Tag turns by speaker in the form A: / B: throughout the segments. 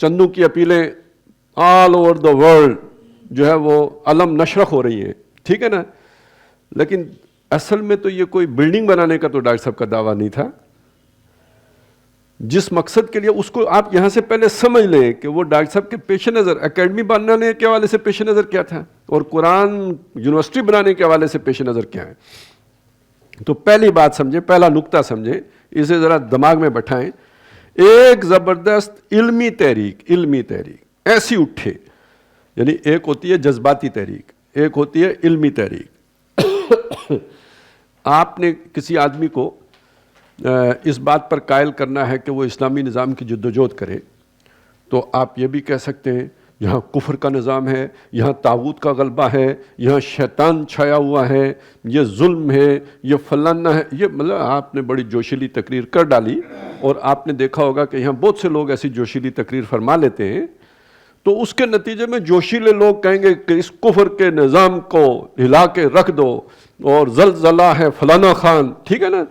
A: چندوں کی اپیلیں all over the world جو ہے وہ علم نشرخ ہو رہی ہیں، ٹھیک ہے نا، لیکن اصل میں تو یہ کوئی بلڈنگ بنانے کا تو ڈاکٹر صاحب کا دعویٰ نہیں تھا. جس مقصد کے لیے اس کو آپ یہاں سے پہلے سمجھ لیں کہ وہ ڈاکٹر صاحب کے پیش نظر اکیڈمی بنانے کے حوالے سے پیش نظر کیا تھا اور قرآن یونیورسٹی بنانے کے حوالے سے پیش نظر کیا ہے. تو پہلی بات سمجھیں، پہلا نقطہ سمجھیں، اسے ذرا دماغ میں بٹھائیں. ایک زبردست علمی تحریک ایسی اٹھے، یعنی ایک ہوتی ہے جذباتی تحریک، ایک ہوتی ہے علمی تحریک. آپ نے کسی آدمی کو اس بات پر قائل کرنا ہے کہ وہ اسلامی نظام کی جدوجہد کرے، تو آپ یہ بھی کہہ سکتے ہیں یہاں کفر کا نظام ہے، یہاں طاغوت کا غلبہ ہے، یہاں شیطان چھایا ہوا ہے، یہ ظلم ہے، یہ فلانا ہے. یہ مطلب آپ نے بڑی جوشیلی تقریر کر ڈالی، اور آپ نے دیکھا ہوگا کہ یہاں بہت سے لوگ ایسی جوشیلی تقریر فرما لیتے ہیں، تو اس کے نتیجے میں جوشیلے لوگ کہیں گے کہ اس کفر کے نظام کو ہلا کے رکھ دو، اور زلزلہ ہے فلانا خان، ٹھیک ہے نا،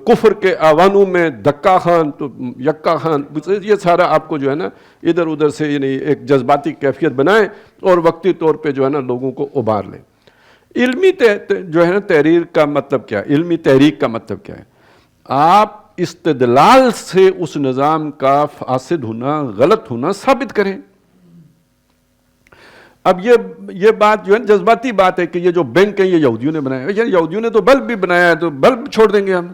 A: کفر کے آوانوں میں دکا خان تو یکا خان. یہ سارا آپ کو جو ہے نا ادھر ادھر سے یعنی ایک جذباتی کیفیت بنائیں اور وقتی طور پہ جو ہے نا لوگوں کو ابھار لیں. علمی جو ہے نا تحریر کا مطلب کیا ہے، علمی تحریک کا مطلب کیا ہے؟ آپ استدلال سے اس نظام کا فاسد ہونا، غلط ہونا ثابت کریں. اب یہ بات جو ہے جذباتی بات ہے کہ یہ جو بینک ہے یہ یہودیوں نے بنایا ہے. یہودیوں نے تو بلب بھی بنایا ہے، تو بلب چھوڑ دیں گے ہم.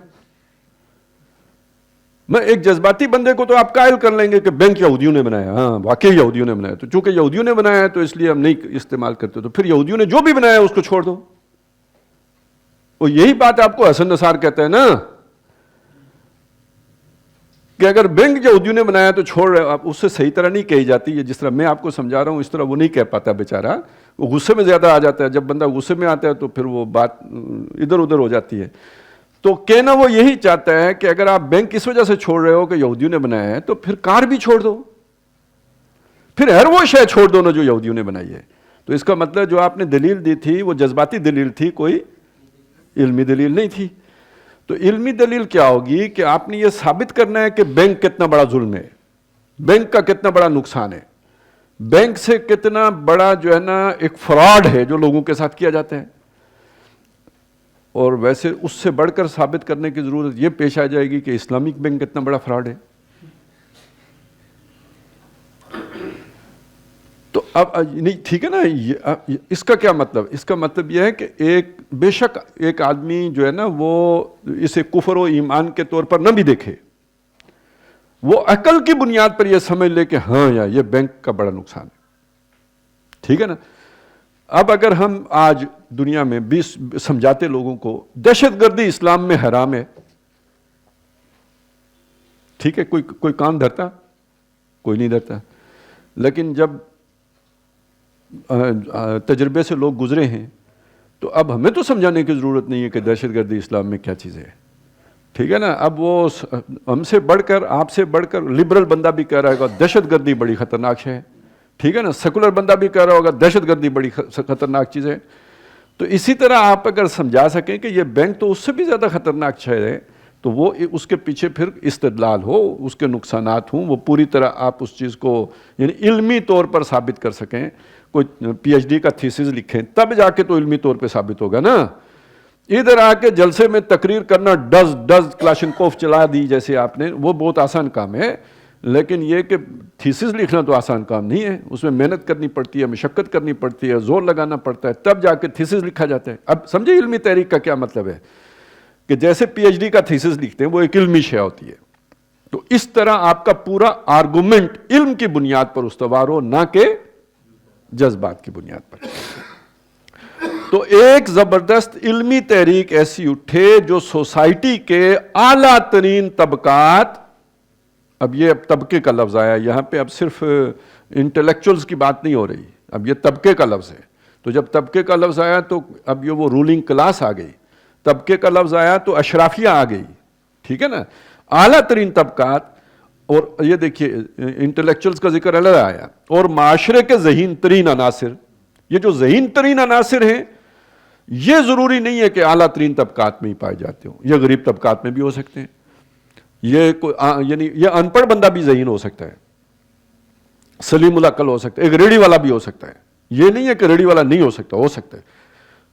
A: میں ایک جذباتی بندے کو تو آپ قائل کر لیں گے کہ بینک یہودیوں نے بنایا، ہاں واقعی یہودیوں نے بنایا، تو چونکہ یہودیوں نے بنایا ہے تو اس لیے ہم نہیں استعمال کرتے. تو پھر یہودیوں نے جو بھی بنایا ہے اس کو چھوڑ دو. اور یہی بات آپ کو حسن نثار کہتا ہے نا کہ اگر بینک یہودیوں نے بنایا تو چھوڑ رہے. آپ اس سے صحیح طرح نہیں کہی جاتی ہے، جس طرح میں آپ کو سمجھا رہا ہوں اس طرح وہ نہیں کہہ پاتا بیچارہ. وہ غصے میں زیادہ آ جاتا ہے. جب بندہ غصے میں آتا ہے تو پھر وہ بات ادھر ادھر ہو جاتی ہے. تو کہنا وہ یہی چاہتا ہے کہ اگر آپ بینک اس وجہ سے چھوڑ رہے ہو کہ یہودیوں نے بنایا ہے تو پھر کار بھی چھوڑ دو، پھر ہر وہ شے چھوڑ دو نا جو یہودیوں نے بنائی ہے. تو اس کا مطلب جو آپ نے دلیل دی تھی وہ جذباتی دلیل تھی، کوئی علمی دلیل نہیں تھی. تو علمی دلیل کیا ہوگی کہ آپ نے یہ ثابت کرنا ہے کہ بینک کتنا بڑا ظلم ہے، بینک کا کتنا بڑا نقصان ہے، بینک سے کتنا بڑا جو ہے نا ایک فراڈ ہے جو لوگوں کے ساتھ کیا جاتا ہے. اور ویسے اس سے بڑھ کر ثابت کرنے کی ضرورت یہ پیش آ جائے گی کہ اسلامک بینک کتنا بڑا فراڈ ہے. تو اب نہیں ٹھیک ہے نا. اس کا کیا مطلب؟ اس کا مطلب یہ ہے کہ بے شک ایک آدمی جو ہے نا وہ اسے کفر و ایمان کے طور پر نہ بھی دیکھے، وہ عقل کی بنیاد پر یہ سمجھ لے کہ ہاں یا یہ بینک کا بڑا نقصان ہے. ٹھیک ہے نا. اب اگر ہم آج دنیا میں بھی سمجھاتے لوگوں کو دہشت گردی اسلام میں حرام ہے، ٹھیک ہے، کوئی کام دھرتا؟ کوئی نہیں دھرتا. لیکن جب تجربے سے لوگ گزرے ہیں تو اب ہمیں تو سمجھانے کی ضرورت نہیں ہے کہ دہشت گردی اسلام میں کیا چیز ہے. ٹھیک ہے نا. اب وہ ہم سے بڑھ کر، آپ سے بڑھ کر لبرل بندہ بھی کہہ رہا ہوگا دہشت گردی بڑی خطرناک ہے. ٹھیک ہے نا. سیکولر بندہ بھی کہہ رہا ہوگا دہشت گردی بڑی خطرناک چیز ہے. تو اسی طرح آپ اگر سمجھا سکیں کہ یہ بینک تو اس سے بھی زیادہ خطرناک چیز ہے، تو وہ اس کے پیچھے پھر استدلال ہو، اس کے نقصانات ہوں، وہ پوری طرح آپ اس چیز کو یعنی علمی طور پر ثابت کر سکیں. کوئی پی ایچ ڈی کا تھیسس لکھیں تب جا کے تو علمی طور پہ ثابت ہوگا نا. ادھر آ کے جلسے میں تقریر کرنا، ڈز کلاشنکوف چلا دی جیسے آپ نے، وہ بہت آسان کام ہے. لیکن یہ کہ تھیسس لکھنا تو آسان کام نہیں ہے، اس میں محنت کرنی پڑتی ہے، مشقت کرنی پڑتی ہے، زور لگانا پڑتا ہے، تب جا کے تھیسس لکھا جاتا ہے. اب سمجھے علمی تحریک کا کیا مطلب ہے؟ کہ جیسے پی ایچ ڈی کا تھیسس لکھتے ہیں وہ ایک علمی شے ہوتی ہے. تو اس طرح آپ کا پورا آرگومنٹ علم کی بنیاد پر استوار ہو، نہ کہ جذبات کی بنیاد پر. تو ایک زبردست علمی تحریک ایسی اٹھے جو سوسائٹی کے اعلیٰ ترین طبقات، اب یہ طبقے کا لفظ آیا یہاں پہ، اب صرف انٹلیکچوئلز کی بات نہیں ہو رہی، اب یہ طبقے کا لفظ ہے. تو جب طبقے کا لفظ آیا تو اب یہ وہ رولنگ کلاس آ گئی. طبقے کا لفظ آیا تو اشرافیہ آ گئی. ٹھیک ہے نا. اعلیٰ ترین طبقات، اور یہ دیکھیے انٹلیکچوئلز کا ذکر الگ آیا، اور معاشرے کے ذہین ترین عناصر. یہ جو ذہین ترین عناصر ہیں یہ ضروری نہیں ہے کہ اعلیٰ ترین طبقات میں ہی پائے جاتے ہوں، یہ غریب طبقات میں بھی ہو سکتے ہیں. یعنی یہ ان پڑھ بندہ بھی ذہین ہو سکتا ہے. سلیم العقل ہو سکتا ہے، ایک ریڑھی والا بھی ہو سکتا ہے. یہ نہیں ہے کہ ریڑھی والا نہیں ہو سکتا ہے.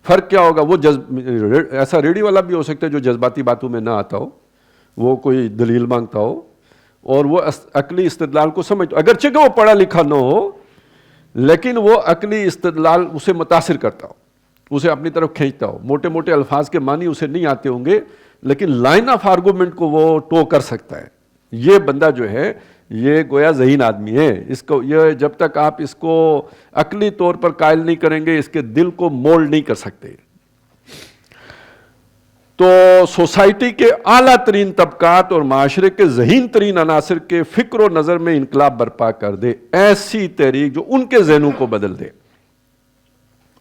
A: فرق کیا ہوگا؟ وہ ایسا ریڑھی والا بھی ہو سکتا ہے جو جذباتی باتوں میں نہ آتا ہو، وہ کوئی دلیل مانگتا ہو اور وہ عقلی استدلال کو سمجھتا، اگرچہ کہ وہ پڑھا لکھا نہ ہو لیکن وہ عقلی استدلال اسے متاثر کرتا ہو، اسے اپنی طرف کھینچتا ہو. موٹے موٹے الفاظ کے معنی اسے نہیں آتے ہوں گے لیکن لائن آف آرگومنٹ کو وہ ٹو کر سکتا ہے. یہ بندہ جو ہے یہ گویا ذہین آدمی ہے. اس کو یہ جب تک آپ اس کو عقلی طور پر قائل نہیں کریں گے اس کے دل کو مولڈ نہیں کر سکتے. تو سوسائٹی کے اعلیٰ ترین طبقات اور معاشرے کے ذہین ترین عناصر کے فکر و نظر میں انقلاب برپا کر دے، ایسی تحریک جو ان کے ذہنوں کو بدل دے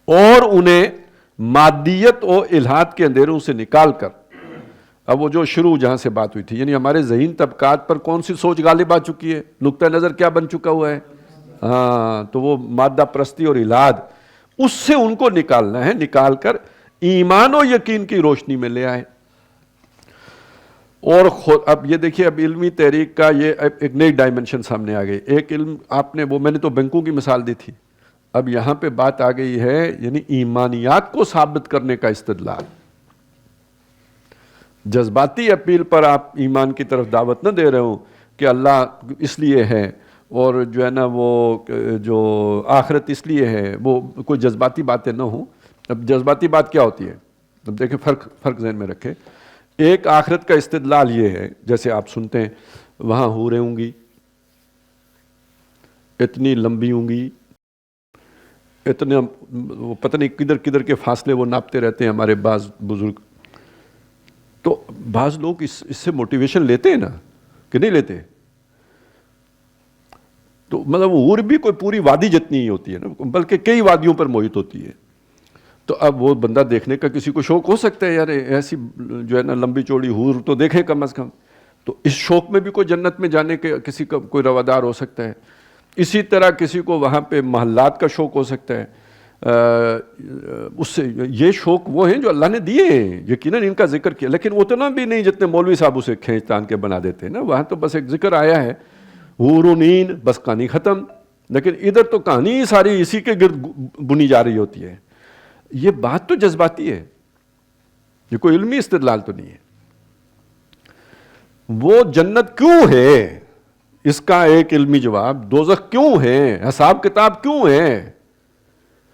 A: اور انہیں مادیت و الحاد کے اندھیروں سے نکال کر، اب وہ جو شروع جہاں سے بات ہوئی تھی، یعنی ہمارے ذہین طبقات پر کون سی سوچ غالب آ چکی ہے، نقطہ نظر کیا بن چکا ہوا ہے؟ تو وہ مادہ پرستی اور الحاد، اس سے ان کو نکالنا ہے، نکال کر ایمان و یقین کی روشنی میں لے آئے. اور اب یہ دیکھیے، اب علمی تحریک کا یہ ایک نئی ڈائمنشن سامنے آ گئی. ایک علم آپ نے وہ میں نے تو بینکوں کی مثال دی تھی، اب یہاں پہ بات آ گئی ہے یعنی ایمانیات کو ثابت کرنے کا استدلال. جذباتی اپیل پر آپ ایمان کی طرف دعوت نہ دے رہے ہوں کہ اللہ اس لیے ہے اور جو ہے نا وہ جو آخرت اس لیے ہے، وہ کوئی جذباتی باتیں نہ ہوں. اب جذباتی بات کیا ہوتی ہے؟ اب دیکھیں فرق ذہن میں رکھیں. ایک آخرت کا استدلال یہ ہے، جیسے آپ سنتے ہیں وہاں حوریں ہوں گی، اتنی لمبی ہوں گی، اتنے پتہ نہیں کدھر کدھر کے فاصلے وہ ناپتے رہتے ہیں ہمارے بعض بزرگ. تو بعض لوگ اس سے موٹیویشن لیتے ہیں نا کہ نہیں لیتے؟ تو مطلب حور بھی کوئی پوری وادی جتنی ہی ہوتی ہے نا، بلکہ کئی وادیوں پر محیط ہوتی ہے. تو اب وہ بندہ دیکھنے کا کسی کو شوق ہو سکتا ہے، یار ایسی جو ہے نا لمبی چوڑی حور تو دیکھے کم از کم. تو اس شوق میں بھی کوئی جنت میں جانے کے کسی کا کوئی روادار ہو سکتا ہے. اسی طرح کسی کو وہاں پہ محلات کا شوق ہو سکتا ہے. اس سے یہ شوق وہ ہیں جو اللہ نے دیے ہیں، یقیناً ان کا ذکر کیا، لیکن اتنا بھی نہیں جتنے مولوی صاحب اسے کھینچ تان کے بنا دیتے ہیں نا. وہاں تو بس ایک ذکر آیا ہے حورونین، بس کہانی ختم. لیکن ادھر تو کہانی ساری اسی کے گرد بنی جا رہی ہوتی ہے. یہ بات تو جذباتی ہے، یہ کوئی علمی استدلال تو نہیں ہے. وہ جنت کیوں ہے اس کا ایک علمی جواب، دوزخ کیوں ہے، حساب کتاب کیوں ہے،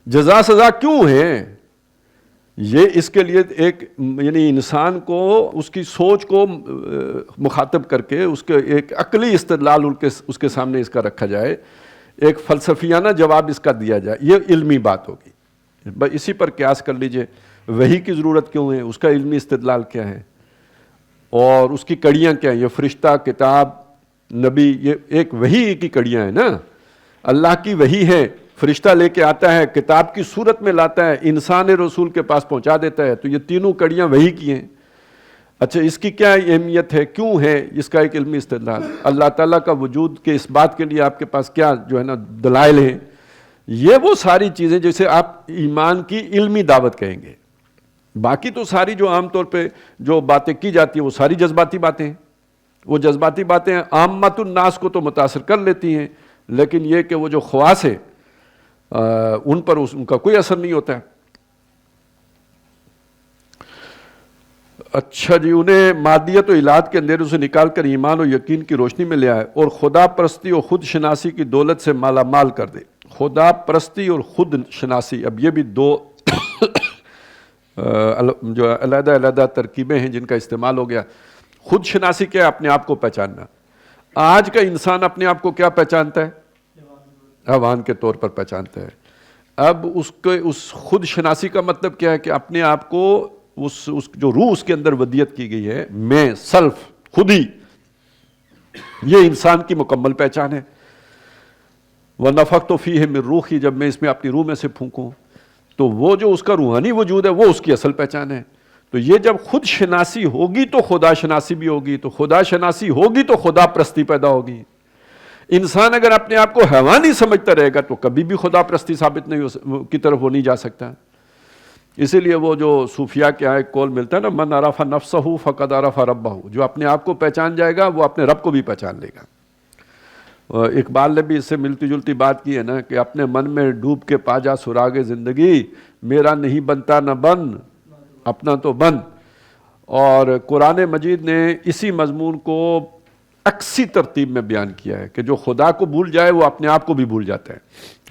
A: جزا سزا کیوں ہے، یہ اس کے لیے ایک یعنی انسان کو اس کی سوچ کو مخاطب کر کے اس کے ایک عقلی استدلال اس کے سامنے اس کا رکھا جائے، ایک فلسفیانہ جواب اس کا دیا جائے. یہ علمی بات ہوگی. اسی پر قیاس کر لیجئے وحی کی ضرورت کیوں ہے، اس کا علمی استدلال کیا ہے اور اس کی کڑیاں کیا ہیں. یہ فرشتہ، کتاب، نبی، یہ ایک وحی کی کڑیاں ہیں نا. اللہ کی وحی ہے، فرشتہ لے کے آتا ہے، کتاب کی صورت میں لاتا ہے، انسان رسول کے پاس پہنچا دیتا ہے. تو یہ تینوں کڑیاں وحی کی ہیں. اچھا اس کی کیا اہمیت ہے، کیوں ہے، اس کا ایک علمی استدلال. اللہ تعالیٰ کا وجود کے اس بات کے لیے آپ کے پاس کیا جو ہے نا دلائل ہیں. یہ وہ ساری چیزیں جیسے آپ ایمان کی علمی دعوت کہیں گے. باقی تو ساری جو عام طور پہ جو باتیں کی جاتی ہیں وہ ساری جذباتی باتیں ہیں. وہ جذباتی باتیں عامت الناس کو تو متاثر کر لیتی ہیں، لیکن یہ کہ وہ جو خواص ہے ان پر ان کا کوئی اثر نہیں ہوتا ہے. اچھا جی، انہیں مادیت و الحاد کے اندھیروں سے نکال کر ایمان و یقین کی روشنی میں لے آئے اور خدا پرستی اور خود شناسی کی دولت سے مالا مال کر دے. خدا پرستی اور خود شناسی، اب یہ بھی دو جو علیحدہ علیحدہ ترکیبیں ہیں جن کا استعمال ہو گیا. خود شناسی کیا ہے؟ اپنے آپ کو پہچاننا. آج کا انسان اپنے آپ کو کیا پہچانتا ہے؟ حیوان کے طور پر پہچانتا ہے. اب اس خود شناسی کا مطلب کیا ہے کہ اپنے آپ کو اس جو روح اس کے اندر ودیت کی گئی ہے، میں، سیلف، خودی، یہ انسان کی مکمل پہچان ہے. وَنَفَخْتُ فِيهِ مِن رُوحِي، جب میں اس میں اپنی روح میں سے پھونکوں تو وہ جو اس کا روحانی وجود ہے وہ اس کی اصل پہچان ہے. تو یہ جب خود شناسی ہوگی تو خدا شناسی بھی ہوگی، تو خدا شناسی ہوگی تو خدا پرستی پیدا ہوگی. انسان اگر اپنے آپ کو حیوانی سمجھتا رہے گا تو کبھی بھی خدا پرستی ثابت نہیں کی طرف وہ نہیں جا سکتا. اسی لیے وہ جو صوفیاء کے یہاں ایک قول ملتا ہے نا، من عرف نفسہ فقد عرف ربہ، جو اپنے آپ کو پہچان جائے گا وہ اپنے رب کو بھی پہچان لے گا. اقبال نے بھی اس سے ملتی جلتی بات کی ہے نا کہ اپنے من میں ڈوب کے پا جا سراغ زندگی، میرا نہیں بنتا نہ بن اپنا تو بن۔ اور قرآن مجید نے اسی مضمون کو عکسی ترتیب میں بیان کیا ہے کہ جو خدا کو بھول جائے وہ اپنے آپ کو بھی بھول جاتا ہے۔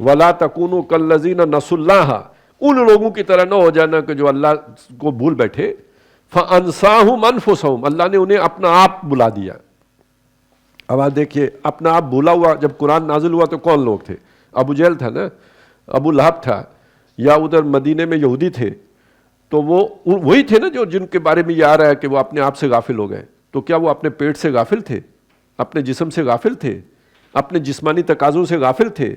A: وَلَا تَكُونُوا كَالَّذِينَ نَسُوا اللَّهَ، ان لوگوں کی طرح نہ ہو جانا کہ جو اللہ کو بھول بیٹھے۔ فَأَنْسَاهُمْ أَنفُسَهُمْ، اللہ نے انہیں اپنا آپ بلا دیا۔ اب آپ دیکھیے اپنا آپ بھولا ہوا، جب قرآن نازل ہوا تو کون لوگ تھے؟ ابو جہل تھا نا، ابو لہب تھا، یا ادھر مدینے میں یہودی تھے، تو وہ وہی تھے نا جو جن کے بارے میں یہ آ رہا ہے کہ وہ اپنے آپ سے غافل ہو گئے۔ تو کیا وہ اپنے پیٹ سے غافل تھے؟ اپنے جسم سے غافل تھے؟ اپنے جسمانی تقاضوں سے غافل تھے؟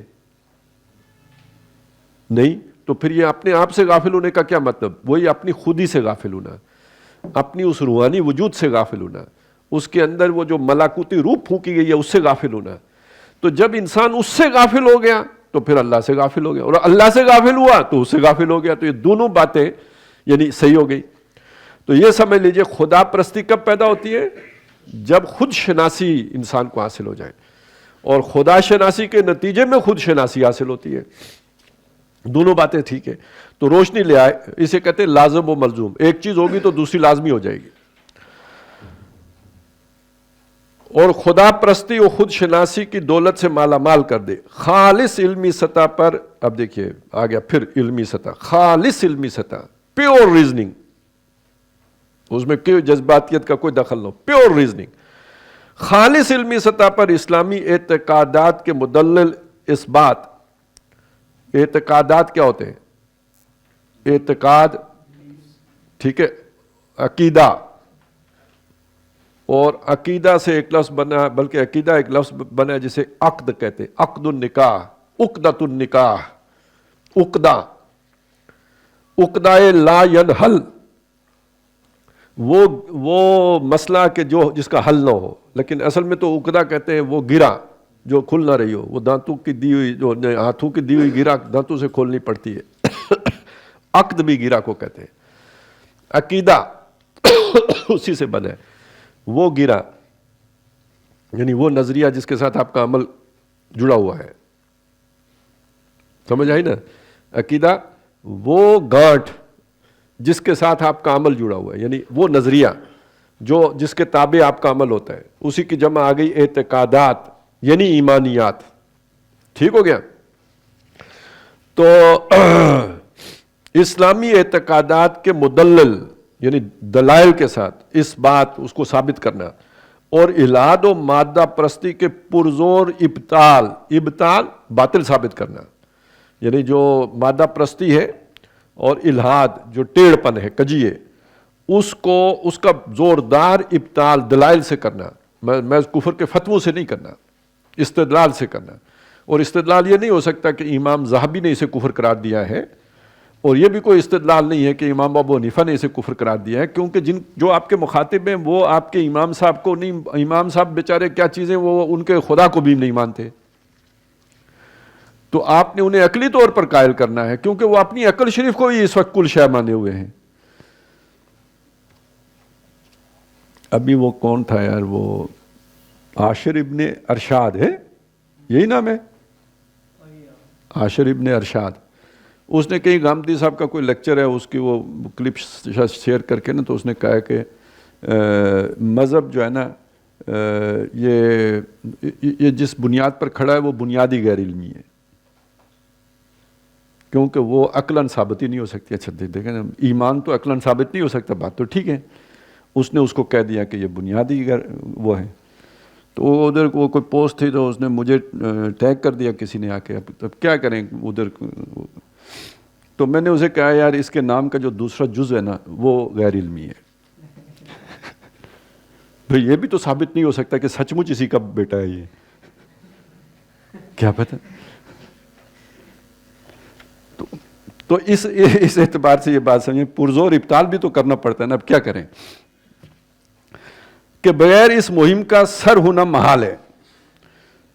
A: نہیں۔ تو پھر یہ اپنے آپ سے غافل ہونے کا کیا مطلب؟ وہی اپنی خودی سے غافل ہونا، اپنی اس روحانی وجود سے غافل ہونا، اس کے اندر وہ جو ملاکوتی روح پھونکی گئی ہے اس سے غافل ہونا۔ تو جب انسان اس سے غافل ہو گیا تو پھر اللہ سے غافل ہو گیا، اور اللہ سے غافل ہوا تو اس سے غافل ہو گیا۔ تو یہ دونوں باتیں یعنی صحیح ہو گئی۔ تو یہ سمجھ لیجئے خدا پرستی کب پیدا ہوتی ہے؟ جب خود شناسی انسان کو حاصل ہو جائے، اور خدا شناسی کے نتیجے میں خود شناسی حاصل ہوتی ہے۔ دونوں باتیں ٹھیک ہے۔ تو روشنی لے آئے، اسے کہتے ہیں لازم و ملزوم، ایک چیز ہوگی تو دوسری لازمی ہو جائے گی۔ اور خدا پرستی و خود شناسی کی دولت سے مالا مال کر دے، خالص علمی سطح پر۔ اب دیکھیے آ گیا پھر علمی سطح، خالص علمی سطح، پیور ریزننگ، اس میں کوئی جذباتیت کا کوئی دخل نہ ہو، پیور ریزننگ۔ خالص علمی سطح پر اسلامی اعتقادات کے مدلل اثبات۔ اعتقادات کیا ہوتے ہیں؟ اعتقاد، ٹھیک ہے، عقیدہ، اور عقیدہ سے ایک لفظ بنا، بلکہ عقیدہ ایک لفظ بنا ہے جسے عقد کہتے ہیں، عقد النکاح، عقدۃ النکاح، عقدہ، عقدہ لا ینحل، وہ مسئلہ کہ جو جس کا حل نہ ہو، لیکن اصل میں تو عقدہ کہتے ہیں وہ گرہ جو کھل نہ رہی ہو، وہ دانتوں کی دی ہوئی، جو ہاتھوں کی دی ہوئی گرہ دانتوں سے کھولنی پڑتی ہے۔ عقد بھی گرہ کو کہتے ہیں۔ عقیدہ اسی سے بنا ہے، وہ گرہ یعنی وہ نظریہ جس کے ساتھ آپ کا عمل جڑا ہوا ہے، سمجھ آئی نا؟ عقیدہ وہ گانٹھ جس کے ساتھ آپ کا عمل جڑا ہوا ہے، یعنی وہ نظریہ جو جس کے تابع آپ کا عمل ہوتا ہے، اسی کی جمع آ گئی اعتقادات یعنی ایمانیات۔ ٹھیک ہو گیا؟ تو اسلامی اعتقادات کے مدلل یعنی دلائل کے ساتھ اس بات اس کو ثابت کرنا، اور الحاد و مادہ پرستی کے پرزور ابطال، ابطال باطل ثابت کرنا، یعنی جو مادہ پرستی ہے اور الحاد جو ٹیڑھ پن ہے، کجی ہے، اس کو اس کا زوردار ابطال دلائل سے کرنا۔ میں کفر کے فتووں سے نہیں کرنا، استدلال سے کرنا۔ اور استدلال یہ نہیں ہو سکتا کہ امام ذہبی نے اسے کفر قرار دیا ہے، اور یہ بھی کوئی استدلال نہیں ہے کہ امام ابو حنیفہ نے اسے کفر قرار دیا ہے، کیونکہ جو آپ کے مخاطب ہیں وہ آپ کے امام صاحب کو نہیں، امام صاحب بیچارے کیا چیزیں، وہ ان کے خدا کو بھی نہیں مانتے، تو آپ نے انہیں عقلی طور پر قائل کرنا ہے، کیونکہ وہ اپنی عقل شریف کو ہی اس وقت کل شے مانے ہوئے ہیں۔ ابھی وہ کون تھا یار، وہ عاشر ابن ارشاد ہے، یہی نام ہے، عاشر ابن ارشاد۔ اس نے کہیں گامدی صاحب کا کوئی لیکچر ہے، اس کی وہ کلپ شیئر کر کے نا، تو اس نے کہا کہ مذہب جو ہے نا یہ جس بنیاد پر کھڑا ہے وہ بنیادی غیر علمی ہے، کیونکہ وہ عقلاً ثابت ہی نہیں ہو سکتی۔ اچھا دیکھیں نا، ایمان تو عقلاً ثابت نہیں ہو سکتا، بات تو ٹھیک ہے، اس نے اس کو کہہ دیا کہ یہ بنیادی وہ ہے۔ تو ادھر وہ کوئی پوسٹ تھی تو اس نے مجھے ٹیگ کر دیا کسی نے آ کے، اب کیا کریں ادھر، تو میں نے اسے کہا یار اس کے نام کا جو دوسرا جز ہے نا وہ غیر علمی ہے۔ بھئی یہ بھی تو ثابت نہیں ہو سکتا کہ سچ مچ اسی کا بیٹا ہے، یہ کیا پتہ۔ تو اس اعتبار سے یہ بات سمجھیں، پرزور ابطال بھی تو کرنا پڑتا ہے نا، اب کیا کریں کہ بغیر اس مہم کا سر ہونا محال ہے۔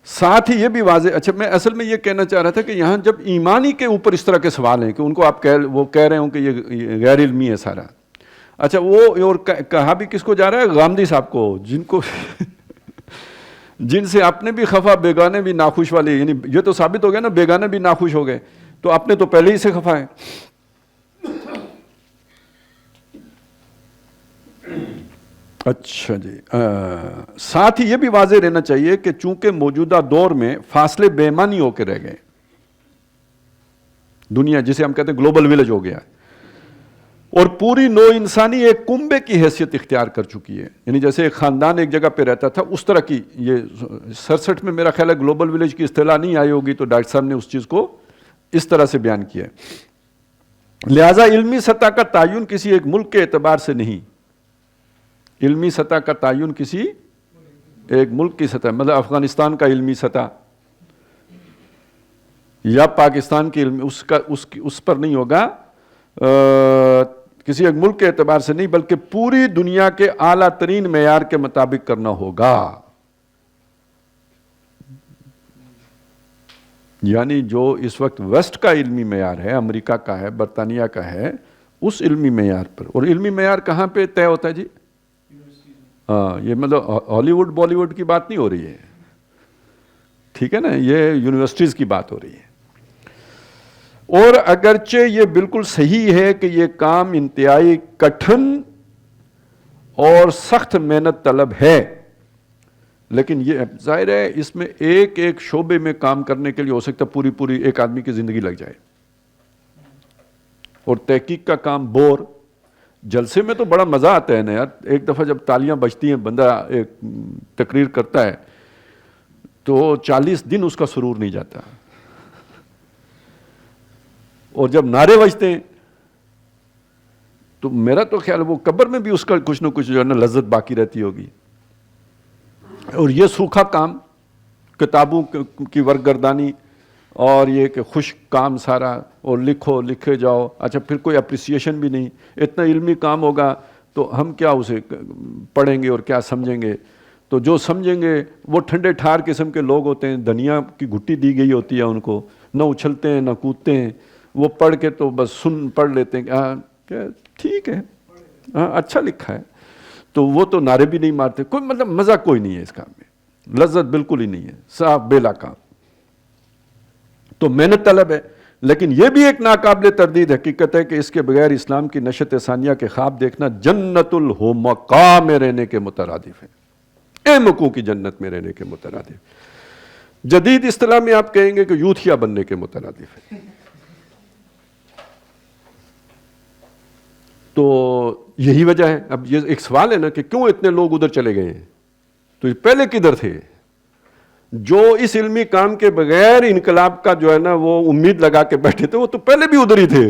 A: ساتھ ہی یہ بھی واضح، اچھا میں اصل میں یہ کہنا چاہ رہا تھا کہ یہاں جب ایمانی کے اوپر اس طرح کے سوال ہیں کہ ان کو آپ وہ کہہ رہے ہوں کہ یہ غیر علمی ہے سارا، اچھا وہ اور کہا بھی کس کو جا رہا ہے؟ غامدی صاحب کو، جن کو جن سے اپنے بھی خفا بیگانے بھی ناخوش والے، یعنی یہ تو ثابت ہو گیا نا بیگانے بھی ناخوش ہو گئے، تو اپنے تو پہلے ہی سے خفا ہے۔ اچھا جی، ساتھ ہی یہ بھی واضح رہنا چاہیے کہ چونکہ موجودہ دور میں فاصلے بے معنی ہو کے رہ گئے، دنیا جسے ہم کہتے ہیں گلوبل ویلیج ہو گیا ہے، اور پوری نو انسانی ایک کنبے کی حیثیت اختیار کر چکی ہے، یعنی جیسے ایک خاندان ایک جگہ پہ رہتا تھا اس طرح کی، یہ 67 میں میرا خیال ہے گلوبل ویلیج کی اصطلاح نہیں آئی ہوگی، تو ڈاکٹر صاحب نے اس چیز کو اس طرح سے بیان کیا ہے۔ لہذا علمی سطح کا تعین کسی ایک ملک کے اعتبار سے نہیں، علمی سطح کا تعین کسی ایک ملک کی سطح، مطلب افغانستان کا علمی سطح یا پاکستان کی علمی اس پر نہیں ہوگا، کسی ایک ملک کے اعتبار سے نہیں، بلکہ پوری دنیا کے اعلیٰ ترین معیار کے مطابق کرنا ہوگا۔ یعنی جو اس وقت ویسٹ کا علمی معیار ہے، امریکہ کا ہے، برطانیہ کا ہے، اس علمی معیار پر، اور علمی معیار کہاں پہ طے ہوتا ہے جی؟ ہاں، یہ مطلب ہالی ووڈ بالی ووڈ کی بات نہیں ہو رہی ہے، ٹھیک ہے نا، یہ یونیورسٹیز کی بات ہو رہی ہے۔ اور اگرچہ یہ بالکل صحیح ہے کہ یہ کام انتہائی کٹھن اور سخت محنت طلب ہے، لیکن یہ ظاہر ہے اس میں ایک ایک شعبے میں کام کرنے کے لیے ہو سکتا ہے پوری ایک آدمی کی زندگی لگ جائے، اور تحقیق کا کام بور، جلسے میں تو بڑا مزہ آتا ہے نا یار، ایک دفعہ جب تالیاں بجتی ہیں بندہ ایک تقریر کرتا ہے تو 40 دن اس کا سرور نہیں جاتا، اور جب نعرے بجتے ہیں تو میرا تو خیال وہ قبر میں بھی اس کا کچھ نہ کچھ جو ہے نا لذت باقی رہتی ہوگی۔ اور یہ سوکھا کام، کتابوں کی ورق گردانی اور یہ کہ خشک کام سارا، اور لکھے جاؤ، اچھا پھر کوئی اپریسیشن بھی نہیں، اتنا علمی کام ہوگا تو ہم کیا اسے پڑھیں گے اور کیا سمجھیں گے؟ تو جو سمجھیں گے وہ ٹھنڈے ٹھار قسم کے لوگ ہوتے ہیں، دنیا کی گھٹی دی گئی ہوتی ہے ان کو، نہ اچھلتے ہیں نہ کودتے ہیں، وہ پڑھ کے تو بس پڑھ لیتے ہیں کہ ٹھیک ہے، اچھا لکھا ہے، تو وہ تو نعرے بھی نہیں مارتے، کوئی مطلب مزہ کوئی نہیں ہے اس کام میں، لذت بالکل ہی نہیں ہے، صاف بیلا کام، تو محنت طلب ہے۔ لیکن یہ بھی ایک ناقابل تردید حقیقت ہے کہ اس کے بغیر اسلام کی نشت ثانیہ کے خواب دیکھنا جنت الحمقاء میں رہنے کے مترادف ہے، احمقوں کی جنت میں رہنے کے مترادف، جدید اصطلاح میں آپ کہیں گے کہ یوتھیا بننے کے مترادف ہے۔ تو یہی وجہ ہے۔ اب یہ ایک سوال ہے نا کہ کیوں اتنے لوگ ادھر چلے گئے ہیں، تو پہلے کدھر تھے؟ جو اس علمی کام کے بغیر انقلاب کا جو ہے نا وہ امید لگا کے بیٹھے تھے، وہ تو پہلے بھی ادھر ہی تھے،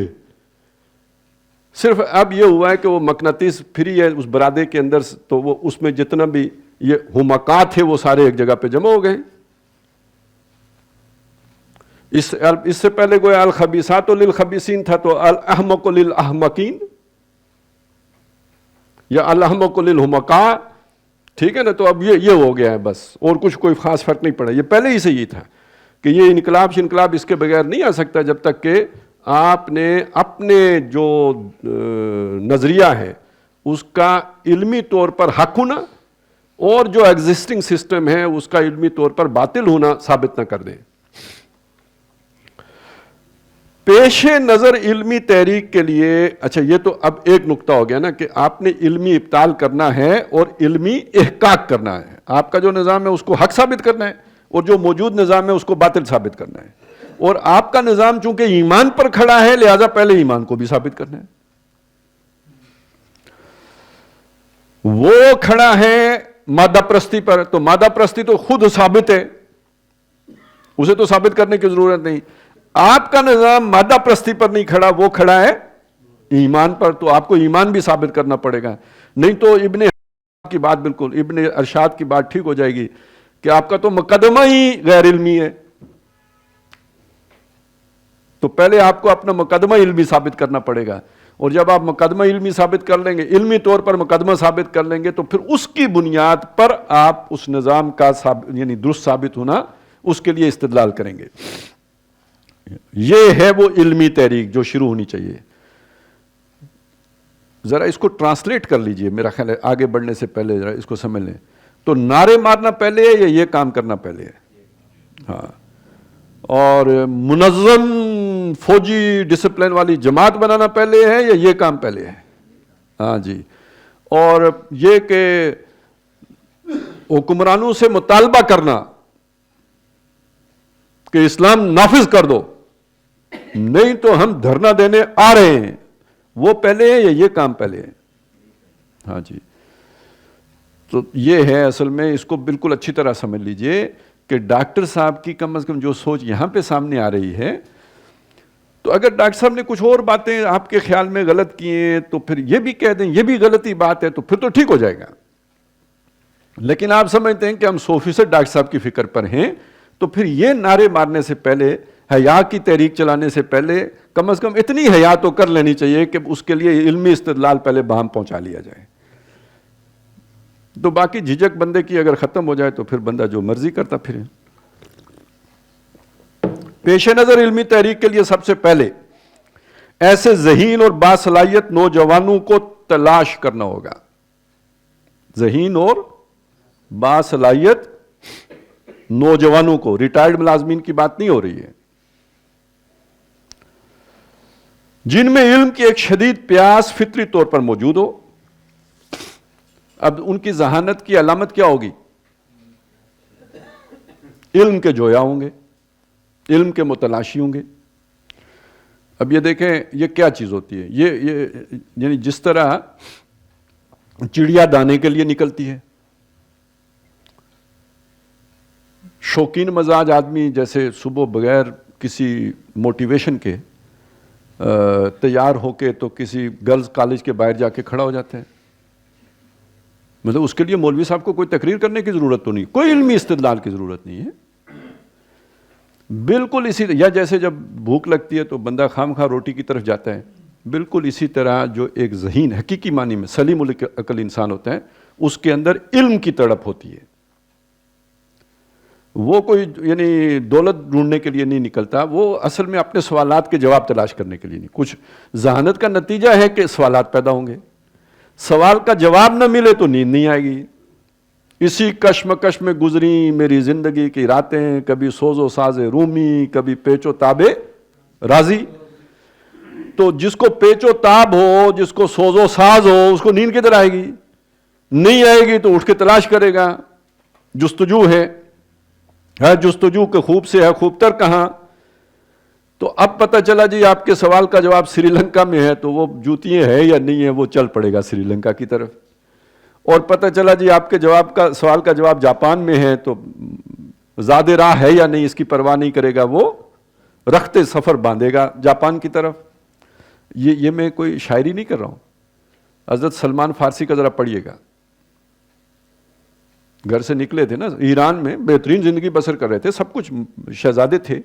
A: صرف اب یہ ہوا ہے کہ وہ مقناطیس پھری ہے اس برادے کے اندر، تو وہ اس میں جتنا بھی یہ حمقات تھے وہ سارے ایک جگہ پہ جمع ہو گئے۔ اس سے پہلے کوئی الخبیثات للخبیثین تھا، تو الاحمق للاحمقین یا الاحمق للحمقاء، ٹھیک ہے نا، تو اب یہ ہو گیا ہے بس، اور کچھ کوئی خاص فرق نہیں پڑا۔ یہ پہلے ہی سے یہ تھا کہ یہ انقلاب اس کے بغیر نہیں آ سکتا جب تک کہ آپ نے اپنے جو نظریہ ہے اس کا علمی طور پر حق ہونا، اور جو ایگزسٹنگ سسٹم ہے اس کا علمی طور پر باطل ہونا ثابت نہ کر دیں۔ پیش نظر علمی تحریک کے لیے، اچھا یہ تو اب ایک نقطہ ہو گیا نا کہ آپ نے علمی ابطال کرنا ہے اور علمی احقاق کرنا ہے، آپ کا جو نظام ہے اس کو حق ثابت کرنا ہے، اور جو موجود نظام ہے اس کو باطل ثابت کرنا ہے، اور آپ کا نظام چونکہ ایمان پر کھڑا ہے لہذا پہلے ایمان کو بھی ثابت کرنا ہے۔ وہ کھڑا ہے مادہ پرستی پر، تو مادہ پرستی تو خود ثابت ہے، اسے تو ثابت کرنے کی ضرورت نہیں۔ آپ کا نظام مادہ پرستی پر نہیں کھڑا، وہ کھڑا ہے ایمان پر، تو آپ کو ایمان بھی ثابت کرنا پڑے گا، نہیں تو ابن کی بات بالکل، ابن ارشاد کی بات ٹھیک ہو جائے گی کہ آپ کا تو مقدمہ ہی غیر علمی ہے، تو پہلے آپ کو اپنا مقدمہ علمی ثابت کرنا پڑے گا، اور جب آپ مقدمہ علمی ثابت کر لیں گے، علمی طور پر مقدمہ ثابت کر لیں گے، تو پھر اس کی بنیاد پر آپ اس نظام کا یعنی درست ثابت ہونا اس کے لیے استدلال کریں گے۔ یہ ہے وہ علمی تحریک جو شروع ہونی چاہیے۔ ذرا اس کو ٹرانسلیٹ کر لیجئے، میرا خیال ہے آگے بڑھنے سے پہلے ذرا اس کو سمجھ لیں۔ تو نعرے مارنا پہلے ہے یا یہ کام کرنا پہلے ہے؟ ہاں، اور منظم فوجی ڈسپلن والی جماعت بنانا پہلے ہے یا یہ کام پہلے ہے؟ ہاں جی، اور یہ کہ حکمرانوں سے مطالبہ کرنا کہ اسلام نافذ کر دو، نہیں تو ہم دھرنا دینے آ رہے ہیں، وہ پہلے ہے یا یہ کام پہلے ہے؟ ہاں جی، تو یہ ہے اصل میں، اس کو بالکل اچھی طرح سمجھ لیجئے کہ ڈاکٹر صاحب کی کم از کم جو سوچ یہاں پہ سامنے آ رہی ہے، تو اگر ڈاکٹر صاحب نے کچھ اور باتیں آپ کے خیال میں غلط کی ہیں تو پھر یہ بھی کہہ دیں یہ بھی غلطی بات ہے، تو پھر تو ٹھیک ہو جائے گا. لیکن آپ سمجھتے ہیں کہ ہم 100% ڈاکٹر صاحب کی فکر پر ہیں، تو پھر یہ نعرے مارنے سے پہلے، حیا کی تحریک چلانے سے پہلے کم از کم اتنی حیا تو کر لینی چاہیے کہ اس کے لیے علمی استدلال پہلے بہم پہنچا لیا جائے. تو باقی جھجک بندے کی اگر ختم ہو جائے تو پھر بندہ جو مرضی کرتا پھرے. پیش نظر علمی تحریک کے لیے سب سے پہلے ایسے ذہین اور باصلاحیت نوجوانوں کو تلاش کرنا ہوگا. ذہین اور باصلاحیت نوجوانوں کو، ریٹائرڈ ملازمین کی بات نہیں ہو رہی ہے، جن میں علم کی ایک شدید پیاس فطری طور پر موجود ہو. اب ان کی ذہانت کی علامت کیا ہوگی؟ علم کے جویا ہوں گے، علم کے متلاشی ہوں گے. اب یہ دیکھیں یہ کیا چیز ہوتی ہے، یہ یعنی جس طرح چڑیا دانے کے لیے نکلتی ہے، شوقین مزاج آدمی جیسے صبح بغیر کسی موٹیویشن کے تیار ہو کے تو کسی گرلز کالج کے باہر جا کے کھڑا ہو جاتا ہے. مطلب اس کے لیے مولوی صاحب کو کوئی تقریر کرنے کی ضرورت تو نہیں، کوئی علمی استدلال کی ضرورت نہیں ہے. بالکل اسی یا جیسے جب بھوک لگتی ہے تو بندہ خام خواہ روٹی کی طرف جاتا ہے، بالکل اسی طرح جو ایک ذہین حقیقی معنی میں سلیم العقل انسان ہوتا ہے، اس کے اندر علم کی تڑپ ہوتی ہے. وہ کوئی یعنی دولت ڈھونڈنے کے لیے نہیں نکلتا، وہ اصل میں اپنے سوالات کے جواب تلاش کرنے کے لیے نہیں. کچھ ذہانت کا نتیجہ ہے کہ سوالات پیدا ہوں گے، سوال کا جواب نہ ملے تو نیند نہیں آئے گی. اسی کشمکش میں گزری میری زندگی کی راتیں، کبھی سوز و ساز رومی، کبھی پیچ و تاب راضی. تو جس کو پیچ و تاب ہو، جس کو سوز و ساز ہو، اس کو نیند کدھر آئے گی؟ نہیں آئے گی تو اٹھ کے تلاش کرے گا. جستجو ہے جستجو کہ خوب سے ہے خوب تر کہاں. تو اب پتہ چلا جی آپ کے سوال کا جواب سری لنکا میں ہے، تو وہ جوتیاں ہے یا نہیں ہے وہ چل پڑے گا سری لنکا کی طرف. اور پتہ چلا جی آپ کے سوال کا جواب جاپان میں ہے، تو زیادہ راہ ہے یا نہیں اس کی پرواہ نہیں کرے گا، وہ رخت سفر باندھے گا جاپان کی طرف. یہ میں کوئی شاعری نہیں کر رہا ہوں. حضرت سلمان فارسی کا ذرا پڑھیے گا. گھر سے نکلے تھے نا، ایران میں بہترین زندگی بسر کر رہے تھے، سب کچھ شہزادے تھے،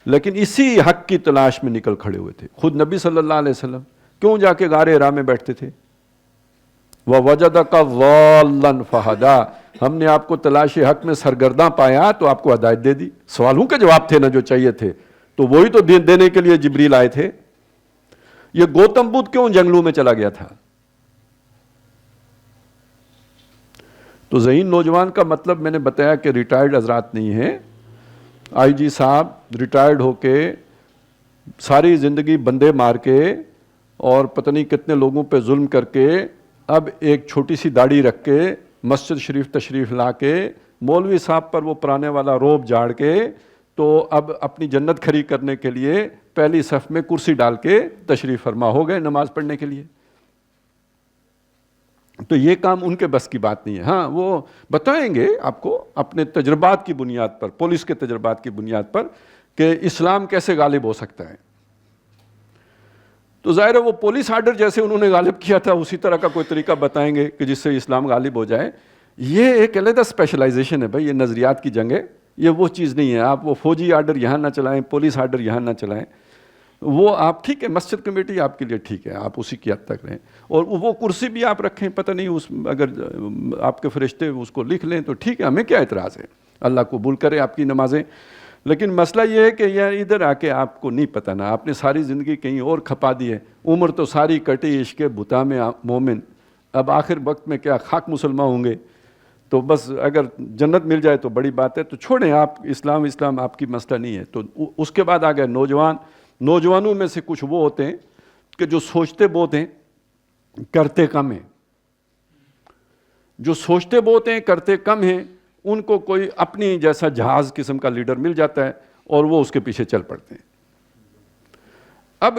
A: لیکن اسی حق کی تلاش میں نکل کھڑے ہوئے تھے. خود نبی صلی اللہ علیہ وسلم کیوں جا کے غار حرا میں بیٹھتے تھے؟ وَوَجَدَكَ ضَالًّا فَهَدَىٰ، ہم نے آپ کو تلاش حق میں سرگرداں پایا تو آپ کو ہدایت دے دی. سوالوں کے جواب تھے نا جو چاہیے تھے، تو وہی تو دینے کے لیے جبریل آئے تھے. یہ گوتم بدھ کیوں جنگلوں میں چلا گیا تھا؟ تو ذہین نوجوان کا مطلب میں نے بتایا کہ ریٹائرڈ حضرات نہیں ہیں. آئی جی صاحب ریٹائرڈ ہو کے ساری زندگی بندے مار کے اور پتہ نہیں کتنے لوگوں پہ ظلم کر کے اب ایک چھوٹی سی داڑھی رکھ کے مسجد شریف تشریف لا کے مولوی صاحب پر وہ پرانے والا روب جھاڑ کے تو اب اپنی جنت کھری کرنے کے لیے پہلی صف میں کرسی ڈال کے تشریف فرما ہو گئے نماز پڑھنے کے لیے. تو یہ کام ان کے بس کی بات نہیں ہے. ہاں وہ بتائیں گے آپ کو اپنے تجربات کی بنیاد پر، پولیس کے تجربات کی بنیاد پر، کہ اسلام کیسے غالب ہو سکتا ہے. تو ظاہر ہے وہ پولیس آرڈر جیسے انہوں نے غالب کیا تھا اسی طرح کا کوئی طریقہ بتائیں گے کہ جس سے اسلام غالب ہو جائے. یہ ایک علیحدہ اسپیشلائزیشن ہے بھائی، یہ نظریات کی جنگ ہے، یہ وہ چیز نہیں ہے. آپ وہ فوجی آرڈر یہاں نہ چلائیں، پولیس آرڈر یہاں نہ چلائیں. وہ آپ ٹھیک ہے، مسجد کمیٹی آپ کے لیے ٹھیک ہے، آپ اسی کی حد تک رہیں، اور وہ کرسی بھی آپ رکھیں، پتہ نہیں اس اگر آپ کے فرشتے اس کو لکھ لیں تو ٹھیک ہے، ہمیں کیا اعتراض ہے، اللہ قبول کرے آپ کی نمازیں. لیکن مسئلہ یہ ہے کہ یار ادھر آ کے آپ کو نہیں پتہ نا، آپ نے ساری زندگی کہیں اور کھپا دی ہے، عمر تو ساری کٹی عشق بتا میں مومن، اب آخر وقت میں کیا خاک مسلمان ہوں گے. تو بس اگر جنت مل جائے تو بڑی بات ہے، تو چھوڑیں آپ، اسلام آپ کی مسئلہ نہیں ہے۔ تو اس کے بعد آ گئے نوجوانوں میں سے کچھ وہ ہوتے ہیں کہ جو سوچتے بہت ہیں کرتے کم ہیں، جو سوچتے بہت ہیں کرتے کم ہیں، ان کو کوئی اپنی جیسا جہاز قسم کا لیڈر مل جاتا ہے اور وہ اس کے پیچھے چل پڑتے ہیں۔ اب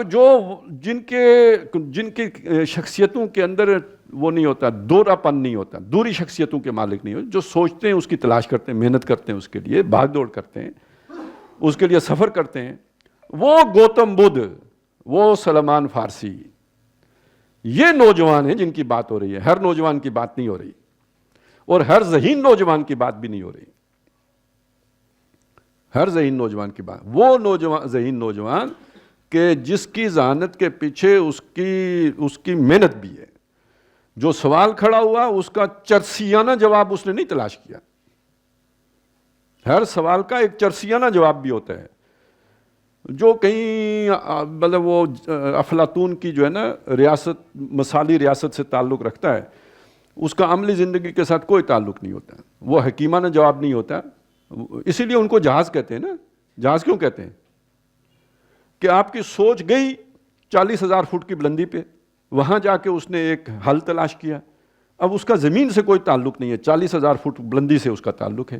A: جن کی شخصیتوں کے اندر وہ نہیں ہوتا، دورا پن نہیں ہوتا، دوری شخصیتوں کے مالک نہیں ہوتے، جو سوچتے ہیں اس کی تلاش کرتے ہیں، محنت کرتے ہیں، اس کے لیے بھاگ دوڑ کرتے ہیں، اس کے لیے سفر کرتے ہیں، وہ گوتم بدھ، وہ سلمان فارسی، یہ نوجوان ہیں جن کی بات ہو رہی ہے۔ ہر نوجوان کی بات نہیں ہو رہی، اور ہر ذہین نوجوان کی بات بھی نہیں ہو رہی۔ ہر ذہین نوجوان کی بات، وہ ذہین نوجوان کہ جس کی ذہانت کے پیچھے اس کی محنت بھی ہے، جو سوال کھڑا ہوا اس کا چرسیانہ جواب اس نے نہیں تلاش کیا۔ ہر سوال کا ایک چرسیانہ جواب بھی ہوتا ہے، جو کہیں مطلب وہ افلاطون کی جو ہے نا ریاست، مثالی ریاست سے تعلق رکھتا ہے، اس کا عملی زندگی کے ساتھ کوئی تعلق نہیں ہوتا، وہ حکیمانہ جواب نہیں ہوتا۔ اسی لیے ان کو جہاز کہتے ہیں نا۔ جہاز کیوں کہتے ہیں؟ کہ آپ کی سوچ گئی 40,000 فٹ کی بلندی پہ، وہاں جا کے اس نے ایک حل تلاش کیا، اب اس کا زمین سے کوئی تعلق نہیں ہے، 40,000 فٹ بلندی سے اس کا تعلق ہے،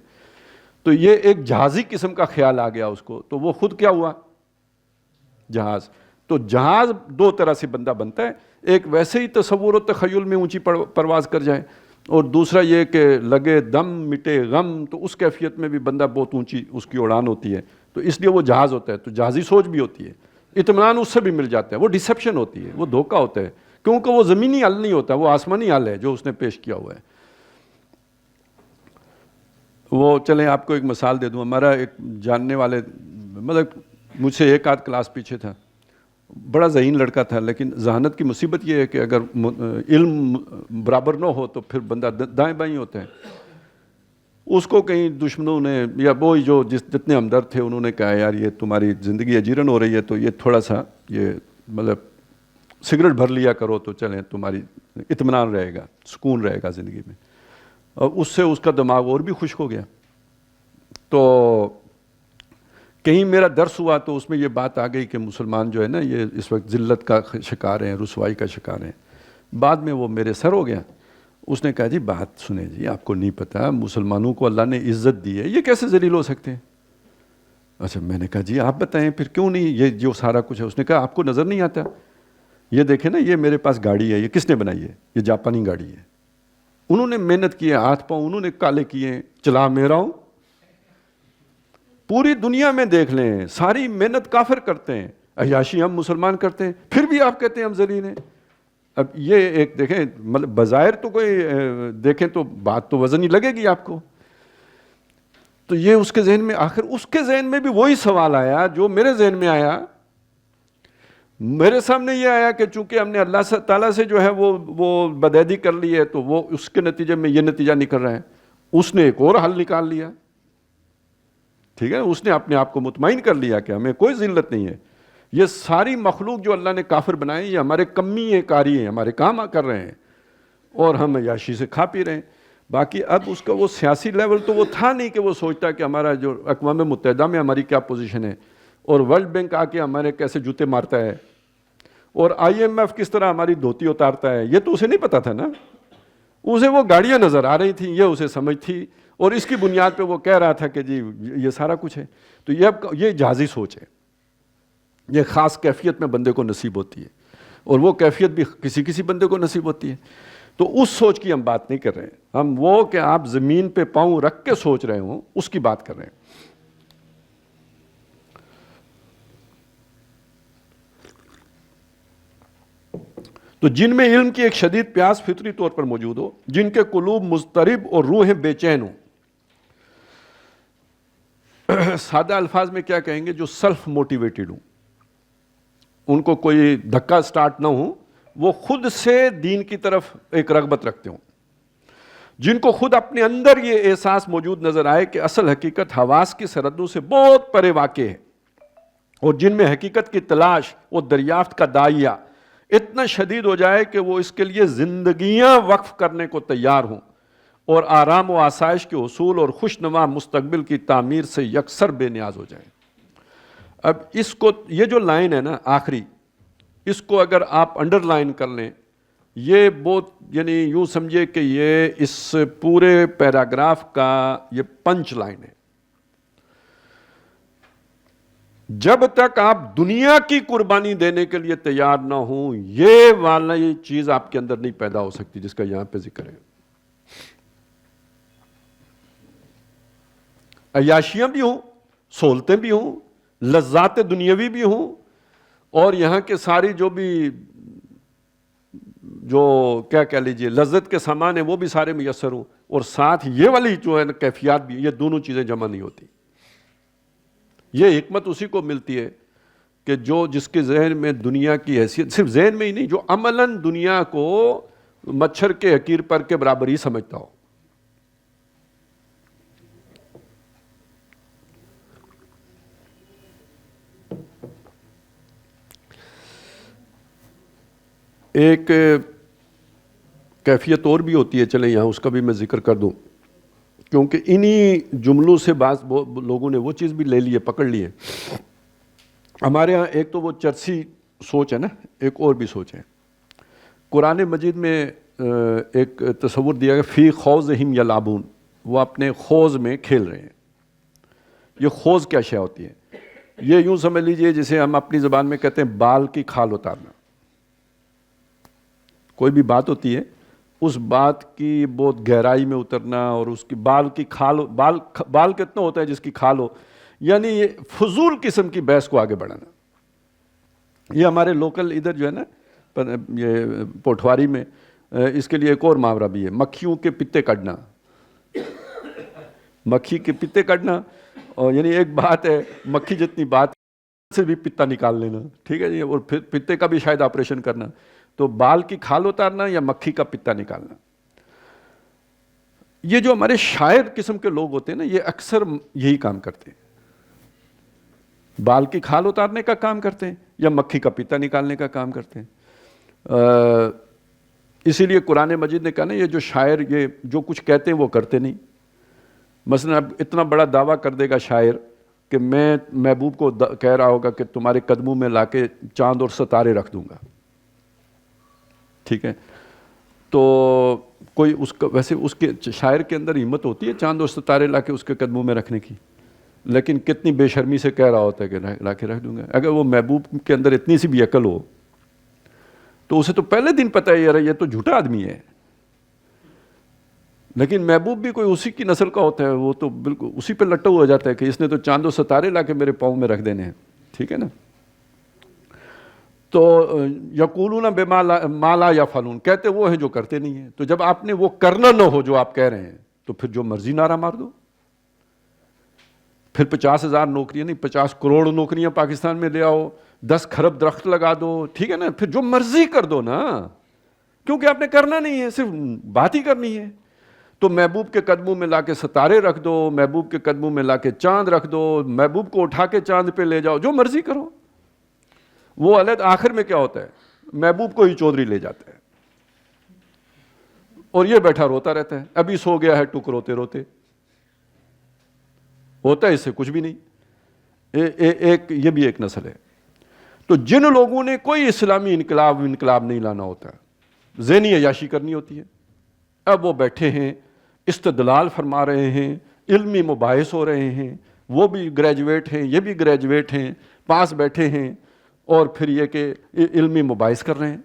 A: تو یہ ایک جہازی قسم کا خیال آ گیا اس کو، تو وہ خود کیا ہوا؟ جہاز۔ تو جہاز دو طرح سے بندہ بنتا ہے، ایک ویسے ہی تصور و تخیل میں اونچی پرواز کر جائے، اور دوسرا یہ کہ لگے دم مٹے غم، تو اس کیفیت میں بھی بندہ بہت اونچی اس کی اڑان ہوتی ہے، تو اس لیے وہ جہاز ہوتا ہے۔ تو جہازی سوچ بھی ہوتی ہے، اطمینان اس سے بھی مل جاتا ہے، وہ ڈسیپشن ہوتی ہے، وہ دھوکہ ہوتا ہے، کیونکہ وہ زمینی حل نہیں ہوتا، وہ آسمانی حل ہے جو اس نے پیش کیا ہوا ہے۔ وہ چلیں آپ کو ایک مثال دے دوں، ہمارا ایک جاننے والے، مطلب مجھ سے ایک آدھ کلاس پیچھے تھا، بڑا ذہین لڑکا تھا، لیکن ذہانت کی مصیبت یہ ہے کہ اگر علم برابر نہ ہو تو پھر بندہ دائیں بائیں ہوتا ہے۔ اس کو کہیں دشمنوں نے یا وہی جو جتنے ہمدرد تھے انہوں نے کہا یار یہ تمہاری زندگی اجیرن ہو رہی ہے، تو یہ تھوڑا سا یہ مطلب سگریٹ بھر لیا کرو تو چلیں تمہاری اطمینان رہے گا، سکون رہے گا زندگی میں۔ اور اس سے اس کا دماغ اور بھی خشک ہو گیا۔ تو کہیں میرا درس ہوا تو اس میں یہ بات آ گئی کہ مسلمان جو ہے نا یہ اس وقت ذلت کا شکار ہیں، رسوائی کا شکار ہیں۔ بعد میں وہ میرے سر ہو گیا، اس نے کہا جی بات سنیں جی، آپ کو نہیں پتا مسلمانوں کو اللہ نے عزت دی ہے، یہ کیسے ذلیل ہو سکتے ہیں؟ اچھا، میں نے کہا جی آپ بتائیں پھر کیوں نہیں، یہ جو سارا کچھ ہے۔ اس نے کہا آپ کو نظر نہیں آتا؟ یہ دیکھیں نا، یہ میرے پاس گاڑی ہے، یہ کس نے بنائی ہے؟ یہ جاپانی گاڑی ہے، انہوں نے محنت کی ہے، ہاتھ پاؤں انہوں نے کالے کیے ہیں، چلا میں رہا ہوں۔ پوری دنیا میں دیکھ لیں، ساری محنت کافر کرتے ہیں، عیاشی ہم مسلمان کرتے ہیں، پھر بھی آپ کہتے ہیں ہم ذلیل ہیں۔ اب یہ ایک دیکھیں، مطلب بظاہر تو کوئی دیکھیں تو بات تو وزن ہی لگے گی آپ کو۔ تو یہ اس کے ذہن میں، آخر اس کے ذہن میں بھی وہی سوال آیا جو میرے ذہن میں آیا۔ میرے سامنے یہ آیا کہ چونکہ ہم نے اللہ تعالیٰ سے جو ہے وہ بدعہدی کر لی ہے، تو وہ اس کے نتیجے میں یہ نتیجہ نکل رہا ہے۔ اس نے ایک اور حل نکال لیا، ٹھیک ہے، اس نے اپنے آپ کو مطمئن کر لیا کہ ہمیں کوئی ذلت نہیں ہے، یہ ساری مخلوق جو اللہ نے کافر بنائے یہ ہمارے کمی کاری ہیں، ہمارے کام کر رہے ہیں، اور ہم عیاشی سے کھا پی رہے ہیں۔ باقی اب اس کا وہ سیاسی لیول تو وہ تھا نہیں کہ وہ سوچتا کہ ہمارا جو اقوام متحدہ میں ہماری کیا پوزیشن ہے، اور ورلڈ بینک آ کے ہمارے کیسے جوتے مارتا ہے، اور IMF کس طرح ہماری دھوتی اتارتا ہے، یہ تو اسے نہیں پتا تھا نا۔ اسے وہ گاڑیاں نظر آ رہی تھیں، یہ اسے سمجھ تھی، اور اس کی بنیاد پہ وہ کہہ رہا تھا کہ جی یہ سارا کچھ ہے۔ تو یہ جہازی سوچ ہے، یہ خاص کیفیت میں بندے کو نصیب ہوتی ہے، اور وہ کیفیت بھی کسی بندے کو نصیب ہوتی ہے۔ تو اس سوچ کی ہم بات نہیں کر رہے ہیں، ہم وہ کہ آپ زمین پہ پاؤں رکھ کے سوچ رہے ہوں اس کی بات کر رہے ہیں۔ تو جن میں علم کی ایک شدید پیاس فطری طور پر موجود ہو، جن کے قلوب مضطرب اور روحیں بے چین ہوں، سادہ الفاظ میں کیا کہیں گے، جو سیلف موٹیویٹڈ ہوں، ان کو کوئی دھکا سٹارٹ نہ ہو، وہ خود سے دین کی طرف ایک رغبت رکھتے ہوں، جن کو خود اپنے اندر یہ احساس موجود نظر آئے کہ اصل حقیقت حواس کی سرحدوں سے بہت پرے واقع ہے، اور جن میں حقیقت کی تلاش اور دریافت کا داعیہ اتنا شدید ہو جائے کہ وہ اس کے لیے زندگیاں وقف کرنے کو تیار ہوں، اور آرام و آسائش کے حصول اور خوشنما مستقبل کی تعمیر سے یکسر بے نیاز ہو جائیں۔ اب اس کو، یہ جو لائن ہے نا آخری، اس کو اگر آپ انڈر لائن کر لیں، یہ بہت، یعنی یوں سمجھے کہ یہ اس پورے پیراگراف کا یہ پنچ لائن ہے۔ جب تک آپ دنیا کی قربانی دینے کے لیے تیار نہ ہوں، یہ والی چیز آپ کے اندر نہیں پیدا ہو سکتی جس کا یہاں پہ ذکر ہے۔ عیاشیاں بھی ہوں، سہولتیں بھی ہوں، لذات دنیاوی بھی ہوں، اور یہاں کے ساری جو کیا کہہ لیجئے لذت کے سامان ہیں وہ بھی سارے میسر ہوں، اور ساتھ یہ والی جو ہے کیفیات بھی، یہ دونوں چیزیں جمع نہیں ہوتی۔ یہ حکمت اسی کو ملتی ہے کہ جو جس کے ذہن میں دنیا کی حیثیت، صرف ذہن میں ہی نہیں، جو عملاً دنیا کو مچھر کے حقیر پر کے برابر ہی سمجھتا ہو۔ ایک کیفیت اور بھی ہوتی ہے، چلیں یہاں اس کا بھی میں ذکر کر دوں، کیونکہ انہی جملوں سے بعض لوگوں نے وہ چیز بھی لے لی ہے، پکڑ لی ہے۔ ہمارے ہاں ایک تو وہ چرسی سوچ ہے نا، ایک اور بھی سوچ ہے۔ قرآن مجید میں ایک تصور دیا گیا، فی خوضہم یلعبون، وہ اپنے خوض میں کھیل رہے ہیں۔ یہ خوض کیا شے ہوتی ہے؟ یہ یوں سمجھ لیجئے جسے ہم اپنی زبان میں کہتے ہیں بال کی کھال اتارنا۔ کوئی بھی بات ہوتی ہے، اس بات کی بہت گہرائی میں اترنا، اور اس کی بال کی کھال، بال کتنا ہوتا ہے جس کی کھال ہو، یعنی یہ فضول قسم کی بحث کو آگے بڑھانا۔ یہ ہمارے لوکل ادھر جو ہے نا، یہ پوٹھواری میں اس کے لیے ایک اور محاورہ بھی ہے، مکھیوں کے پتے کاٹنا۔ مکھی کے پتے کاٹنا، اور یعنی ایک بات ہے مکھی جتنی بات سے بھی پتا نکال لینا، ٹھیک ہے جی، اور پھر پتے کا بھی شاید آپریشن کرنا۔ تو بال کی کھال اتارنا یا مکھی کا پتا نکالنا۔ یہ جو ہمارے شاعر قسم کے لوگ ہوتے ہیں نا، یہ اکثر یہی کام کرتے ہیں، بال کی کھال اتارنے کا کام کرتے ہیں یا مکھی کا پتا نکالنے کا کام کرتے ہیں۔ اسی لیے قرآن مجید نے کہا نا، یہ جو شاعر یہ جو کچھ کہتے ہیں وہ کرتے نہیں۔ مثلا اب اتنا بڑا دعویٰ کر دے گا شاعر کہ میں محبوب کو کہہ رہا ہوگا کہ تمہارے قدموں میں لا کے چاند اور ستارے رکھ دوں گا، ٹھیک ہے، تو کوئی اس کا، ویسے اس کے شاعر کے اندر ہمت ہوتی ہے چاند اور ستارے لا کے اس کے قدموں میں رکھنے کی، لیکن کتنی بے شرمی سے کہہ رہا ہوتا ہے کہ لا کے رکھ دوں گا۔ اگر وہ محبوب کے اندر اتنی سی بھی عقل ہو تو اسے تو پہلے دن پتہ ہے یار یہ تو جھوٹا آدمی ہے، لیکن محبوب بھی کوئی اسی کی نسل کا ہوتا ہے، وہ تو بالکل اسی پہ لٹا ہوا جاتا ہے کہ اس نے تو چاند و ستارے لا کے میرے پاؤں میں رکھ دینے ہیں، ٹھیک ہے نا۔ تو یقولون بما لا یفعلون، کہتے وہ ہیں جو کرتے نہیں ہیں۔ تو جب آپ نے وہ کرنا نہ ہو جو آپ کہہ رہے ہیں تو پھر جو مرضی نعرہ مار دو، پھر 50,000 نوکریاں نہیں 50 کروڑ نوکریاں پاکستان میں لے آؤ، 10 کھرب درخت لگا دو، ٹھیک ہے نا، پھر جو مرضی کر دو نا، کیونکہ آپ نے کرنا نہیں ہے، صرف بات ہی کرنی ہے۔ تو محبوب کے قدموں میں لا کے ستارے رکھ دو، محبوب کے قدموں میں لا کے چاند رکھ دو، محبوب کو اٹھا کے چاند پہ لے جاؤ، جو مرضی کرو۔ وہ علیحدہ آخر میں کیا ہوتا ہے، محبوب کو ہی چودھری لے جاتا ہے، اور یہ بیٹھا روتا رہتا ہے، ابھی سو گیا ہے ٹک روتے روتے، ہوتا ہے اس سے کچھ بھی نہیں۔ ایک یہ بھی ایک نسل ہے۔ تو جن لوگوں نے کوئی اسلامی انقلاب نہیں لانا ہوتا، ذہنی عیاشی کرنی ہوتی ہے، اب وہ بیٹھے ہیں استدلال فرما رہے ہیں، علمی مباحث ہو رہے ہیں، وہ بھی گریجویٹ ہیں یہ بھی گریجویٹ ہیں، پاس بیٹھے ہیں، اور پھر یہ کہ علمی مباحث کر رہے ہیں۔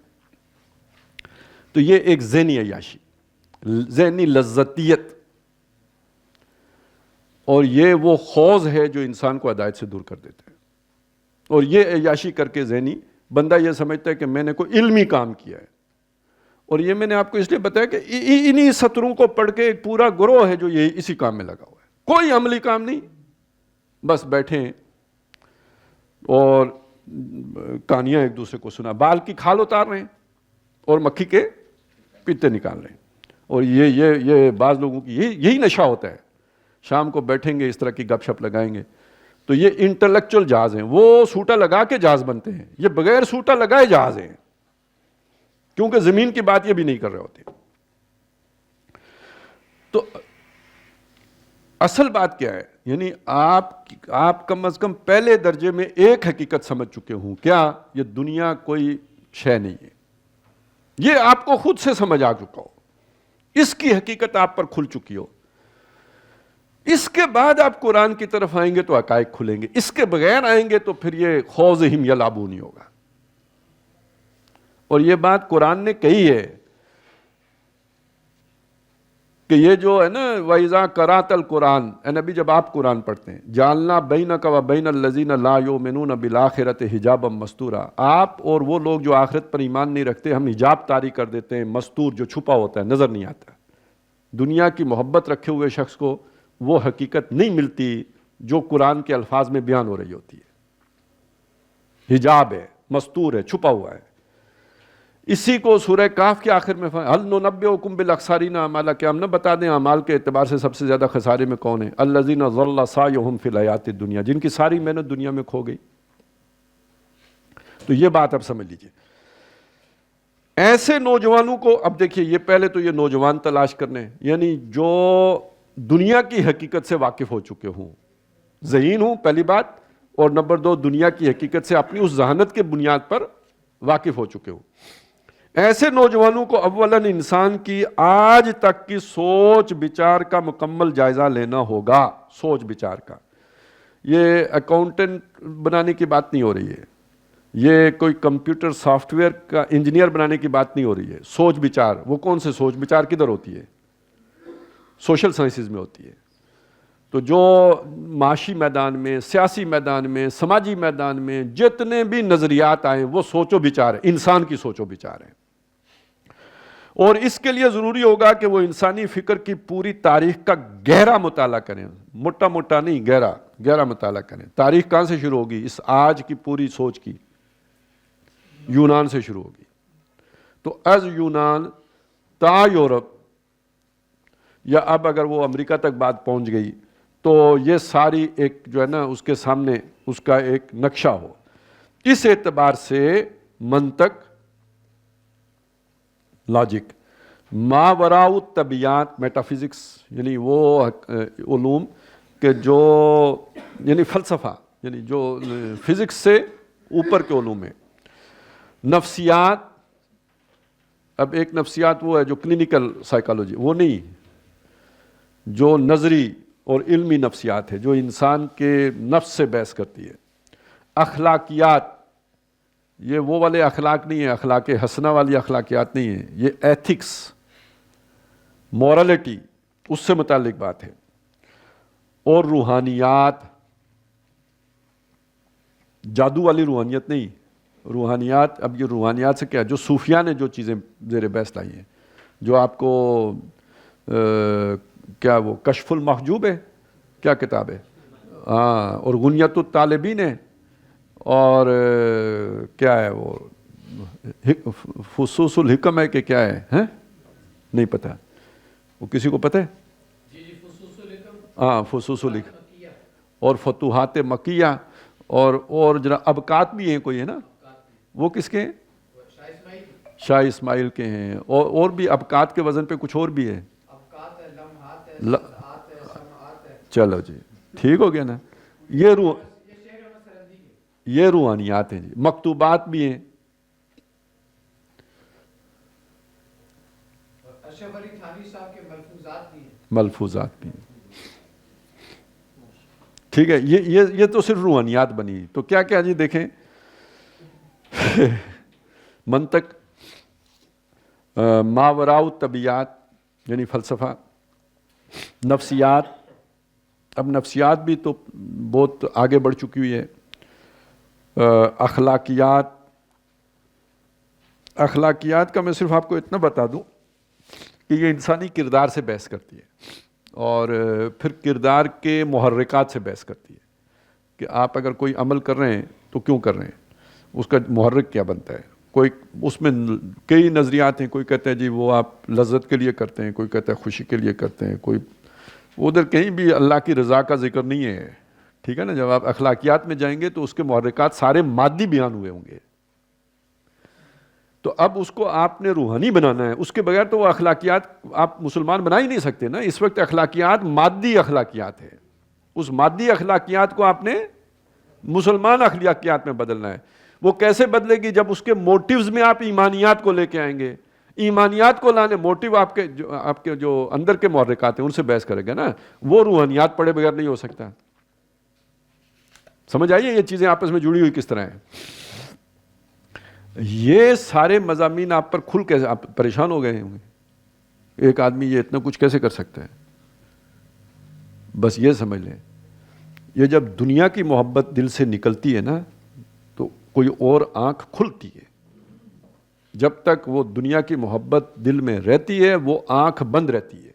A: تو یہ ایک ذہنی عیاشی، ذہنی لذتیت، اور یہ وہ خوض ہے جو انسان کو ہدایت سے دور کر دیتا ہے۔ اور یہ عیاشی کر کے ذہنی بندہ یہ سمجھتا ہے کہ میں نے کوئی علمی کام کیا ہے، اور یہ میں نے آپ کو اس لیے بتایا کہ انہی سطروں کو پڑھ کے ایک پورا گروہ ہے جو یہ اسی کام میں لگا ہوا ہے، کوئی عملی کام نہیں، بس بیٹھے ہیں اور کہانیاں ایک دوسرے کو سنا، بال کی کھال اتار رہے ہیں اور مکھی کے پتے نکال رہے ہیں۔ اور یہ بعض لوگوں کی یہی نشہ ہوتا ہے، شام کو بیٹھیں گے اس طرح کی گپ شپ لگائیں گے۔ تو یہ انٹلیکچوئل جہاز ہیں، وہ سوٹا لگا کے جہاز بنتے ہیں، یہ بغیر سوٹا لگائے جہاز ہیں، کیونکہ زمین کی بات یہ بھی نہیں کر رہے ہوتے۔ تو اصل بات کیا ہے؟ یعنی آپ کم از کم پہلے درجے میں ایک حقیقت سمجھ چکے ہوں، کیا؟ یہ دنیا کوئی شے نہیں ہے، یہ آپ کو خود سے سمجھ آ چکا ہو، اس کی حقیقت آپ پر کھل چکی ہو۔ اس کے بعد آپ قرآن کی طرف آئیں گے تو حقائق کھلیں گے، اس کے بغیر آئیں گے تو پھر یہ خوضہم یلعبون نہیں ہوگا۔ اور یہ بات قرآن نے کہی ہے کہ یہ جو ہے نا وَإِذَا قَرَأْتَ الْقُرْآنَ، اے نبی جب آپ قرآن پڑھتے ہیں، جَعَلْنَا بَيْنَكَ وَبَيْنَ الَّذِينَ لَا يُؤْمِنُونَ بِالْآخِرَةِ حِجَابًا مَسْتُورًا، آپ اور وہ لوگ جو آخرت پر ایمان نہیں رکھتے ہم حجاب طاری کر دیتے ہیں، مستور جو چھپا ہوتا ہے، نظر نہیں آتا۔ دنیا کی محبت رکھے ہوئے شخص کو وہ حقیقت نہیں ملتی جو قرآن کے الفاظ میں بیان ہو رہی ہوتی ہے، حجاب ہے، مستور ہے، چھپا ہوا ہے۔ اسی کو سورہ کاف کے آخر میں هل ننبئکم بالاخسرین اعمالا، کہ ہم نہ بتا دیں اعمال کے اعتبار سے سب سے زیادہ خسارے میں کون ہیں؟ الذین ضل سعیہم فی الحیاۃ الدنیا، جن کی ساری محنت دنیا میں کھو گئی۔ تو یہ بات اب سمجھ لیجئے، ایسے نوجوانوں کو اب دیکھیے، یہ پہلے تو یہ نوجوان تلاش کرنے، یعنی جو دنیا کی حقیقت سے واقف ہو چکے ہوں، ذہین ہوں پہلی بات، اور نمبر دو دنیا کی حقیقت سے اپنی اس ذہانت کے بنیاد پر واقف ہو چکے ہوں۔ ایسے نوجوانوں کو اولاً انسان کی آج تک کی سوچ بچار کا مکمل جائزہ لینا ہوگا۔ سوچ بچار کا، یہ اکاؤنٹنٹ بنانے کی بات نہیں ہو رہی ہے، یہ کوئی کمپیوٹر سافٹ ویئر کا انجینئر بنانے کی بات نہیں ہو رہی ہے۔ سوچ بچار، وہ کون سے سوچ بچار کدھر ہوتی ہے؟ سوشل سائنسز میں ہوتی ہے۔ تو جو معاشی میدان میں، سیاسی میدان میں، سماجی میدان میں جتنے بھی نظریات آئیں وہ سوچ و بچار ہے، انسان کی سوچ و بچار ہے۔ اور اس کے لیے ضروری ہوگا کہ وہ انسانی فکر کی پوری تاریخ کا گہرا مطالعہ کریں، موٹا موٹا نہیں، گہرا مطالعہ کریں۔ تاریخ کہاں سے شروع ہوگی؟ اس آج کی پوری سوچ کی یونان سے شروع ہوگی۔ تو از یونان تا یورپ، یا اب اگر وہ امریکہ تک بات پہنچ گئی تو یہ ساری ایک جو ہے نا اس کے سامنے اس کا ایک نقشہ ہو۔ اس اعتبار سے منطق، لاجک، ما وراء الطبیعات، میٹا فزکس، یعنی وہ علوم کہ جو یعنی فلسفہ، یعنی جو فزکس سے اوپر کے علوم ہیں۔ نفسیات، اب ایک نفسیات وہ ہے جو کلینکل سائیکالوجی، وہ نہیں، جو نظری اور علمی نفسیات ہے جو انسان کے نفس سے بحث کرتی ہے۔ اخلاقیات، یہ وہ والے اخلاق نہیں ہے، اخلاق حسنہ والی اخلاقیات نہیں ہے، یہ ایتھکس، مورالٹی، اس سے متعلق بات ہے۔ اور روحانیات، جادو والی روحانیت نہیں، روحانیات، اب یہ روحانیات سے کیا، جو صوفیاء نے جو چیزیں زیر بحث لائی ہیں، جو آپ کو کیا وہ کشف المحجوب ہے، کیا کتاب ہے، ہاں، اور غنیت الطالبین ہے، اور کیا ہے وہ فصوص الحکم ہے کہ کیا ہے، نہیں پتہ، وہ کسی کو پتہ ہے؟ ہاں، فصوص الحکم اور فتوحات مکیہ، اور جناب ابکات بھی ہیں کوئی، ہے نا، وہ کس کے ہیں؟ شاہ اسماعیل کے ہیں، اور بھی ابکات کے وزن پہ کچھ اور بھی ہے۔ چلو جی، ٹھیک ہو گیا نا، یہ روحانیات ہیں جی۔ مکتوبات بھی ہیں، ملفوظات بھی ہیں، ٹھیک ہے۔ یہ تو صرف روحانیات بنی۔ تو کیا کیا جی دیکھیں، منطق، ما وراء الطبیعات یعنی فلسفہ، نفسیات، اب نفسیات بھی تو بہت آگے بڑھ چکی ہوئی ہے۔ اخلاقیات کا میں صرف آپ کو اتنا بتا دوں کہ یہ انسانی کردار سے بحث کرتی ہے، اور پھر کردار کے محرکات سے بحث کرتی ہے کہ آپ اگر کوئی عمل کر رہے ہیں تو کیوں کر رہے ہیں، اس کا محرک کیا بنتا ہے۔ کوئی اس میں کئی نظریات ہیں، کوئی کہتا ہے جی وہ آپ لذت کے لیے کرتے ہیں، کوئی کہتا ہے خوشی کے لیے کرتے ہیں، کوئی ادھر کہیں بھی اللہ کی رضا کا ذکر نہیں ہے، ٹھیک ہے نا۔ جب آپ اخلاقیات میں جائیں گے تو اس کے محرکات سارے مادی بیان ہوئے ہوں گے، تو اب اس کو آپ نے روحانی بنانا ہے، اس کے بغیر تو وہ اخلاقیات آپ مسلمان بنا ہی نہیں سکتے نا. اس وقت اخلاقیات مادی اخلاقیات ہے، اس مادی اخلاقیات کو آپ نے مسلمان اخلاقیات میں بدلنا ہے. وہ کیسے بدلے گی؟ جب اس کے موٹیوز میں آپ ایمانیات کو لے کے آئیں گے. ایمانیات کو لانے موٹیو آپ کے جو اندر کے محرکات ہیں ان سے بحث کرے گا نا. وہ روحانیات پڑھے بغیر نہیں ہو سکتا. سمجھ آئیے یہ چیزیں آپس میں جڑی ہوئی کس طرح ہیں. یہ سارے مضامین آپ پر کھل کے آپ پریشان ہو گئے ہوں گے. ایک آدمی یہ اتنا کچھ کیسے کر سکتا ہے؟ بس یہ سمجھ لیں، یہ جب دنیا کی محبت دل سے نکلتی ہے نا تو کوئی اور آنکھ کھلتی ہے. جب تک وہ دنیا کی محبت دل میں رہتی ہے وہ آنکھ بند رہتی ہے.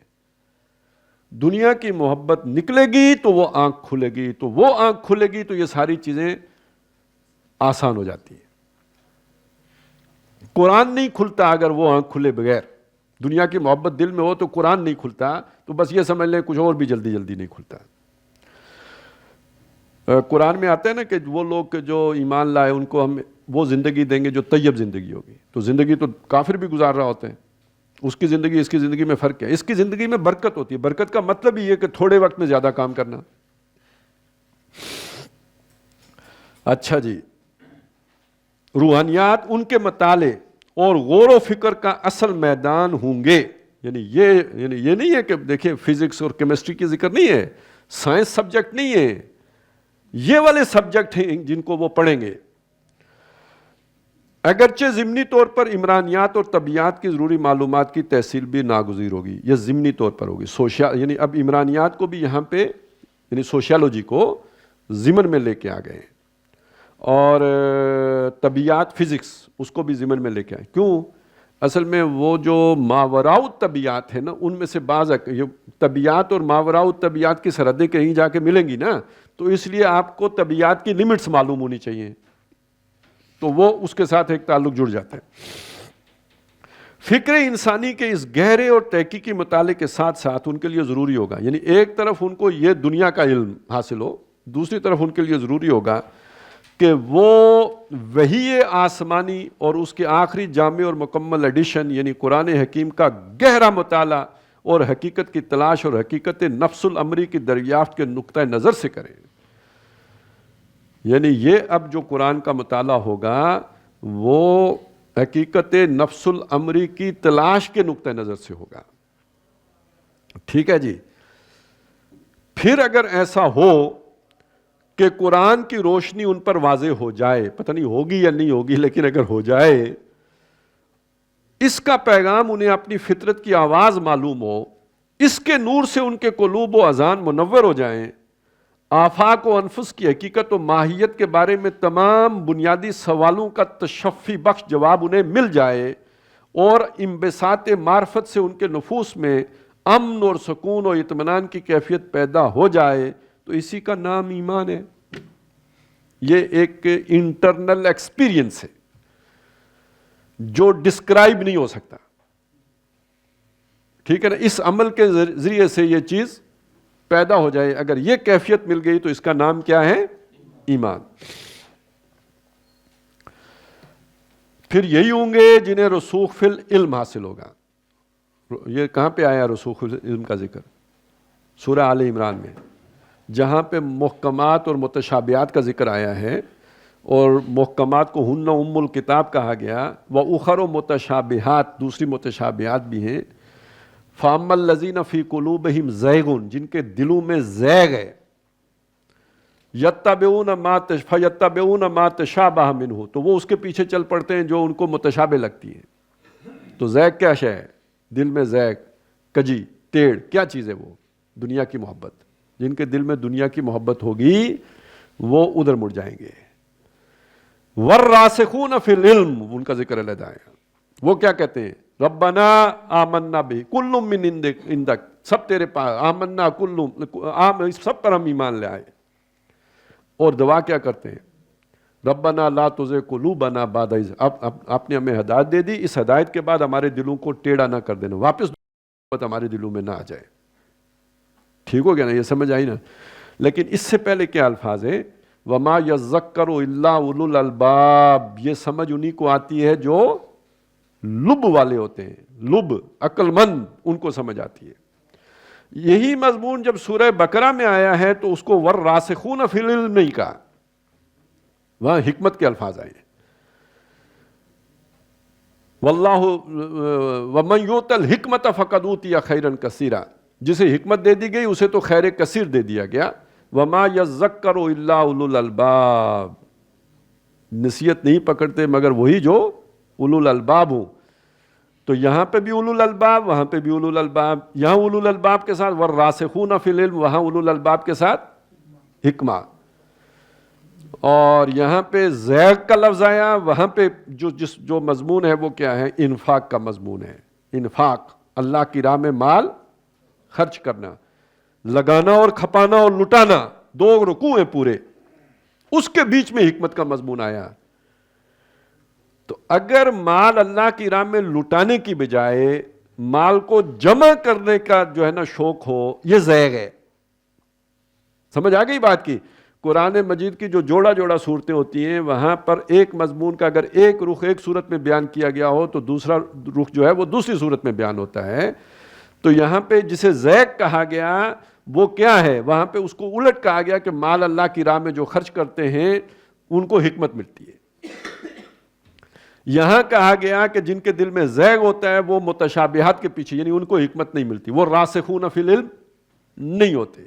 A: دنیا کی محبت نکلے گی تو وہ آنکھ کھلے گی، تو وہ آنکھ کھلے گی تو یہ ساری چیزیں آسان ہو جاتی ہیں. قرآن نہیں کھلتا اگر وہ آنکھ کھلے بغیر. دنیا کی محبت دل میں ہو تو قرآن نہیں کھلتا، تو بس یہ سمجھ لیں کچھ اور بھی جلدی جلدی نہیں کھلتا. قرآن میں آتا ہے نا کہ وہ لوگ جو ایمان لائے ان کو ہم وہ زندگی دیں گے جو طیب زندگی ہوگی. تو زندگی تو کافر بھی گزار رہا ہوتے ہیں، اس کی زندگی اس کی زندگی میں فرق ہے. اس کی زندگی میں برکت ہوتی ہے. برکت کا مطلب ہی یہ کہ تھوڑے وقت میں زیادہ کام کرنا. اچھا جی، روحانیات ان کے مطالعے اور غور و فکر کا اصل میدان ہوں گے. یعنی یہ نہیں ہے کہ دیکھیں فزکس اور کیمسٹری کی ذکر نہیں ہے، سائنس سبجیکٹ نہیں ہے، یہ والے سبجیکٹ ہیں جن کو وہ پڑھیں گے. اگرچہ ضمنی طور پر عمرانیات اور طبیعیات کی ضروری معلومات کی تحصیل بھی ناگزیر ہوگی. یہ ضمنی طور پر ہوگی. یعنی اب عمرانیات کو بھی یہاں پہ یعنی سوشیالوجی کو ضمن میں لے کے آ گئے، اور طبیعیات فزکس اس کو بھی ضمن میں لے کے آئے. کیوں؟ اصل میں وہ جو ماوراء الطبیعات ہے نا ان میں سے بعض طبیعیات اور ماوراء الطبیعات کی سرحدیں کہیں جا کے ملیں گی نا، تو اس لیے آپ کو طبیعیات کی لمٹس معلوم ہونی چاہیے، تو وہ اس کے ساتھ ایک تعلق جڑ جاتا ہے. فکر انسانی کے اس گہرے اور تحقیقی مطالعے کے ساتھ ساتھ ان کے لیے ضروری ہوگا، یعنی ایک طرف ان کو یہ دنیا کا علم حاصل ہو، دوسری طرف ان کے لیے ضروری ہوگا کہ وہ وحی آسمانی اور اس کے آخری جامع اور مکمل ایڈیشن یعنی قرآن حکیم کا گہرا مطالعہ اور حقیقت کی تلاش اور حقیقت نفس الامری کی دریافت کے نقطہ نظر سے کریں. یعنی یہ اب جو قرآن کا مطالعہ ہوگا وہ حقیقت نفس الامری کی تلاش کے نقطہ نظر سے ہوگا. ٹھیک ہے جی. پھر اگر ایسا ہو کہ قرآن کی روشنی ان پر واضح ہو جائے، پتہ نہیں ہوگی یا نہیں ہوگی لیکن اگر ہو جائے، اس کا پیغام انہیں اپنی فطرت کی آواز معلوم ہو، اس کے نور سے ان کے قلوب و اذان منور ہو جائیں، آفاق و انفس کی حقیقت و ماہیت کے بارے میں تمام بنیادی سوالوں کا تشفی بخش جواب انہیں مل جائے، اور انبساط معرفت سے ان کے نفوس میں امن اور سکون اور اطمینان کی کیفیت پیدا ہو جائے، تو اسی کا نام ایمان ہے. یہ ایک انٹرنل ایکسپیرینس ہے جو ڈسکرائب نہیں ہو سکتا. ٹھیک ہے نا. اس عمل کے ذریعے سے یہ چیز پیدا ہو جائے، اگر یہ کیفیت مل گئی تو اس کا نام کیا ہے؟ ایمان. پھر یہی ہوں گے جنہیں رسوخ فی العلم حاصل ہوگا. یہ کہاں پہ آیا رسوخ فی العلم کا ذکر؟ سورہ آل عمران میں، جہاں پہ محکمات اور متشابہات کا ذکر آیا ہے، اور محکمات کو ہن ام الکتاب کہا گیا، وَأُخَرُ متشابہات دوسری متشابہات بھی ہیں. فَأَمَّا الَّذِينَ فِي قُلُوبِهِمْ زَيْغٌ جن کے دلوں میں زیغ ہے، يَتَّبِعُونَ مَا تَشَابَهَ مِنْهُ تو وہ اس کے پیچھے چل پڑتے ہیں جو ان کو متشابہ لگتی ہے. تو زیغ کیا شے ہے؟ دل میں زیغ، کجی، ٹیڑھ، کیا چیز ہے وہ؟ دنیا کی محبت. جن کے دل میں دنیا کی محبت ہوگی وہ ادھر مڑ جائیں گے. وَالرَّاسِخُونَ فِي الْعِلْمِ ان کا ذکر علیحدہ ہے. وہ کیا کہتے ہیں؟ ربنا آمنا بہ کل من عندک سب تیرے پاس، آمنا کل سب پر ہم ایمان لے آئے. اور دعا کیا کرتے ہیں؟ ربنا لا تزغ قلوبنا بعد اذ آپ نے ہمیں ہدایت دے دی، اس ہدایت کے بعد ہمارے دلوں کو ٹیڑھا نہ کر دینا، واپس ہمارے دلوں میں نہ آ جائے. ٹھیک ہو گیا نا؟ یہ سمجھ آئی نا؟ لیکن اس سے پہلے کیا الفاظ ہیں؟ وما یذکر الا اولو الالباب. یہ سمجھ انہی کو آتی ہے جو لب والے ہوتے ہیں، لب عقل مند، ان کو سمجھ آتی ہے۔ یہی مضمون جب سورہ بقرہ میں آیا ہے تو اس کو والراسخون فی العلم نہیں کہا، وہاں حکمت کے الفاظ آئے ہیں، واللہ ومن یؤت الحکمت فقد اوتی خیرا کثیرا، جسے حکمت دے دی گئی اسے تو خیر کثیر دے دیا گیا۔ وما یذکر الا اولو الالباب، نصیحت نہیں پکڑتے مگر وہی جو اولو الالباب ہوں۔ تو یہاں پہ بھی اولو الالباب، وہاں پہ بھی اولو الالباب، یہاں اولو الالباب کے ساتھ والراسخون فی العلم، وہاں اولو الالباب کے ساتھ حکمہ، اور یہاں پہ زیغ کا لفظ آیا، وہاں پہ جو مضمون ہے وہ کیا ہے؟ انفاق کا مضمون ہے۔ انفاق، اللہ کی راہ میں مال خرچ کرنا، لگانا اور کھپانا اور لٹانا، دو رکوع ہیں پورے، اس کے بیچ میں حکمت کا مضمون آیا۔ تو اگر مال اللہ کی راہ میں لٹانے کی بجائے مال کو جمع کرنے کا جو ہے نا شوق ہو، یہ زیغ ہے۔ سمجھ آ گئی بات کی؟ قرآن مجید کی جو جوڑا جوڑا صورتیں ہوتی ہیں، وہاں پر ایک مضمون کا اگر ایک رخ ایک صورت میں بیان کیا گیا ہو تو دوسرا رخ جو ہے وہ دوسری صورت میں بیان ہوتا ہے۔ تو یہاں پہ جسے زیغ کہا گیا وہ کیا ہے؟ وہاں پہ اس کو الٹ کہا گیا کہ مال اللہ کی راہ میں جو خرچ کرتے ہیں ان کو حکمت ملتی ہے۔ یہاں کہا گیا کہ جن کے دل میں زیغ ہوتا ہے وہ متشابہات کے پیچھے، یعنی ان کو حکمت نہیں ملتی، وہ راسخون فی العلم نہیں ہوتے۔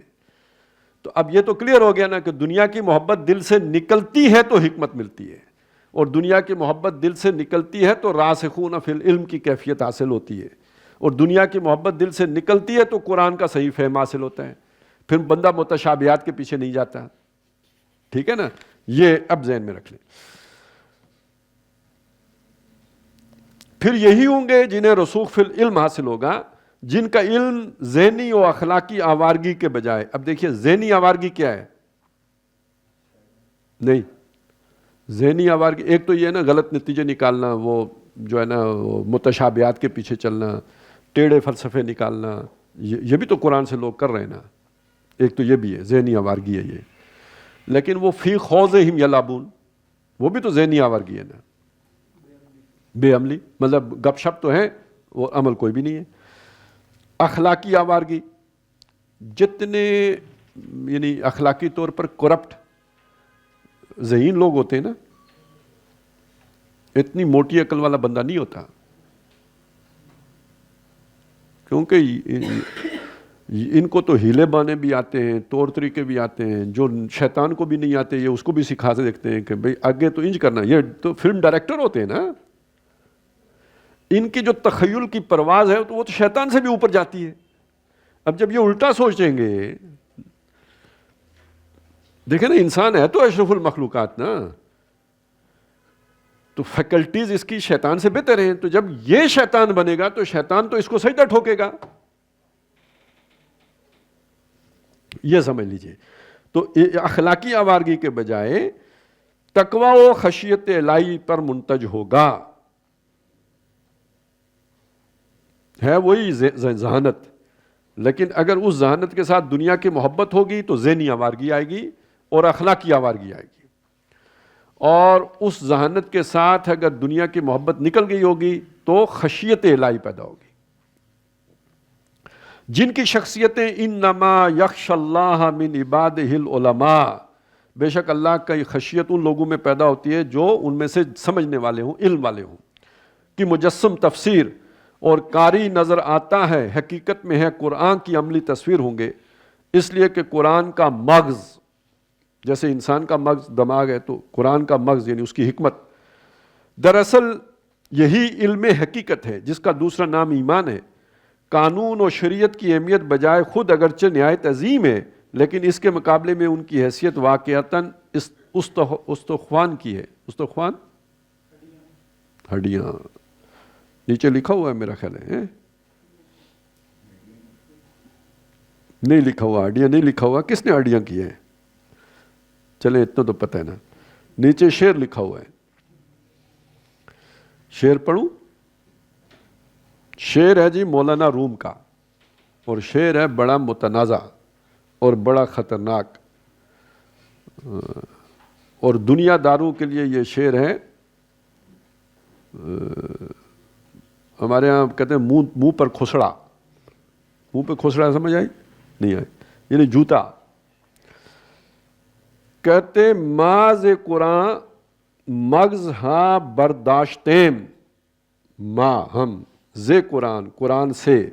A: تو اب یہ تو کلیئر ہو گیا نا کہ دنیا کی محبت دل سے نکلتی ہے تو حکمت ملتی ہے، اور دنیا کی محبت دل سے نکلتی ہے تو راسخون فی العلم کی کیفیت حاصل ہوتی ہے، اور دنیا کی محبت دل سے نکلتی ہے تو قرآن کا صحیح فہم حاصل ہوتا ہے، پھر بندہ متشابہات کے پیچھے نہیں جاتا۔ ٹھیک ہے نا؟ یہ اب ذہن میں رکھ لیں۔ پھر یہی ہوں گے جنہیں رسوخ فی العلم حاصل ہوگا، جن کا علم ذہنی و اخلاقی آوارگی کے بجائے، اب دیکھیے ذہنی آوارگی کیا ہے؟ نہیں، ذہنی آوارگی ایک تو یہ ہے نا غلط نتیجے نکالنا، وہ جو ہے نا وہ متشابہات کے پیچھے چلنا، ٹیڑھے فلسفے نکالنا، یہ بھی تو قرآن سے لوگ کر رہے ہیں نا، ایک تو یہ بھی ہے ذہنی آوارگی ہے یہ۔ لیکن وہ فی خوضہم یلعبون، وہ بھی تو ذہنی آوارگی ہے نا، بے عملی، مطلب گپ شپ تو ہے، وہ عمل کوئی بھی نہیں ہے۔ اخلاقی آوارگی، جتنے یعنی اخلاقی طور پر کرپٹ ذہین لوگ ہوتے ہیں نا، اتنی موٹی عقل والا بندہ نہیں ہوتا، کیونکہ ان کو تو ہیلے بانے بھی آتے ہیں، طور طریقے بھی آتے ہیں، جو شیطان کو بھی نہیں آتے یہ اس کو بھی سکھا سے دیکھتے ہیں کہ بھئی آگے تو انج کرنا۔ یہ تو فلم ڈائریکٹر ہوتے ہیں نا، ان کی جو تخیل کی پرواز ہے تو وہ تو شیطان سے بھی اوپر جاتی ہے۔ اب جب یہ الٹا سوچیں گے، دیکھیں نا انسان ہے تو اشرف المخلوقات نا، تو فیکلٹیز اس کی شیطان سے بہتر ہیں، تو جب یہ شیطان بنے گا تو شیطان تو اس کو سجدہ ٹھوکے گا، یہ سمجھ لیجئے۔ تو اخلاقی آوارگی کے بجائے تقوی و خشیت الہی پر منتج ہوگا، ہے وہی ذہانت، لیکن اگر اس ذہانت کے ساتھ دنیا کی محبت ہوگی تو ذہنی آوارگی آئے گی اور اخلاقی آوارگی آئے گی، اور اس ذہانت کے ساتھ اگر دنیا کی محبت نکل گئی ہوگی تو خشیت الہی پیدا ہوگی۔ جن کی شخصیتیں انما یخشى اللہ من عبادہ العلماء، بے شک اللہ کا خشیت ان لوگوں میں پیدا ہوتی ہے جو ان میں سے سمجھنے والے ہوں، علم والے ہوں، کہ مجسم تفسیر اور قاری نظر آتا ہے، حقیقت میں ہے قرآن کی عملی تصویر ہوں گے، اس لیے کہ قرآن کا مغز، جیسے انسان کا مغز دماغ ہے تو قرآن کا مغز یعنی اس کی حکمت، دراصل یہی علم حقیقت ہے جس کا دوسرا نام ایمان ہے۔ قانون و شریعت کی اہمیت بجائے خود اگرچہ نہایت عظیم ہے، لیکن اس کے مقابلے میں ان کی حیثیت واقعتاً استخوان کی ہے۔ استخوان ہڈیاں، نیچے لکھا ہوا ہے میرا خیال ہے، نہیں لکھا ہوا، ہڈیاں نہیں لکھا ہوا، کس نے ہڈیاں کی ہیں؟ چلیں اتنا تو پتہ ہے نا، نیچے شعر لکھا ہوا ہے، شعر پڑھوں؟ شعر ہے جی مولانا روم کا، اور شعر ہے بڑا متنازع اور بڑا خطرناک، اور دنیا داروں کے لیے یہ شعر ہے ہمارے ہاں کہتے ہیں منہ پر کھسڑا. منہ پہ کھسڑا سمجھ آئی؟ نہیں آئی. یعنی جوتا. کہتے ماز قرآن مغز ہاں برداشتیم. ما ہم زے قرآن، قرآن سے،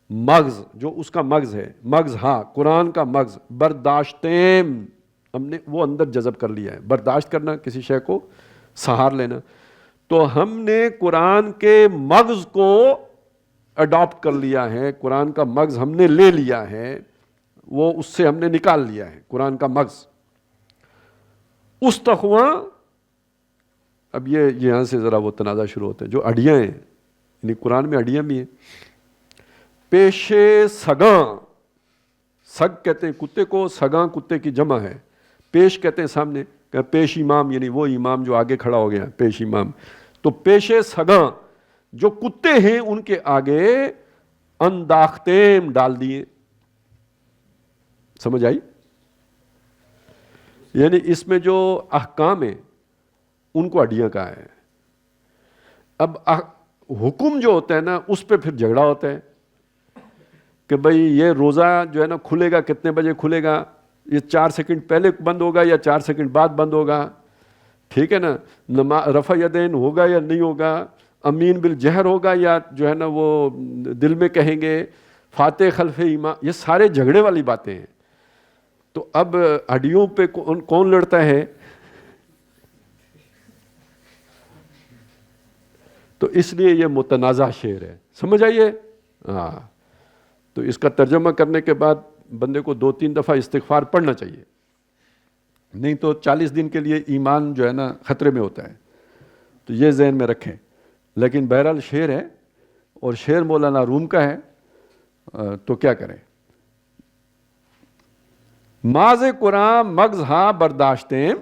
A: مغز جو اس کا مغز ہے، مغز ہاں قرآن کا مغز، برداشتیم ہم نے وہ اندر جذب کر لیا ہے. برداشت کرنا کسی شے کو سہار لینا. تو ہم نے قرآن کے مغز کو اڈاپٹ کر لیا ہے. قرآن کا مغز ہم نے لے لیا ہے، وہ اس سے ہم نے نکال لیا ہے قرآن کا مغز. استخواں، اب یہ یہاں سے ذرا وہ تنازع شروع ہوتا ہے. جو اڈیاں ہیں، یعنی قرآن میں اڈیاں بھی ہیں. پیشے سگاں، سگ کہتے ہیں کتے کو، سگاں کتے کی جمع ہے. پیش کہتے ہیں سامنے، کہ پیش امام یعنی وہ امام جو آگے کھڑا ہو گیا، پیش امام. تو پیشے سگاں جو کتے ہیں ان کے آگے انداختیم ڈال دیے. سمجھ آئی؟ یعنی اس میں جو احکام ہیں ان کو اڈیاں کہا ہے. اب حکم جو ہوتا ہے نا اس پہ پھر جھگڑا ہوتا ہے کہ بھئی یہ روزہ جو ہے نا کھلے گا کتنے بجے کھلے گا، یہ 4 سیکنڈ پہلے بند ہوگا یا 4 سیکنڈ بعد بند ہوگا. ٹھیک ہے نا. رفع یدین ہوگا یا نہیں ہوگا، امین بالجہر ہوگا یا جو ہے نا وہ دل میں کہیں گے، فاتح خلف امام. یہ سارے جھگڑے والی باتیں ہیں. تو اب ہڈیوں پہ کون لڑتا ہے؟ تو اس لیے یہ متنازع شعر ہے. سمجھ آئیے؟ ہاں. تو اس کا ترجمہ کرنے کے بعد بندے کو 2-3 دفعہ استغفار پڑھنا چاہیے، نہیں تو 40 دن کے لیے ایمان جو ہے نا خطرے میں ہوتا ہے. تو یہ ذہن میں رکھیں. لیکن بہرحال شعر ہے، اور شعر مولانا روم کا ہے، تو کیا کریں. ماز قرآن مغز ہاں برداشتیں،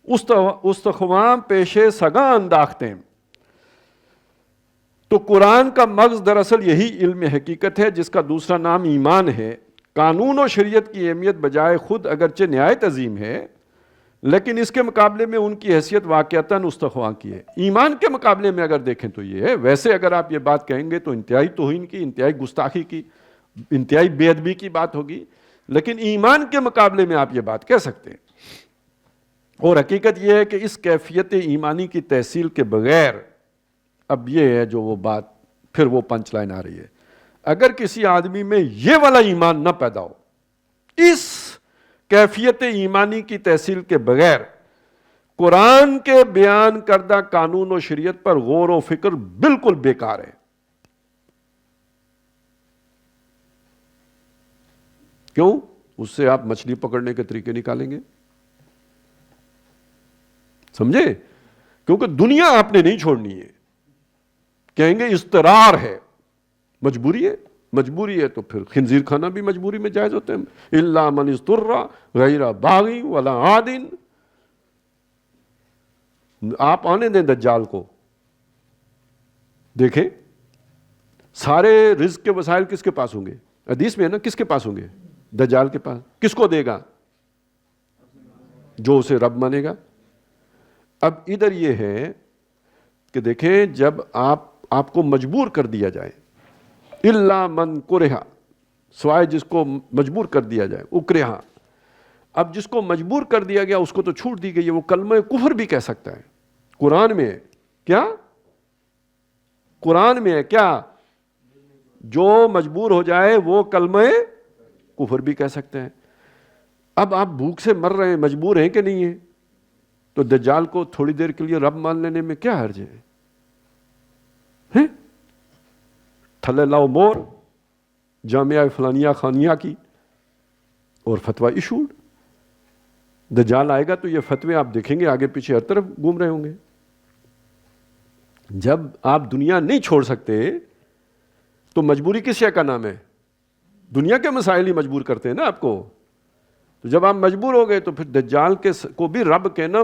A: استخوام پیشے سگاں انداختیں. تو قرآن کا مغز دراصل یہی علم حقیقت ہے جس کا دوسرا نام ایمان ہے. قانون و شریعت کی اہمیت بجائے خود اگرچہ نہایت عظیم ہے، لیکن اس کے مقابلے میں ان کی حیثیت واقعتاً استخواں کی ہے. ایمان کے مقابلے میں اگر دیکھیں تو یہ ہے. ویسے اگر آپ یہ بات کہیں گے تو انتہائی توہین کی، انتہائی گستاخی کی، انتہائی بے ادبی کی بات ہوگی. لیکن ایمان کے مقابلے میں آپ یہ بات کہہ سکتے ہیں. اور حقیقت یہ ہے کہ اس کیفیت ایمانی کی تحصیل کے بغیر، اب یہ ہے جو وہ بات پھر وہ پنچ لائن آ رہی ہے، اگر کسی آدمی میں یہ والا ایمان نہ پیدا ہو، اس کیفیت ایمانی کی تحصیل کے بغیر قرآن کے بیان کردہ قانون و شریعت پر غور و فکر بالکل بیکار ہے. کیوں؟ اس سے آپ مچھلی پکڑنے کے طریقے نکالیں گے. سمجھے؟ کیونکہ دنیا آپ نے نہیں چھوڑنی ہے. کہیں گے اضطرار ہے، مجبوری ہے. مجبوری ہے تو پھر خنزیر کھانا بھی مجبوری میں جائز ہوتے ہیں. الا من اضطر غیر باغ ولا عاد. آپ آنے دیں دجال کو، دیکھیں سارے رزق کے وسائل کس کے پاس ہوں گے؟ حدیث میں ہے نا، کس کے پاس ہوں گے؟ دجال کے پاس. کس کو دے گا؟ جو اسے رب مانے گا. اب ادھر یہ ہے کہ دیکھیں جب آپ کو مجبور کر دیا جائے، الا من کرہا، سوائے جس کو مجبور کر دیا جائے، اکرہا. اب جس کو مجبور کر دیا گیا اس کو تو چھوٹ دی گئی ہے، وہ کلمہ کفر بھی کہہ سکتا ہے. قرآن میں ہے کیا؟ قرآن میں ہے کیا؟ جو مجبور ہو جائے وہ کلمہ کفر بھی کہہ سکتے ہیں. اب آپ بھوک سے مر رہے ہیں، مجبور ہیں کہ نہیں ہیں؟ تو دجال کو تھوڑی دیر کے لیے رب مان لینے میں کیا حرج ہے؟ تھلے لاؤ مور جامعہ فلانیہ خانیہ کی اور فتویٰ ایشوڈ. دجال آئے گا تو یہ فتوے آپ دیکھیں گے آگے پیچھے ہر طرف گھوم رہے ہوں گے. جب آپ دنیا نہیں چھوڑ سکتے تو مجبوری کس شے کا نام ہے؟ دنیا کے مسائل ہی مجبور کرتے ہیں نا آپ کو. تو جب آپ مجبور ہو گئے تو پھر دجال کو بھی رب کہنا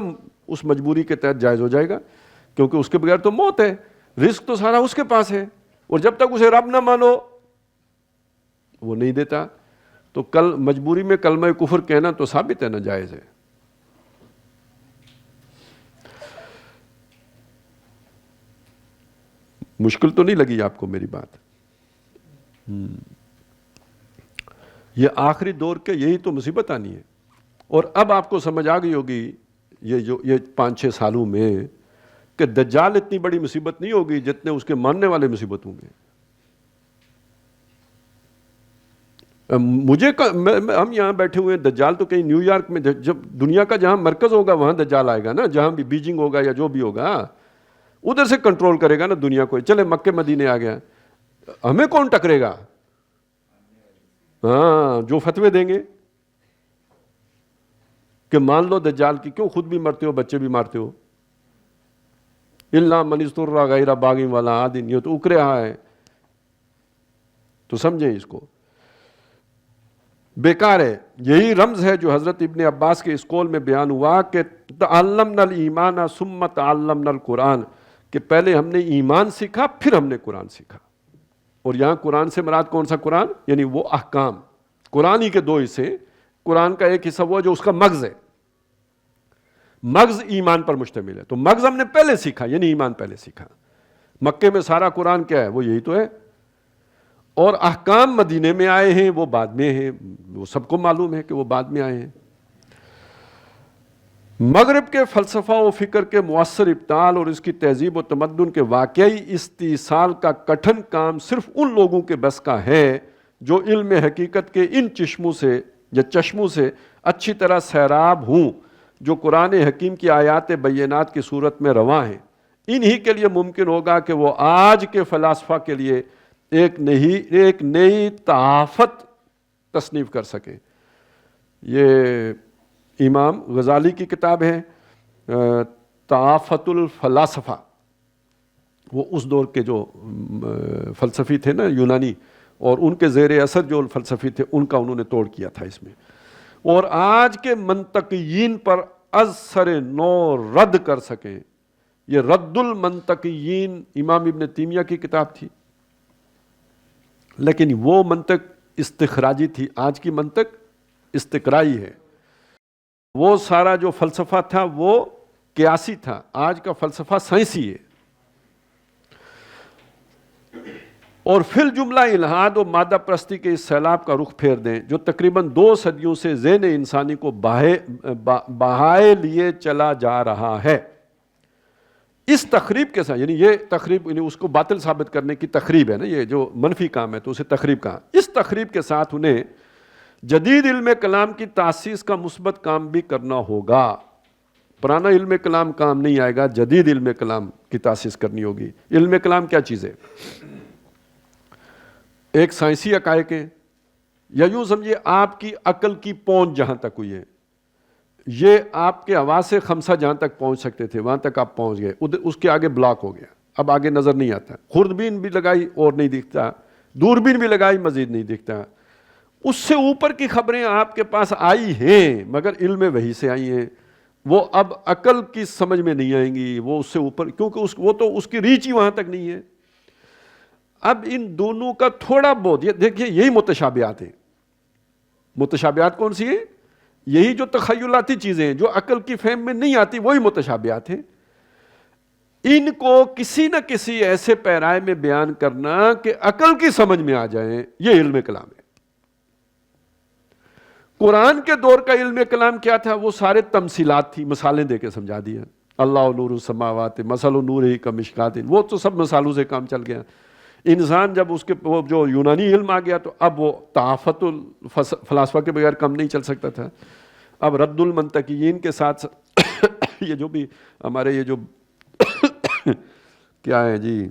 A: اس مجبوری کے تحت جائز ہو جائے گا، کیونکہ اس کے بغیر تو موت ہے. رزق تو سارا اس کے پاس ہے، اور جب تک اسے رب نہ مانو وہ نہیں دیتا. تو کل مجبوری میں کلمہ کفر کہنا تو ثابت ہے نا جائز ہے. مشکل تو نہیں لگی آپ کو میری بات؟ یہ آخری دور کے یہی تو مصیبت آنی ہے. اور اب آپ کو سمجھ آ گئی ہوگی یہ 5-6 سالوں میں کہ دجال اتنی بڑی مصیبت نہیں ہوگی جتنے اس کے ماننے والے مصیبت ہوں گے. ہم یہاں بیٹھے ہوئے ہیں، دجال تو کہیں نیو یارک میں، جب دنیا کا جہاں مرکز ہوگا وہاں دجال آئے گا نا، جہاں بھی بیجنگ ہوگا یا جو بھی ہوگا ادھر سے کنٹرول کرے گا نا دنیا کو. چلے مکے مدینے آ گیا، ہمیں کون ٹکرے گا؟ ہاں، جو فتوے دیں گے کہ مان لو دجال کی، کیوں خود بھی مرتے ہو بچے بھی مارتے ہو. الا من اضطر غیر باغ ولا عاد، یہ تو اک رہا ہے. تو سمجھیں اس کو، بیکار ہے. یہی رمز ہے جو حضرت ابن عباس کے اس قول میں بیان ہوا کہ تعلمنا الایمان ثم تعلمنا القرآن، کہ پہلے ہم نے ایمان سیکھا پھر ہم نے قرآن سیکھا. اور یہاں قرآن سے مراد کون سا قرآن؟ یعنی وہ احکام. قرآن ہی کے 2 حصے، قرآن کا ایک حصہ وہ جو اس کا مغز ہے، مغز ایمان پر مشتمل ہے. تو مغز ہم نے پہلے سیکھا، یعنی ایمان پہلے سیکھا. مکے میں سارا قرآن کیا ہے؟ وہ یہی تو ہے. اور احکام مدینے میں آئے ہیں، وہ بعد میں ہیں، وہ سب کو معلوم ہے کہ وہ بعد میں آئے ہیں. مغرب کے فلسفہ و فکر کے مؤثر ابطال اور اس کی تہذیب و تمدن کے واقعی استیصال کا کٹھن کام صرف ان لوگوں کے بس کا ہے جو علم حقیقت کے ان چشموں سے اچھی طرح سیراب ہوں جو قرآن حکیم کی آیات بینات کی صورت میں رواں ہیں. انہی کے لیے ممکن ہوگا کہ وہ آج کے فلاسفہ کے لیے ایک نئی تحافت تصنیف کر سکیں. یہ امام غزالی کی کتاب ہے تحافت الفلاسفہ. وہ اس دور کے جو فلسفی تھے نا یونانی، اور ان کے زیر اثر جو فلسفی تھے ان کا انہوں نے توڑ کیا تھا اس میں. اور آج کے منطقیین پر از سر نو رد کر سکیں. یہ رد المنطقیین امام ابن تیمیہ کی کتاب تھی، لیکن وہ منطق استخراجی تھی. آج کی منطق استقرائی ہے. وہ سارا جو فلسفہ تھا وہ قیاسی تھا، آج کا فلسفہ سائنسی ہے. اور فی الجملہ الحاد و مادہ پرستی کے اس سیلاب کا رخ پھیر دیں جو تقریباً 2 صدیوں سے ذہن انسانی کو بہائے لیے چلا جا رہا ہے. اس تخریب کے ساتھ، یعنی یہ تخریب یعنی اس کو باطل ثابت کرنے کی تخریب ہے نا، یہ جو منفی کام ہے تو اسے تخریب کہا. اس تخریب کے ساتھ انہیں جدید علم کلام کی تاسیس کا مثبت کام بھی کرنا ہوگا. پرانا علم کلام کام نہیں آئے گا، جدید علم کلام کی تاسیس کرنی ہوگی. علم کلام کیا چیز ہے؟ ایک سائنسی حقائق ہے، یا یوں سمجھیے آپ کی عقل کی پہنچ جہاں تک ہوئی ہے. یہ آپ کے حواس خمسہ جہاں تک پہنچ سکتے تھے وہاں تک آپ پہنچ گئے، اس کے آگے بلاک ہو گیا، اب آگے نظر نہیں آتا. خوردبین بھی لگائی اور نہیں دکھتا، دوربین بھی لگائی مزید نہیں دکھتا. اس سے اوپر کی خبریں آپ کے پاس آئی ہیں مگر علم وحی سے آئی ہیں. وہ اب عقل کی سمجھ میں نہیں آئیں گی، وہ اس سے اوپر، کیونکہ وہ تو اس کی ریچ ہی وہاں تک نہیں ہے. اب ان دونوں کا تھوڑا بہت، یہ دیکھیے یہی متشابہات ہیں. متشابہات کون سی ہیں؟ یہی جو تخیلاتی چیزیں ہیں جو عقل کی فہم میں نہیں آتی، وہی متشابہات ہیں. ان کو کسی نہ کسی ایسے پیرائے میں بیان کرنا کہ عقل کی سمجھ میں آ جائیں، یہ علم کلام ہے. قرآن کے دور کا علم کلام کیا تھا؟ وہ سارے تمثیلات تھی، مثالیں دے کے سمجھا دیا. اللہ نور السماوات مثل نورہ کمشکات، وہ تو سب مثالوں سے کام چل گیا. انسان جب اس کے وہ جو یونانی علم آ گیا تو اب وہ تحافت الفلاسفہ کے بغیر کم نہیں چل سکتا تھا. اب رد المنطقیین کے ساتھ یہ جو بھی ہمارے یہ جو کیا ہے جی،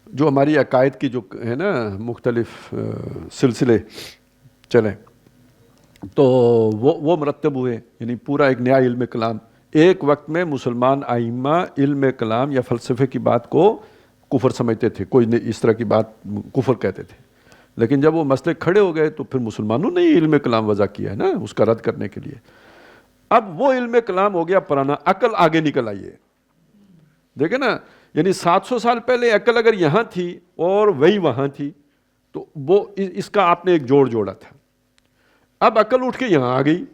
A: جو ہماری عقائد کی جو ہے نا مختلف سلسلے چلیں تو وہ مرتب ہوئے، یعنی پورا ایک نیا علم کلام. ایک وقت میں مسلمان ائمہ علم کلام یا فلسفے کی بات کو کفر سمجھتے تھے، کوئی اس طرح کی بات کفر کہتے تھے. لیکن جب وہ مسئلے کھڑے ہو گئے تو پھر مسلمانوں نے ہی علم کلام وضع کیا ہے نا اس کا رد کرنے کے لیے. اب وہ علم کلام ہو گیا پرانا، عقل آگے نکل آئی ہے. دیکھیں نا، یعنی 700 سال پہلے عقل اگر یہاں تھی اور وہی وہاں تھی تو وہ اس کا آپ نے ایک جوڑ جوڑا تھا. اب عقل اٹھ کے یہاں آ گئی.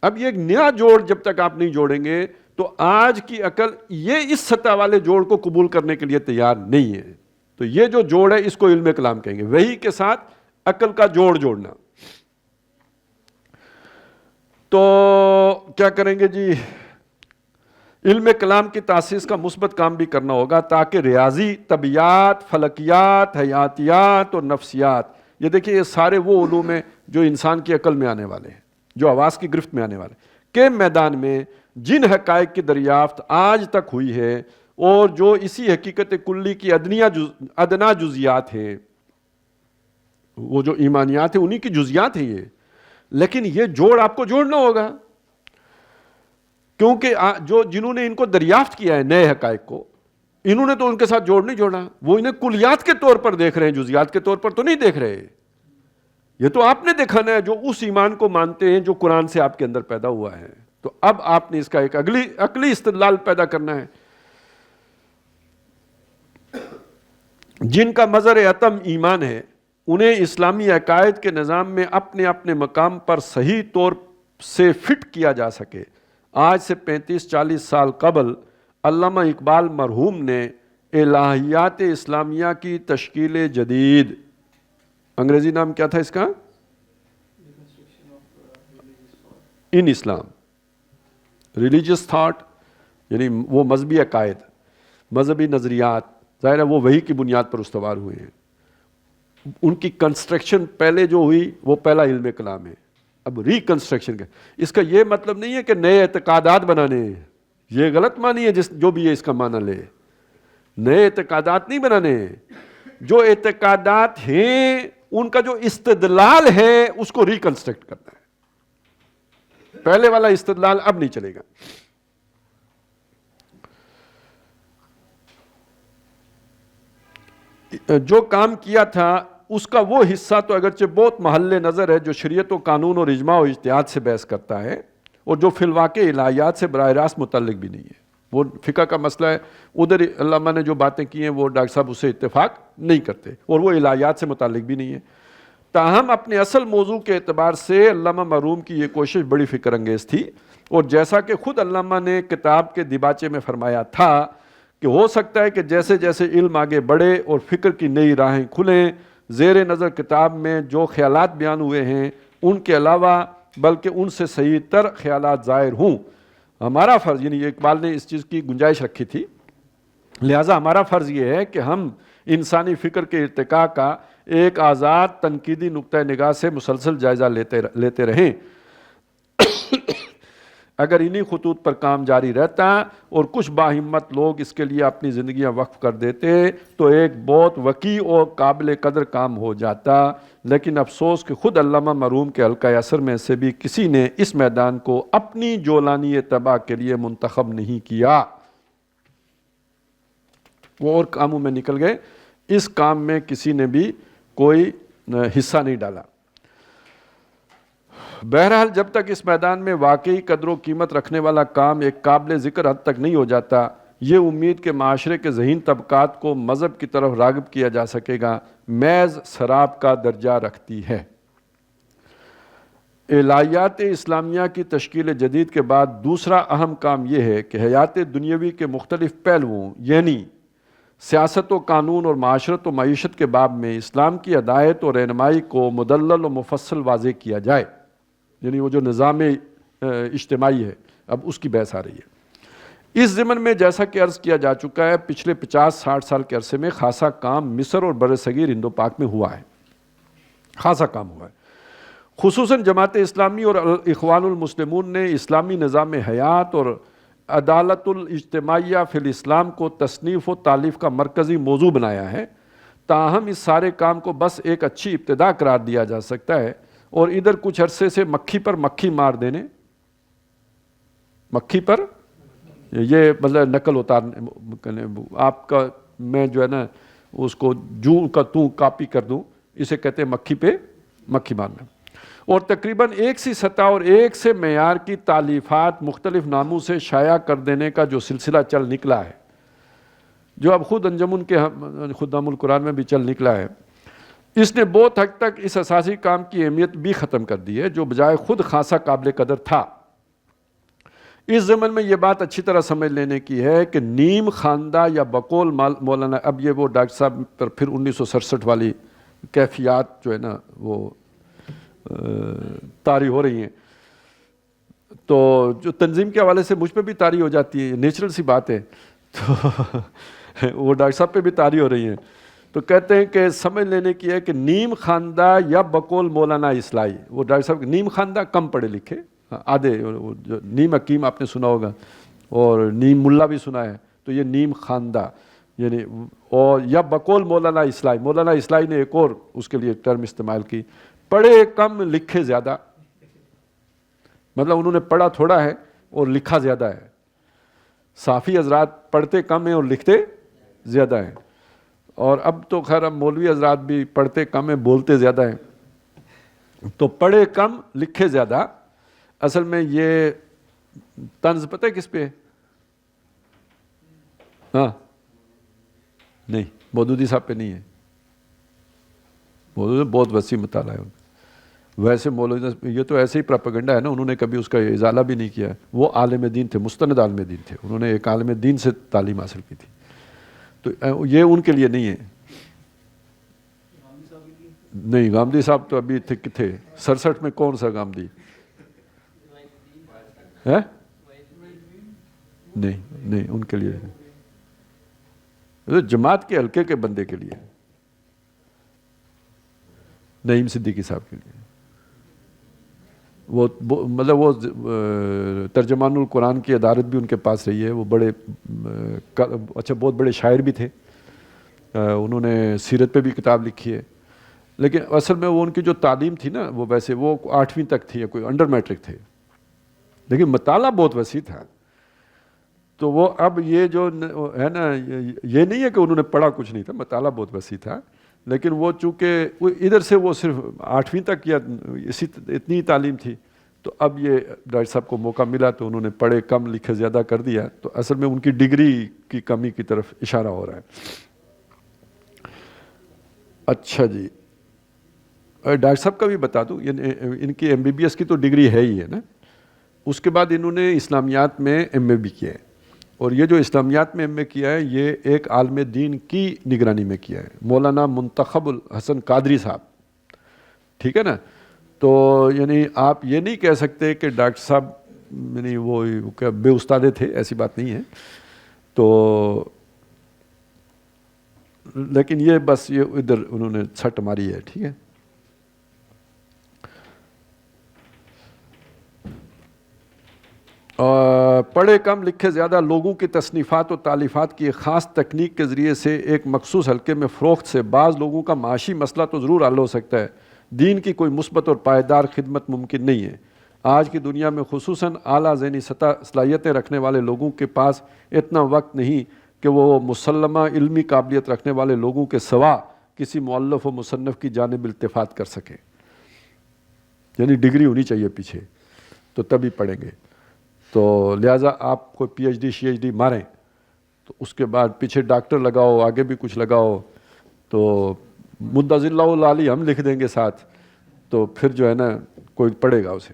A: اب یہ ایک نیا جوڑ جب تک آپ نہیں جوڑیں گے تو آج کی عقل یہ اس سطح والے جوڑ کو قبول کرنے کے لیے تیار نہیں ہے. تو یہ جو جوڑ ہے اس کو علم کلام کہیں گے, وحی کے ساتھ عقل کا جوڑ جوڑنا. تو کیا کریں گے جی, علم کلام کی تاسیس کا مثبت کام بھی کرنا ہوگا تاکہ ریاضی, طبیعیات, فلکیات, حیاتیات اور نفسیات, یہ دیکھیں یہ سارے وہ علوم ہیں جو انسان کی عقل میں آنے والے ہیں, جو حواس کی گرفت میں آنے والے ہیں, کے میدان میں جن حقائق کی دریافت آج تک ہوئی ہے اور جو اسی حقیقت کلی کی ادنا جزیات ہیں, وہ جو ایمانیات ہیں انہی کی جزیات ہیں یہ, لیکن یہ جوڑ آپ کو جوڑنا ہوگا, کیونکہ جنہوں نے ان کو دریافت کیا ہے نئے حقائق کو, انہوں نے تو ان کے ساتھ جوڑ نہیں جوڑا, وہ انہیں کلیات کے طور پر دیکھ رہے ہیں, جزیات کے طور پر تو نہیں دیکھ رہے. یہ تو آپ نے دکھانا ہے جو اس ایمان کو مانتے ہیں جو قرآن سے آپ کے اندر پیدا ہوا ہے. تو اب آپ نے اس کا ایک عقلی استدلال پیدا کرنا ہے. جن کا مظہر عتم ایمان ہے انہیں اسلامی عقائد کے نظام میں اپنے اپنے مقام پر صحیح طور سے فٹ کیا جا سکے. آج سے 35-40 سال قبل علامہ اقبال مرحوم نے الہیات اسلامیہ کی تشکیل جدید, انگریزی نام کیا تھا اس کا, ان اسلام, ریلیجیس تھاٹ, یعنی وہ مذہبی عقائد, مذہبی نظریات, ظاہر ہے وہ وحی کی بنیاد پر استوار ہوئے ہیں. ان کی کنسٹرکشن پہلے جو ہوئی وہ پہلا علم کلام ہے. اب ریکنسٹرکشن کا اس کا یہ مطلب نہیں ہے کہ نئے اعتقادات بنانے ہیں, یہ غلط معنی ہے جو بھی یہ اس کا معنی لے. نئے اعتقادات نہیں بنانے ہیں, جو اعتقادات ہیں ان کا جو استدلال ہے اس کو ریکنسٹرکٹ کرنا ہے. پہلے والا استدلال اب نہیں چلے گا. جو کام کیا تھا اس کا وہ حصہ تو اگرچہ بہت محل نظر ہے جو شریعت و قانون اور اجماع و اجتہاد سے بحث کرتا ہے, اور جو فی الواقع الہیات سے براہ راست متعلق بھی نہیں ہے. وہ فقہ کا مسئلہ ہے, ادھر علامہ نے جو باتیں کی ہیں وہ ڈاکٹر صاحب اس سے اتفاق نہیں کرتے, اور وہ الہیات سے متعلق بھی نہیں ہے. تاہم اپنے اصل موضوع کے اعتبار سے علامہ مرحوم کی یہ کوشش بڑی فکر انگیز تھی, اور جیسا کہ خود علامہ نے کتاب کے دیباچے میں فرمایا تھا کہ ہو سکتا ہے کہ جیسے جیسے علم آگے بڑھے اور فکر کی نئی راہیں کھلیں, زیر نظر کتاب میں جو خیالات بیان ہوئے ہیں ان کے علاوہ بلکہ ان سے صحیح تر خیالات ظاہر ہوں. ہمارا فرض, یعنی اقبال نے اس چیز کی گنجائش رکھی تھی, لہٰذا ہمارا فرض یہ ہے کہ ہم انسانی فکر کے ارتقاء کا ایک آزاد تنقیدی نقطہ نگاہ سے مسلسل جائزہ لیتے رہیں. اگر انہی خطوط پر کام جاری رہتا اور کچھ باہمت لوگ اس کے لیے اپنی زندگیاں وقف کر دیتے تو ایک بہت وسیع اور قابل قدر کام ہو جاتا. لیکن افسوس کہ خود علامہ مرحوم کے حلقہ اثر میں سے بھی کسی نے اس میدان کو اپنی جولانی اتباع کے لیے منتخب نہیں کیا. وہ اور کاموں میں نکل گئے, اس کام میں کسی نے بھی کوئی حصہ نہیں ڈالا. بہرحال جب تک اس میدان میں واقعی قدر و قیمت رکھنے والا کام ایک قابل ذکر حد تک نہیں ہو جاتا, یہ امید کہ معاشرے کے ذہین طبقات کو مذہب کی طرف راغب کیا جا سکے گا محض سراب کا درجہ رکھتی ہے. الہیات اسلامیہ کی تشکیل جدید کے بعد دوسرا اہم کام یہ ہے کہ حیات دنیاوی کے مختلف پہلوؤں یعنی سیاست و قانون اور معاشرت و معیشت کے باب میں اسلام کی ہدایت اور رہنمائی کو مدلل و مفصل واضح کیا جائے. یعنی وہ جو نظام اجتماعی ہے اب اس کی بحث آ رہی ہے. اس ضمن میں جیسا کہ عرض کیا جا چکا ہے پچھلے 50-60 سال کے عرصے میں خاصا کام مصر اور بر صغیر ہند و پاک میں ہوا ہے, خاصا کام ہوا ہے. خصوصاً جماعت اسلامی اور اخوان المسلمون نے اسلامی نظام حیات اور عدالت الاجتماعیہ فی الاسلام کو تصنیف و تالیف کا مرکزی موضوع بنایا ہے. تاہم اس سارے کام کو بس ایک اچھی ابتدا قرار دیا جا سکتا ہے, اور ادھر کچھ عرصے سے مکھی پر مکھی مار دینے, مکھی پر یہ مطلب نقل اتارنے, آپ کا میں جو ہے نا اس کو جو کا تو کاپی کر دوں, اسے کہتے ہیں مکھی پہ مکھی مارنا. اور تقریباً ایک سی سطح اور ایک سے معیار کی تالیفات مختلف ناموں سے شائع کر دینے کا جو سلسلہ چل نکلا ہے, جو اب خود انجمن کے خدام القرآن میں بھی چل نکلا ہے, اس نے بہت حد تک اس اساسی کام کی اہمیت بھی ختم کر دی ہے جو بجائے خود خاصا قابل قدر تھا. اس ضمن میں یہ بات اچھی طرح سمجھ لینے کی ہے کہ نیم خواندہ یا بقول مولانا، اب یہ وہ ڈاکٹر صاحب پر پھر 1967 والی کیفیات جو ہے نا وہ طاری ہو رہی ہیں، تو جو تنظیم کے حوالے سے مجھ پہ بھی طاری ہو جاتی ہے، نیچرل سی بات ہے، تو وہ ڈاکٹر صاحب پہ بھی طاری ہو رہی ہیں، تو کہتے ہیں کہ سمجھ لینے کی ہے کہ نیم خواندہ یا بقول مولانا اصلاحی، وہ ڈاکٹر صاحب نیم خواندہ کم پڑھے لکھے، آدھے جو نیم حکیم آپ نے سنا ہوگا اور نیم ملا بھی سنا ہے، تو یہ نیم خواندہ یعنی، اور یا بقول مولانا اصلاحی، مولانا اصلاحی نے ایک اور اس کے لیے ٹرم استعمال کی، پڑھے کم لکھے زیادہ، مطلب انہوں نے پڑھا تھوڑا ہے اور لکھا زیادہ ہے۔ صافی حضرات پڑھتے کم ہیں اور لکھتے زیادہ ہیں، اور اب تو خیر اب مولوی حضرات بھی پڑھتے کم ہیں بولتے زیادہ ہیں، تو پڑھے کم لکھے زیادہ، اصل میں یہ طنز پتہ ہے کس پہ ہے؟ ہاں نہیں، مودودی صاحب پہ نہیں ہے، مودودی بہت وسیع مطالعہ ہے ان کا، ویسے مولوی یہ تو ایسے ہی پراپیگنڈا ہے نا، انہوں نے کبھی اس کا ازالہ بھی نہیں کیا، وہ عالم دین تھے، مستند عالم دین تھے، انہوں نے ایک عالم دین سے تعلیم حاصل کی تھی، تو یہ ان کے لیے نہیں ہے۔ نہیں، گامدی صاحب تو ابھی تھے 67 میں، کون سا گامدی ہے؟ نہیں ان کے لیے جماعت کے حلقے کے بندے کے لیے، نعیم صدیقی صاحب کے لیے، وہ مطلب وہ ترجمان القرآن کی عدالت بھی ان کے پاس رہی ہے، وہ بڑے اچھا بہت بڑے شاعر بھی تھے، انہوں نے سیرت پہ بھی کتاب لکھی ہے، لیکن اصل میں وہ ان کی جو تعلیم تھی نا وہ ویسے وہ 8ویں تک تھی یا کوئی انڈر میٹرک تھے، لیکن مطالعہ بہت وسیع تھا، تو وہ اب یہ جو ہے نا یہ نہیں ہے کہ انہوں نے پڑھا کچھ نہیں تھا، مطالعہ بہت وسیع تھا، لیکن وہ چونکہ ادھر سے وہ صرف 8ویں تک یا اتنی تعلیم تھی، تو اب یہ ڈاکٹر صاحب کو موقع ملا تو انہوں نے پڑھے کم لکھے زیادہ کر دیا، تو اصل میں ان کی ڈگری کی کمی کی طرف اشارہ ہو رہا ہے۔ اچھا جی، ڈاکٹر صاحب کا بھی بتا دوں، ان کی MBBS کی تو ڈگری ہے ہی ہے نا، اس کے بعد انہوں نے اسلامیات میں MA بھی کیا ہے، اور یہ جو اسلامیات میں MA کیا ہے یہ ایک عالم دین کی نگرانی میں کیا ہے، مولانا منتخب الحسن قادری صاحب، ٹھیک ہے نا، تو یعنی آپ یہ نہیں کہہ سکتے کہ ڈاکٹر صاحب یعنی وہ بے استادے تھے، ایسی بات نہیں ہے، تو لیکن یہ بس یہ ادھر انہوں نے چھٹ ماری ہے، ٹھیک ہے۔ پڑھے کم لکھے زیادہ لوگوں کی تصنیفات و تالیفات کی ایک خاص تکنیک کے ذریعے سے ایک مخصوص حلقے میں فروخت سے بعض لوگوں کا معاشی مسئلہ تو ضرور حل ہو سکتا ہے، دین کی کوئی مثبت اور پائیدار خدمت ممکن نہیں ہے۔ آج کی دنیا میں خصوصاً اعلیٰ ذہنی صلاحیتیں رکھنے والے لوگوں کے پاس اتنا وقت نہیں کہ وہ مسلمہ علمی قابلیت رکھنے والے لوگوں کے سوا کسی مؤلف و مصنف کی جانب التفات کر سکیں، یعنی ڈگری ہونی چاہیے پیچھے تو تبھی پڑھیں گے، تو لہٰذا آپ کوئی PhD ماریں تو اس کے بعد پیچھے ڈاکٹر لگاؤ، آگے بھی کچھ لگاؤ، تو مدظ اللہ العالی ہم لکھ دیں گے ساتھ، تو پھر جو ہے نا کوئی پڑھے گا اسے۔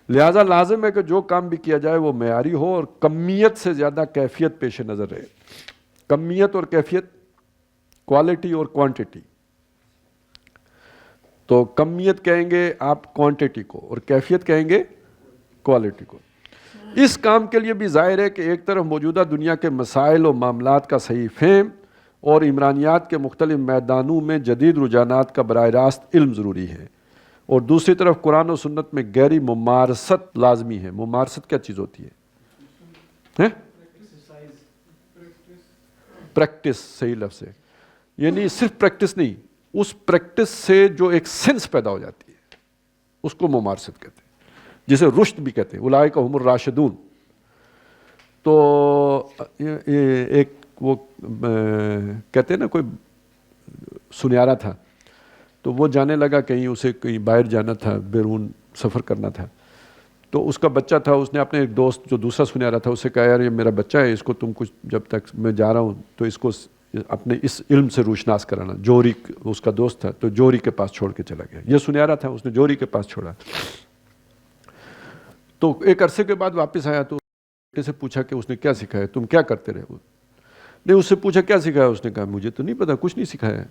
A: لہٰذا لازم ہے کہ جو کام بھی کیا جائے وہ معیاری ہو اور کمیت سے زیادہ کیفیت پیش نظر رہے، کمیت اور کیفیت، کوالٹی اور کوانٹٹی، تو کمیت کہیں گے آپ کوانٹٹی کو اور کیفیت کہیں گے کوالٹی کو۔ اس کام کے لیے بھی ظاہر ہے کہ ایک طرف موجودہ دنیا کے مسائل و معاملات کا صحیح فہم اور عمرانیات کے مختلف میدانوں میں جدید رجحانات کا براہ راست علم ضروری ہے، اور دوسری طرف قرآن و سنت میں گہری ممارست لازمی ہے۔ ممارست کیا چیز ہوتی ہے؟ پریکٹس، صحیح لفظ ہے، یعنی صرف پریکٹس نہیں، اس پریکٹس سے جو ایک سینس پیدا ہو جاتی ہے اس کو ممارست کہتے ہیں، جسے رشد بھی کہتے ہیں، اولئک ھم الراشدون۔ تو ایک وہ کہتے ہیں نا کوئی سنیارا تھا، تو وہ جانے لگا کہیں، اسے کہیں باہر جانا تھا، بیرون سفر کرنا تھا، تو اس کا بچہ تھا، اس نے اپنے ایک دوست جو دوسرا سنیارا تھا اسے کہا یار یہ میرا بچہ ہے، اس کو تم کچھ جب تک میں جا رہا ہوں تو اس کو اپنے اس علم سے روشناس کرانا۔ جوہری اس کا دوست تھا تو جوہری کے پاس چھوڑ کے چلا گیا، یہ سنیارا تھا، اس نے جوہری کے پاس چھوڑا، تو ایک عرصے کے بعد واپس آیا تو بیٹے سے پوچھا کہ اس نے کیا سکھایا, تم کیا کرتے رہے ہو؟ نہیں, اس سے پوچھا کیا سکھایا, اس نے کہا مجھے تو نہیں پتا, کچھ نہیں سکھایا.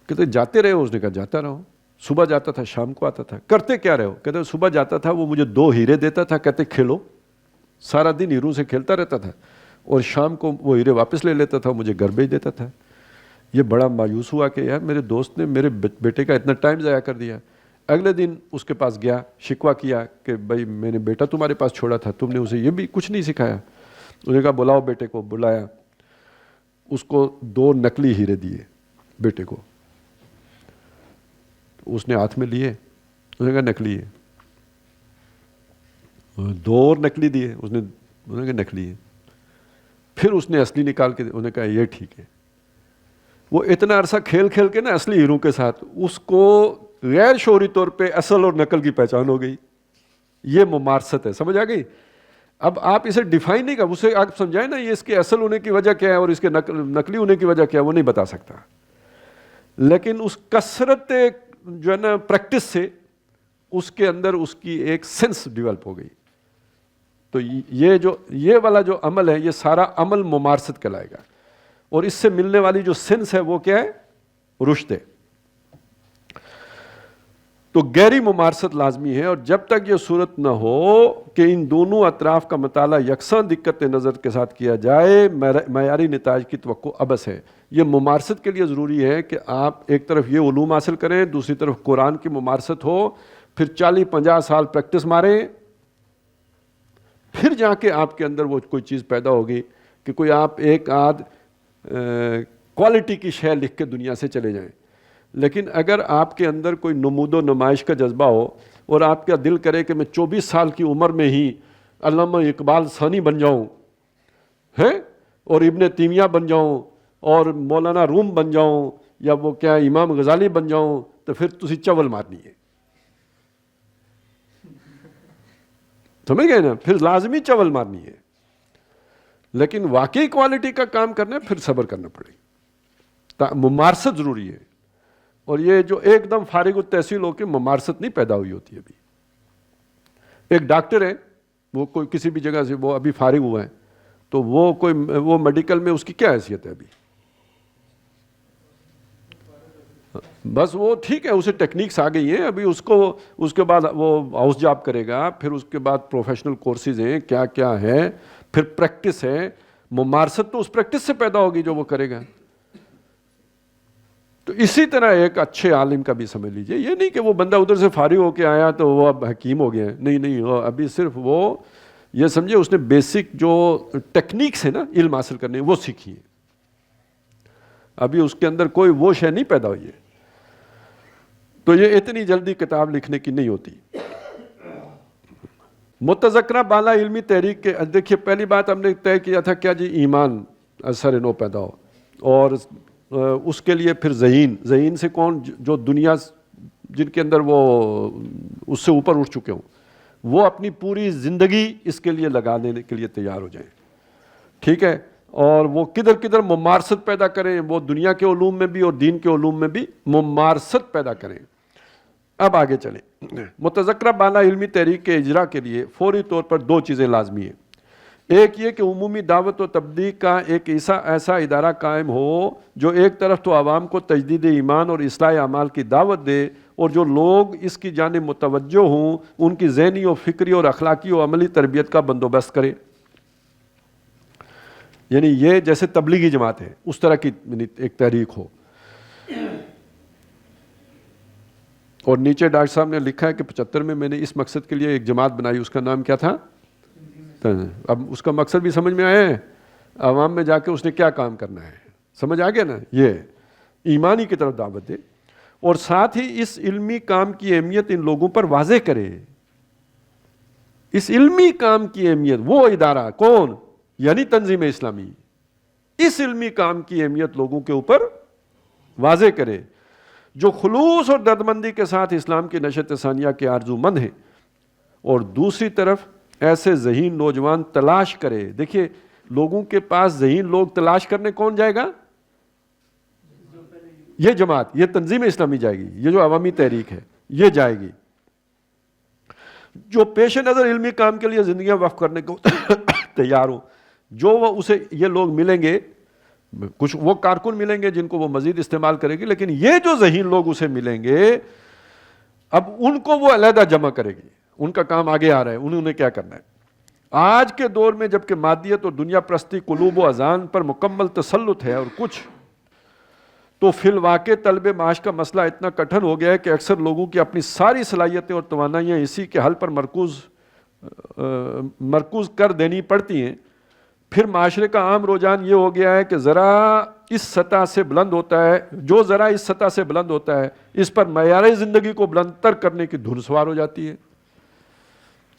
A: کہتے جاتے رہے ہو؟ اس نے کہا جاتا رہا ہوں, صبح جاتا تھا شام کو آتا تھا. کرتے کیا رہے ہو؟ کہتے صبح جاتا تھا, وہ مجھے 2 ہیرے دیتا تھا, کہتے کھیلو. سارا دن ہیروں سے کھیلتا رہتا تھا اور شام کو وہ ہیرے واپس لے لیتا تھا, مجھے گھر بھیج دیتا تھا. یہ بڑا مایوس ہوا کہ یار میرے دوست نے میرے بیٹے کا اتنا ٹائم ضائع کر دیا. اگلے دن اس کے پاس گیا, شکوہ کیا کہ بھائی میں نے بیٹا تمہارے پاس چھوڑا تھا, تم نے اسے یہ بھی کچھ نہیں سکھایا. انہوں نے کہا بلاؤ بیٹے کو. بلایا, اس کو 2 نقلی ہیرے دیے بیٹے کو. اس نے ہاتھ میں لیے, اس نے کہا نکلی ہے. 2 اور نکلی دیے, انہوں نے کہا نکلی ہے. پھر اس نے اصلی نکال کے, انہوں نے کہا یہ ٹھیک ہے. وہ اتنا عرصہ کھیل کھیل کے نا اصلی ہیروں کے ساتھ, اس کو غیر شعوری طور پہ اصل اور نقل کی پہچان ہو گئی. یہ ممارست ہے, سمجھ آ گئی؟ اب آپ اسے ڈیفائن نہیں کر, اسے آپ سمجھائیں نا یہ اس کے اصل ہونے کی وجہ کیا ہے اور اس کے نقلی ہونے کی وجہ کیا ہے, وہ نہیں بتا سکتا. لیکن اس کثرت جو ہے نا پریکٹس سے اس کے اندر اس کی ایک سینس ڈیولپ ہو گئی. تو یہ والا جو عمل ہے, یہ سارا عمل ممارست کہلائے گا. اور اس سے ملنے والی جو سینس ہے وہ کیا ہے؟ رشد ہے. تو گہری ممارست لازمی ہے, اور جب تک یہ صورت نہ ہو کہ ان دونوں اطراف کا مطالعہ یکساں دقت نظر کے ساتھ کیا جائے, معیاری نتائج کی توقع عبث ہے. یہ ممارست کے لیے ضروری ہے کہ آپ ایک طرف یہ علوم حاصل کریں, دوسری طرف قرآن کی ممارست ہو, پھر 40-50 سال پریکٹس ماریں, پھر جا کے آپ کے اندر وہ کوئی چیز پیدا ہوگی کہ کوئی آپ ایک آدھ کوالٹی کی شے لکھ کے دنیا سے چلے جائیں. لیکن اگر آپ کے اندر کوئی نمود و نمائش کا جذبہ ہو اور آپ کا دل کرے کہ میں 24 سال کی عمر میں ہی علامہ اقبال ثانی بن جاؤں ہے, اور ابن تیمیہ بن جاؤں, اور مولانا روم بن جاؤں, یا وہ کیا امام غزالی بن جاؤں, تو پھر تسی چول مارنی ہے. سمجھ گئے نا؟ پھر لازمی چول مارنی ہے. لیکن واقعی کوالٹی کا کام کرنا ہے, پھر صبر کرنا پڑے گا. ممارست ضروری ہے. اور یہ جو ایک دم فارغ التحصیل ہو کے ممارست نہیں پیدا ہوئی ہوتی. ابھی ایک ڈاکٹر ہے, وہ کوئی کسی بھی جگہ سے وہ ابھی فارغ ہوا ہے, تو وہ میڈیکل میں اس کی کیا حیثیت ہے؟ ابھی بس وہ ٹھیک ہے, اسے ٹیکنیکس آ گئی ہیں, ابھی اس کے بعد وہ ہاؤس جاب کرے گا, پھر اس کے بعد پروفیشنل کورسز ہیں, کیا کیا ہے, پھر پریکٹس ہے. ممارست تو اس پریکٹس سے پیدا ہوگی جو وہ کرے گا. تو اسی طرح ایک اچھے عالم کا بھی سمجھ لیجئے, یہ نہیں کہ وہ بندہ ادھر سے فارغ ہو کے آیا تو وہ اب حکیم ہو گیا ہے. نہیں, وہ ابھی صرف وہ یہ سمجھے اس نے بیسک جو ٹیکنیکس ہے نا علم حاصل کرنے, وہ سیکھی ہے. ابھی اس کے اندر کوئی وہ شے نہیں پیدا ہوئی ہے. تو یہ اتنی جلدی کتاب لکھنے کی نہیں ہوتی. متذکرہ بالا علمی تحریک کے, دیکھیے پہلی بات ہم نے طے کیا تھا کیا جی, ایمان اثر نو پیدا ہو, اور اس کے لیے پھر ذہین سے کون, جو دنیا جن کے اندر وہ اس سے اوپر اٹھ چکے ہوں, وہ اپنی پوری زندگی اس کے لیے لگا دینے کے لیے تیار ہو جائیں. ٹھیک ہے, اور وہ کدھر ممارست پیدا کریں, وہ دنیا کے علوم میں بھی اور دین کے علوم میں بھی ممارست پیدا کریں. اب آگے چلیں. متذکرہ بالا علمی تحریک کے اجرا کے لیے فوری طور پر 2 چیزیں لازمی ہیں. ایک یہ کہ عمومی دعوت و تبلیغ کا ایک ایسا ادارہ قائم ہو جو ایک طرف تو عوام کو تجدید ایمان اور اصلاح اعمال کی دعوت دے, اور جو لوگ اس کی جانب متوجہ ہوں ان کی ذہنی و فکری اور اخلاقی و عملی تربیت کا بندوبست کرے. یعنی یہ جیسے تبلیغی جماعت ہے اس طرح کی ایک تحریک ہو. اور نیچے ڈاکٹر صاحب نے لکھا ہے کہ 75 میں نے اس مقصد کے لیے ایک جماعت بنائی, اس کا نام کیا تھا؟ اب اس کا مقصد بھی سمجھ میں آیا ہے, عوام میں جا کے اس نے کیا کام کرنا ہے, سمجھ آ گیا نا؟ یہ ایمانی کی طرف دعوت دے, اور ساتھ ہی اس علمی کام کی اہمیت ان لوگوں پر واضح کرے. اس علمی کام کی اہمیت, وہ ادارہ کون؟ یعنی تنظیم اسلامی, اس علمی کام کی اہمیت لوگوں کے اوپر واضح کرے جو خلوص اور دردمندی کے ساتھ اسلام کی نشر ثانیہ کے آرزو مند ہیں, اور دوسری طرف ایسے ذہین نوجوان تلاش کرے. دیکھیے لوگوں کے پاس ذہین لوگ تلاش کرنے کون جائے گا؟ یہ جماعت, یہ تنظیم اسلامی جائے گی, یہ جو عوامی تحریک ہے یہ جائے گی, جو پیش نظر علمی کام کے لیے زندگیاں وقف کرنے کو تیار ہوں، جو وہ اسے یہ لوگ ملیں گے، کچھ وہ کارکن ملیں گے جن کو وہ مزید استعمال کرے گی، لیکن یہ جو ذہین لوگ اسے ملیں گے اب ان کو وہ علیحدہ جمع کرے گی، ان کا کام آگے آ رہا ہے، انہوں نے کیا کرنا ہے۔ آج کے دور میں جبکہ مادیت اور دنیا پرستی قلوب و اذان پر مکمل تسلط ہے اور کچھ تو فی الواقع طلب معاش کا مسئلہ اتنا کٹھن ہو گیا ہے کہ اکثر لوگوں کی اپنی ساری صلاحیتیں اور توانائیاں اسی کے حل پر مرکوز کر دینی پڑتی ہیں۔ پھر معاشرے کا عام رجحان یہ ہو گیا ہے کہ ذرا اس سطح سے بلند ہوتا ہے، جو ذرا اس سطح سے بلند ہوتا ہے اس پر معیار زندگی کو بلند تر کرنے کی دھن سوار ہو جاتی ہے۔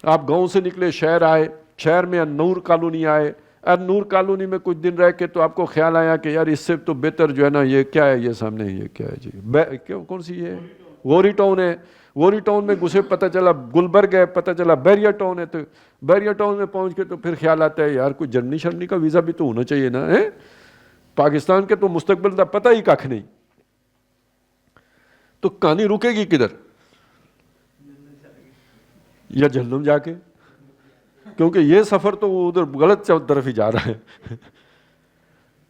A: آپ گاؤں سے نکلے، شہر آئے، شہر میں نور کالونی آئے، اور نور کالونی میں کچھ دن رہ کے تو آپ کو خیال آیا کہ یار اس سے تو بہتر جو ہے نا یہ کیا ہے، یہ سامنے یہ کیا ہے جی، کون سی ہے، غوری ٹاؤن ہے۔ غوری ٹاؤن میں گھسے پتہ چلا گلبرگ ہے، پتہ چلا بیریا ٹاؤن ہے، تو بیریا ٹاؤن میں پہنچ کے تو پھر خیال آتا ہے یار کوئی جرمنی شرمنی کا ویزا بھی تو ہونا چاہیے نا، پاکستان کے تو مستقبل کا پتہ ہی کھ نہیں، تو کہانی رکے گی کدھر؟ یا جہنم جا کے، کیونکہ یہ سفر تو ادھر غلط طرف ہی جا رہا ہے،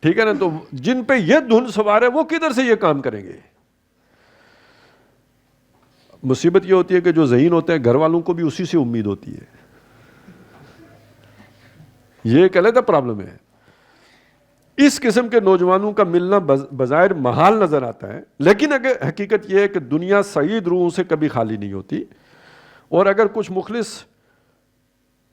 A: ٹھیک ہے نا۔ تو جن پہ یہ دھن سوار ہے وہ کدھر سے یہ کام کریں گے؟ مصیبت یہ ہوتی ہے کہ جو ذہین ہوتے ہیں گھر والوں کو بھی اسی سے امید ہوتی ہے، یہ ایک علیحدہ پرابلم ہے۔ اس قسم کے نوجوانوں کا ملنا بظاہر محال نظر آتا ہے، لیکن اگر حقیقت یہ ہے کہ دنیا سعید روحوں سے کبھی خالی نہیں ہوتی، اور اگر کچھ مخلص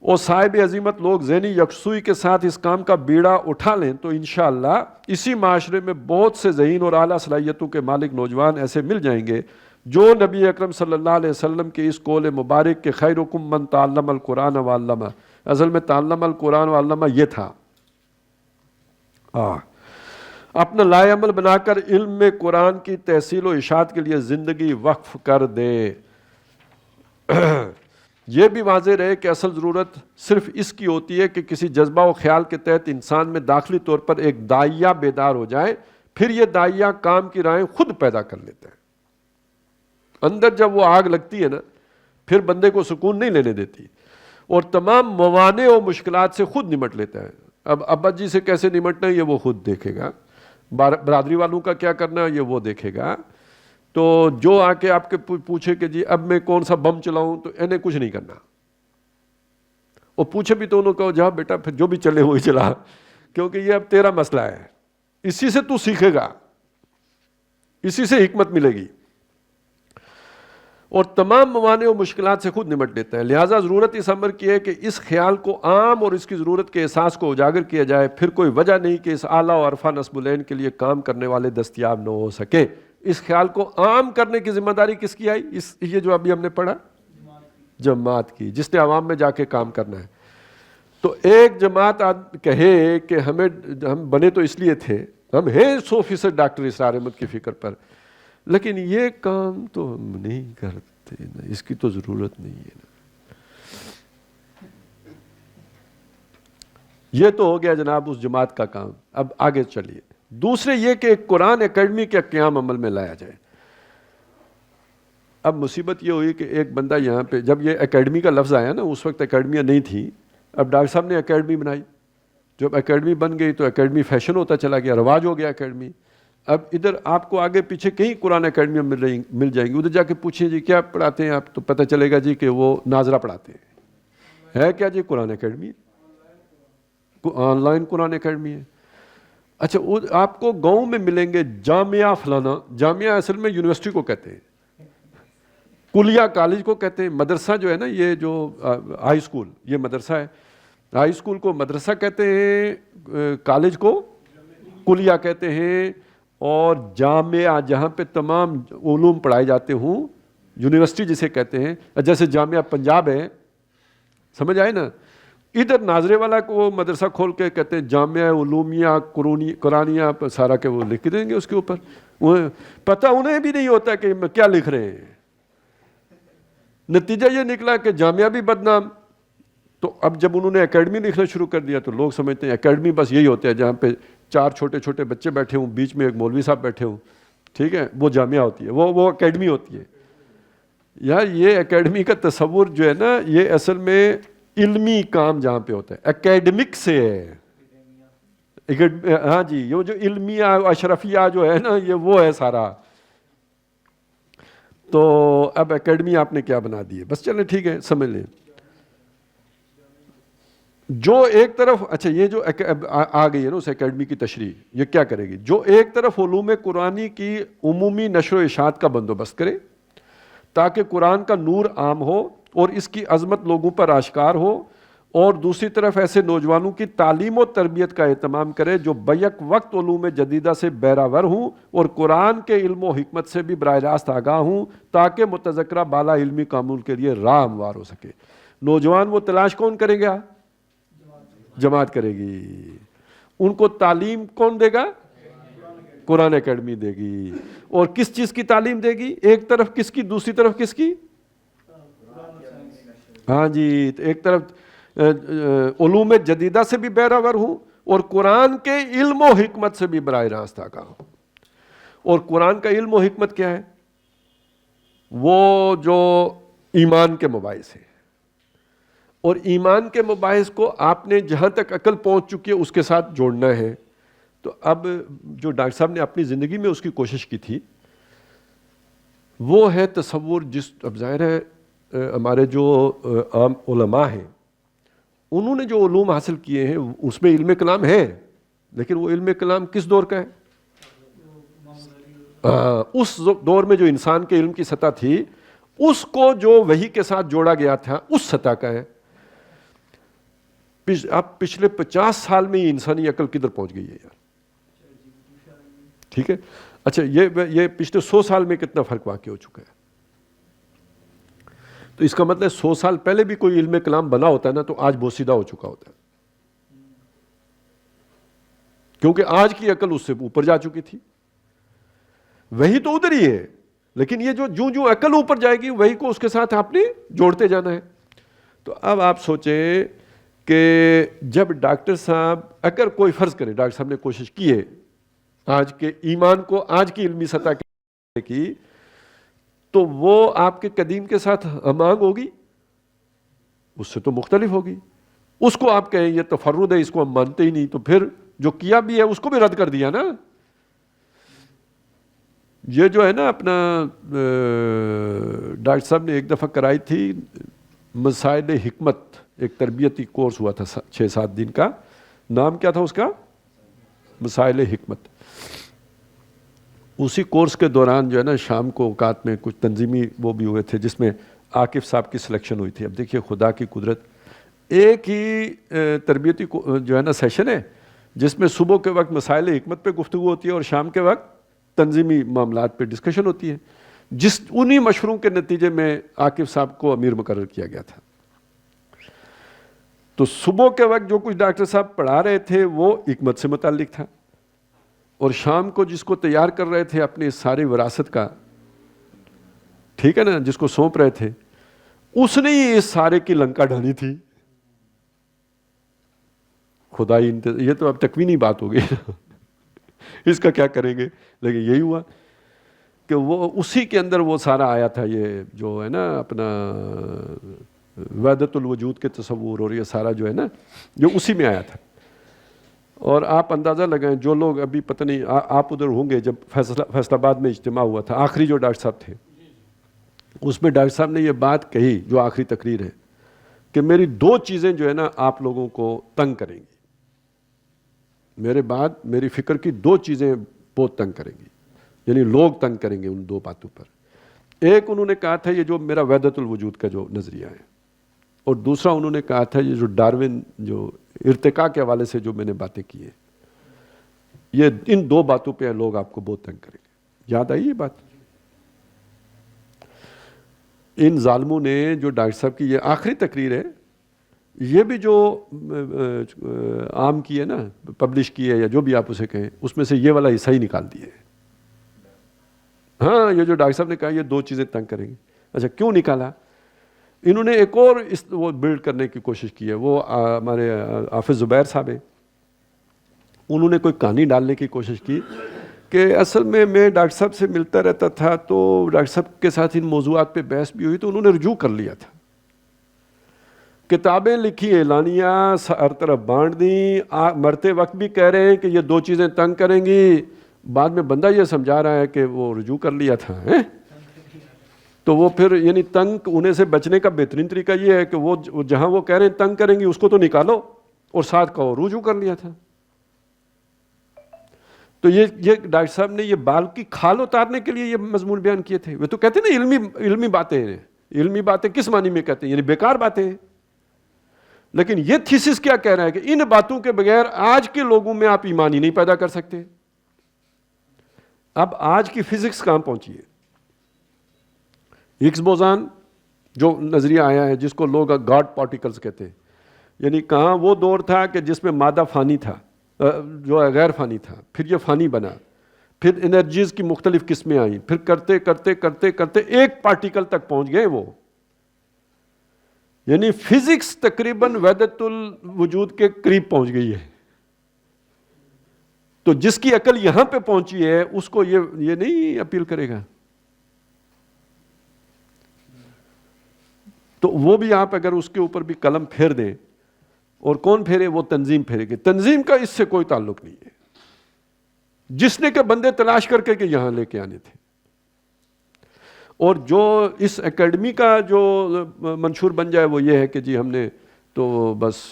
A: اور صاحب عظیمت لوگ ذہنی یکسوئی کے ساتھ اس کام کا بیڑا اٹھا لیں تو انشاءاللہ اسی معاشرے میں بہت سے ذہین اور اعلیٰ صلاحیتوں کے مالک نوجوان ایسے مل جائیں گے جو نبی اکرم صلی اللہ علیہ وسلم کے اس قول مبارک کے خیرکم من تعلم القرآن وعلمہ، اصل میں تعلم القرآن وعلمہ یہ تھا، اپنا لائے عمل بنا کر علم میں قرآن کی تحصیل و اشاعت کے لیے زندگی وقف کر دے۔ یہ بھی واضح رہے کہ اصل ضرورت صرف اس کی ہوتی ہے کہ کسی جذبہ و خیال کے تحت انسان میں داخلی طور پر ایک داعیہ بیدار ہو جائے، پھر یہ داعیہ کام کی راہیں خود پیدا کر لیتا ہے۔ اندر جب وہ آگ لگتی ہے نا پھر بندے کو سکون نہیں لینے دیتی، اور تمام موانع و مشکلات سے خود نمٹ لیتا ہے۔ اب ابا جی سے کیسے نمٹنا ہے یہ وہ خود دیکھے گا، برادری والوں کا کیا کرنا ہے یہ وہ دیکھے گا۔ تو جو آ کے آپ کے پوچھے کہ جی اب میں کون سا بم چلاؤں تو انہیں کچھ نہیں کرنا، اور پوچھے بھی تو انہوں کہو جا بیٹا پھر جو بھی چلے وہی چلا، کیونکہ یہ اب تیرا مسئلہ ہے، اسی سے تو سیکھے گا، اسی سے حکمت ملے گی، اور تمام موانع و مشکلات سے خود نمٹ لیتا ہے۔ لہٰذا ضرورت اس امر کی ہے کہ اس خیال کو عام اور اس کی ضرورت کے احساس کو اجاگر کیا جائے، پھر کوئی وجہ نہیں کہ اس اعلیٰ و عرفہ نصب العین کے لیے کام کرنے والے دستیاب نہ ہو سکے۔ اس خیال کو عام کرنے کی ذمہ داری کس کی آئی؟ یہ جو ابھی ہم نے پڑھا، جماعت کی، جس نے عوام میں جا کے کام کرنا ہے۔ تو ایک جماعت کہے کہ ہم بنے تو اس لیے تھے، ہم ہیں 100% ڈاکٹر اسرار احمد کی فکر پر، لیکن یہ کام تو ہم نہیں کرتے نا، اس کی تو ضرورت نہیں ہے نا۔ یہ تو ہو گیا جناب اس جماعت کا کام۔ اب آگے چلیے، دوسرے یہ کہ ایک قرآن اکیڈمی کے قیام عمل میں لایا جائے۔ اب مصیبت یہ ہوئی کہ ایک بندہ یہاں پہ، جب یہ اکیڈمی کا لفظ آیا نا اس وقت اکیڈمیاں نہیں تھیں، اب ڈاکٹر صاحب نے اکیڈمی بنائی، جب اکیڈمی بن گئی تو اکیڈمی فیشن ہوتا چلا گیا، رواج ہو گیا اکیڈمی۔ اب ادھر آپ کو آگے پیچھے کہیں قرآن اکیڈمیاں مل جائیں گی، ادھر جا کے پوچھیں جی کیا پڑھاتے ہیں آپ، تو پتہ چلے گا جی کہ وہ ناظرہ پڑھاتے ہیں۔ ہے کیا جی؟ Quran academy, online Quran academy ہے۔ اچھا آپ کو گاؤں میں ملیں گے جامعہ فلانا، جامعہ اصل میں یونیورسٹی کو کہتے ہیں، کلیہ کالج کو کہتے ہیں، مدرسہ جو ہے نا یہ جو ہائی اسکول، یہ مدرسہ ہے، ہائی اسکول کو مدرسہ کہتے ہیں، کالج کو کلیہ کہتے ہیں، اور جامعہ جہاں پہ تمام علوم پڑھائے جاتے ہوں یونیورسٹی جسے کہتے ہیں، جیسے جامعہ پنجاب ہے، سمجھ آئے نا۔ ادھر ناظرے والا کو وہ مدرسہ کھول کے کہتے ہیں جامعہ علومیہ قرآنیہ، سارا کے وہ لکھ دیں گے اس کے اوپر، پتہ انہیں بھی نہیں ہوتا کہ کیا لکھ رہے ہیں۔ نتیجہ یہ نکلا کہ جامعہ بھی بدنام۔ تو اب جب انہوں نے اکیڈمی لکھنا شروع کر دیا تو لوگ سمجھتے ہیں اکیڈمی بس یہی ہوتا ہے جہاں پہ 4 چھوٹے چھوٹے بچے بیٹھے ہوں، بیچ میں ایک مولوی صاحب بیٹھے ہوں، ٹھیک ہے، وہ جامعہ ہوتی ہے، وہ اکیڈمی ہوتی ہے۔ یار یہ اکیڈمی کا تصور جو ہے نا، یہ اصل میں علمی کام جہاں پہ ہوتا ہے اکیڈمک سے ہے. ہاں جی، یہ جو علمیہ اشرفیہ جو ہے نا، یہ وہ ہے سارا. تو اب اکیڈمی آپ نے کیا بنا دی ہے، بس چلیں ٹھیک ہے سمجھ لیں. جو ایک طرف، اچھا یہ جو آ گئی ہے نا اس اکیڈمی کی تشریح، یہ کیا کرے گی؟ جو ایک طرف علوم قرآنی کی عمومی نشر و اشاعت کا بندوبست کرے تاکہ قرآن کا نور عام ہو اور اس کی عظمت لوگوں پر آشکار ہو، اور دوسری طرف ایسے نوجوانوں کی تعلیم و تربیت کا اہتمام کرے جو بیک وقت علوم جدیدہ سے بہرہ ہوں اور قرآن کے علم و حکمت سے بھی براہ راست آگاہ ہوں، تاکہ متذکرہ بالا علمی کامل کے لیے راہ ہموار ہو سکے. نوجوان وہ تلاش کون کریں گا؟ جماعت کرے گی. ان کو تعلیم کون دے گا؟ قرآن اکیڈمی دے گی. اور کس چیز کی تعلیم دے گی؟ ایک طرف کس کی، دوسری طرف کس کی؟ ہاں جی، ایک طرف علوم جدیدہ سے بھی بہرہ ہوں اور قرآن کے علم و حکمت سے بھی براہ راست آگاہ ہوں. اور قرآن کا علم و حکمت کیا ہے؟ وہ جو ایمان کے مباحث ہیں، اور ایمان کے مباحث کو آپ نے جہاں تک عقل پہنچ چکی ہے اس کے ساتھ جوڑنا ہے. تو اب جو ڈاکٹر صاحب نے اپنی زندگی میں اس کی کوشش کی تھی وہ ہے تصور. اب ظاہر ہے ہمارے جو عام علماء ہیں انہوں نے جو علوم حاصل کیے ہیں اس میں علم کلام ہے، لیکن وہ علم کلام کس دور کا ہے؟ اس دور میں جو انسان کے علم کی سطح تھی اس کو جو وحی کے ساتھ جوڑا گیا تھا اس سطح کا ہے. اب پچھلے 50 سال میں یہ انسانی عقل کدھر پہنچ گئی ہے یار. ٹھیک ہے، اچھا یہ پچھلے 100 سال میں کتنا فرق واقع ہو چکا ہے. تو اس کا مطلب 100 سال پہلے بھی کوئی علم کلام بنا ہوتا ہے نا تو آج بوسیدہ ہو چکا ہوتا ہے، کیونکہ آج کی عقل اس سے اوپر جا چکی تھی. وہی تو ادھر ہی ہے، لیکن یہ جو عقل اوپر جائے گی وہی کو اس کے ساتھ آپ نے جوڑتے جانا ہے. تو اب آپ سوچیں کہ جب ڈاکٹر صاحب، اگر کوئی فرض کرے ڈاکٹر صاحب نے کوشش کی ہے آج کے ایمان کو آج کی علمی سطح کی، تو وہ آپ کے قدیم کے ساتھ ہمانگ ہوگی؟ اس سے تو مختلف ہوگی. اس کو آپ کہیں یہ تفرد ہے، اس کو ہم مانتے ہی نہیں، تو پھر جو کیا بھی ہے اس کو بھی رد کر دیا نا. یہ جو ہے نا اپنا ڈاکٹر صاحب نے ایک دفعہ کرائی تھی مسائل حکمت، ایک تربیتی کورس ہوا تھا 6-7 دن کا. نام کیا تھا اس کا؟ مسائل حکمت. اسی کورس کے دوران جو ہے نا شام کو اوقات میں کچھ تنظیمی وہ بھی ہوئے تھے جس میں عاقف صاحب کی سلیکشن ہوئی تھی. اب دیکھیے خدا کی قدرت، ایک ہی تربیتی جو ہے نا سیشن ہے جس میں صبح کے وقت مسائل حکمت پہ گفتگو ہوتی ہے اور شام کے وقت تنظیمی معاملات پہ ڈسکشن ہوتی ہے. انہی مشوروں کے نتیجے میں عاقف صاحب کو امیر مقرر کیا گیا تھا. تو صبح کے وقت جو کچھ ڈاکٹر صاحب پڑھا رہے تھے وہ حکمت سے متعلق تھا، اور شام کو جس کو تیار کر رہے تھے اپنی ساری وراثت کا، ٹھیک ہے نا، جس کو سونپ رہے تھے اس نے ہی اس سارے کی لنکا ڈھانی تھی. خدائی یہ تو اب تکوینی بات ہو گئی اس کا کیا کریں گے، لیکن یہی ہوا کہ وہ اسی کے اندر وہ سارا آیا تھا، یہ جو ہے نا اپنا وحدت الوجود کے تصور اور یہ سارا جو ہے نا جو اسی میں آیا تھا. اور آپ اندازہ لگائیں جو لوگ ابھی پتہ نہیں آپ ادھر ہوں گے، جب فیصل آباد میں اجتماع ہوا تھا، آخری جو ڈاکٹر صاحب تھے اس میں ڈاکٹر صاحب نے یہ بات کہی جو آخری تقریر ہے کہ میری 2 چیزیں جو ہے نا آپ لوگوں کو تنگ کریں گی، میرے بعد میری فکر کی 2 چیزیں بہت تنگ کریں گی، یعنی لوگ تنگ کریں گے ان 2 باتوں پر. ایک انہوں نے کہا تھا یہ جو میرا وحدت الوجود کا جو نظریہ ہے، اور دوسرا انہوں نے کہا تھا یہ جو ڈارون جو ارتقاء کے حوالے سے جو میں نے باتیں کی ہیں، یہ ان 2 باتوں پہ لوگ آپ کو بہت تنگ کریں گے. یاد آئی یہ بات؟ ان ظالموں نے جو ڈاکٹر صاحب کی یہ آخری تقریر ہے، یہ بھی جو عام کی ہے نا، پبلش کی ہے یا جو بھی آپ اسے کہیں، اس میں سے یہ والا حصہ ہی نکال دیا ہے. ہاں یہ جو ڈاکٹر صاحب نے کہا یہ 2 چیزیں تنگ کریں گی. اچھا کیوں نکالا؟ انہوں نے ایک اور وہ بلڈ کرنے کی کوشش کی ہے. وہ ہمارے حافظ زبیر صاحب ہیں، انہوں نے کوئی کہانی ڈالنے کی کوشش کی کہ اصل میں ڈاکٹر صاحب سے ملتا رہتا تھا تو ڈاکٹر صاحب کے ساتھ ان موضوعات پہ بحث بھی ہوئی تو انہوں نے رجوع کر لیا تھا، کتابیں لکھی، اعلانیہ ہر طرف بانٹ دیں، مرتے وقت بھی کہہ رہے ہیں کہ یہ 2 چیزیں تنگ کریں گی، بعد میں بندہ یہ سمجھا رہا ہے کہ وہ رجوع کر لیا تھا تو وہ پھر یعنی تنگ ہونے سے بچنے کا بہترین طریقہ یہ ہے کہ وہ جہاں وہ کہہ رہے ہیں تنگ کریں گی اس کو تو نکالو اور ساتھ کہو رجوع کر لیا تھا. تو یہ ڈاکٹر صاحب نے یہ بال کی کھال اتارنے کے لیے یہ مضمون بیان کیے تھے. وہ تو کہتے ہیں نا علمی باتیں ہیں. علمی باتیں کس معنی میں کہتے ہیں؟ یعنی بیکار باتیں ہیں. لیکن یہ تھیسس کیا کہہ رہا ہے کہ ان باتوں کے بغیر آج کے لوگوں میں آپ ایمان ہی نہیں پیدا کر سکتے. اب آج کی فزکس کہاں پہنچی ہے؟ ہگس بوزان جو نظریہ آیا ہے جس کو لوگ گاڈ پارٹیکلز کہتے ہیں، یعنی کہاں وہ دور تھا کہ جس میں مادہ فانی تھا جو غیر فانی تھا، پھر یہ فانی بنا، پھر انرجیز کی مختلف قسمیں آئیں، پھر کرتے کرتے کرتے کرتے ایک پارٹیکل تک پہنچ گئے وہ. یعنی فزکس تقریباً وحدت الوجود کے قریب پہنچ گئی ہے. تو جس کی عقل یہاں پہ پہنچی ہے اس کو یہ نہیں اپیل کرے گا. تو وہ بھی آپ اگر اس کے اوپر بھی قلم پھیر دیں، اور کون پھیرے؟ وہ تنظیم پھیرے گی. تنظیم کا اس سے کوئی تعلق نہیں ہے. جس نے کہ بندے تلاش کر کے کہ یہاں لے کے آنے تھے. اور جو اس اکیڈمی کا جو منشور بن جائے وہ یہ ہے کہ جی ہم نے تو بس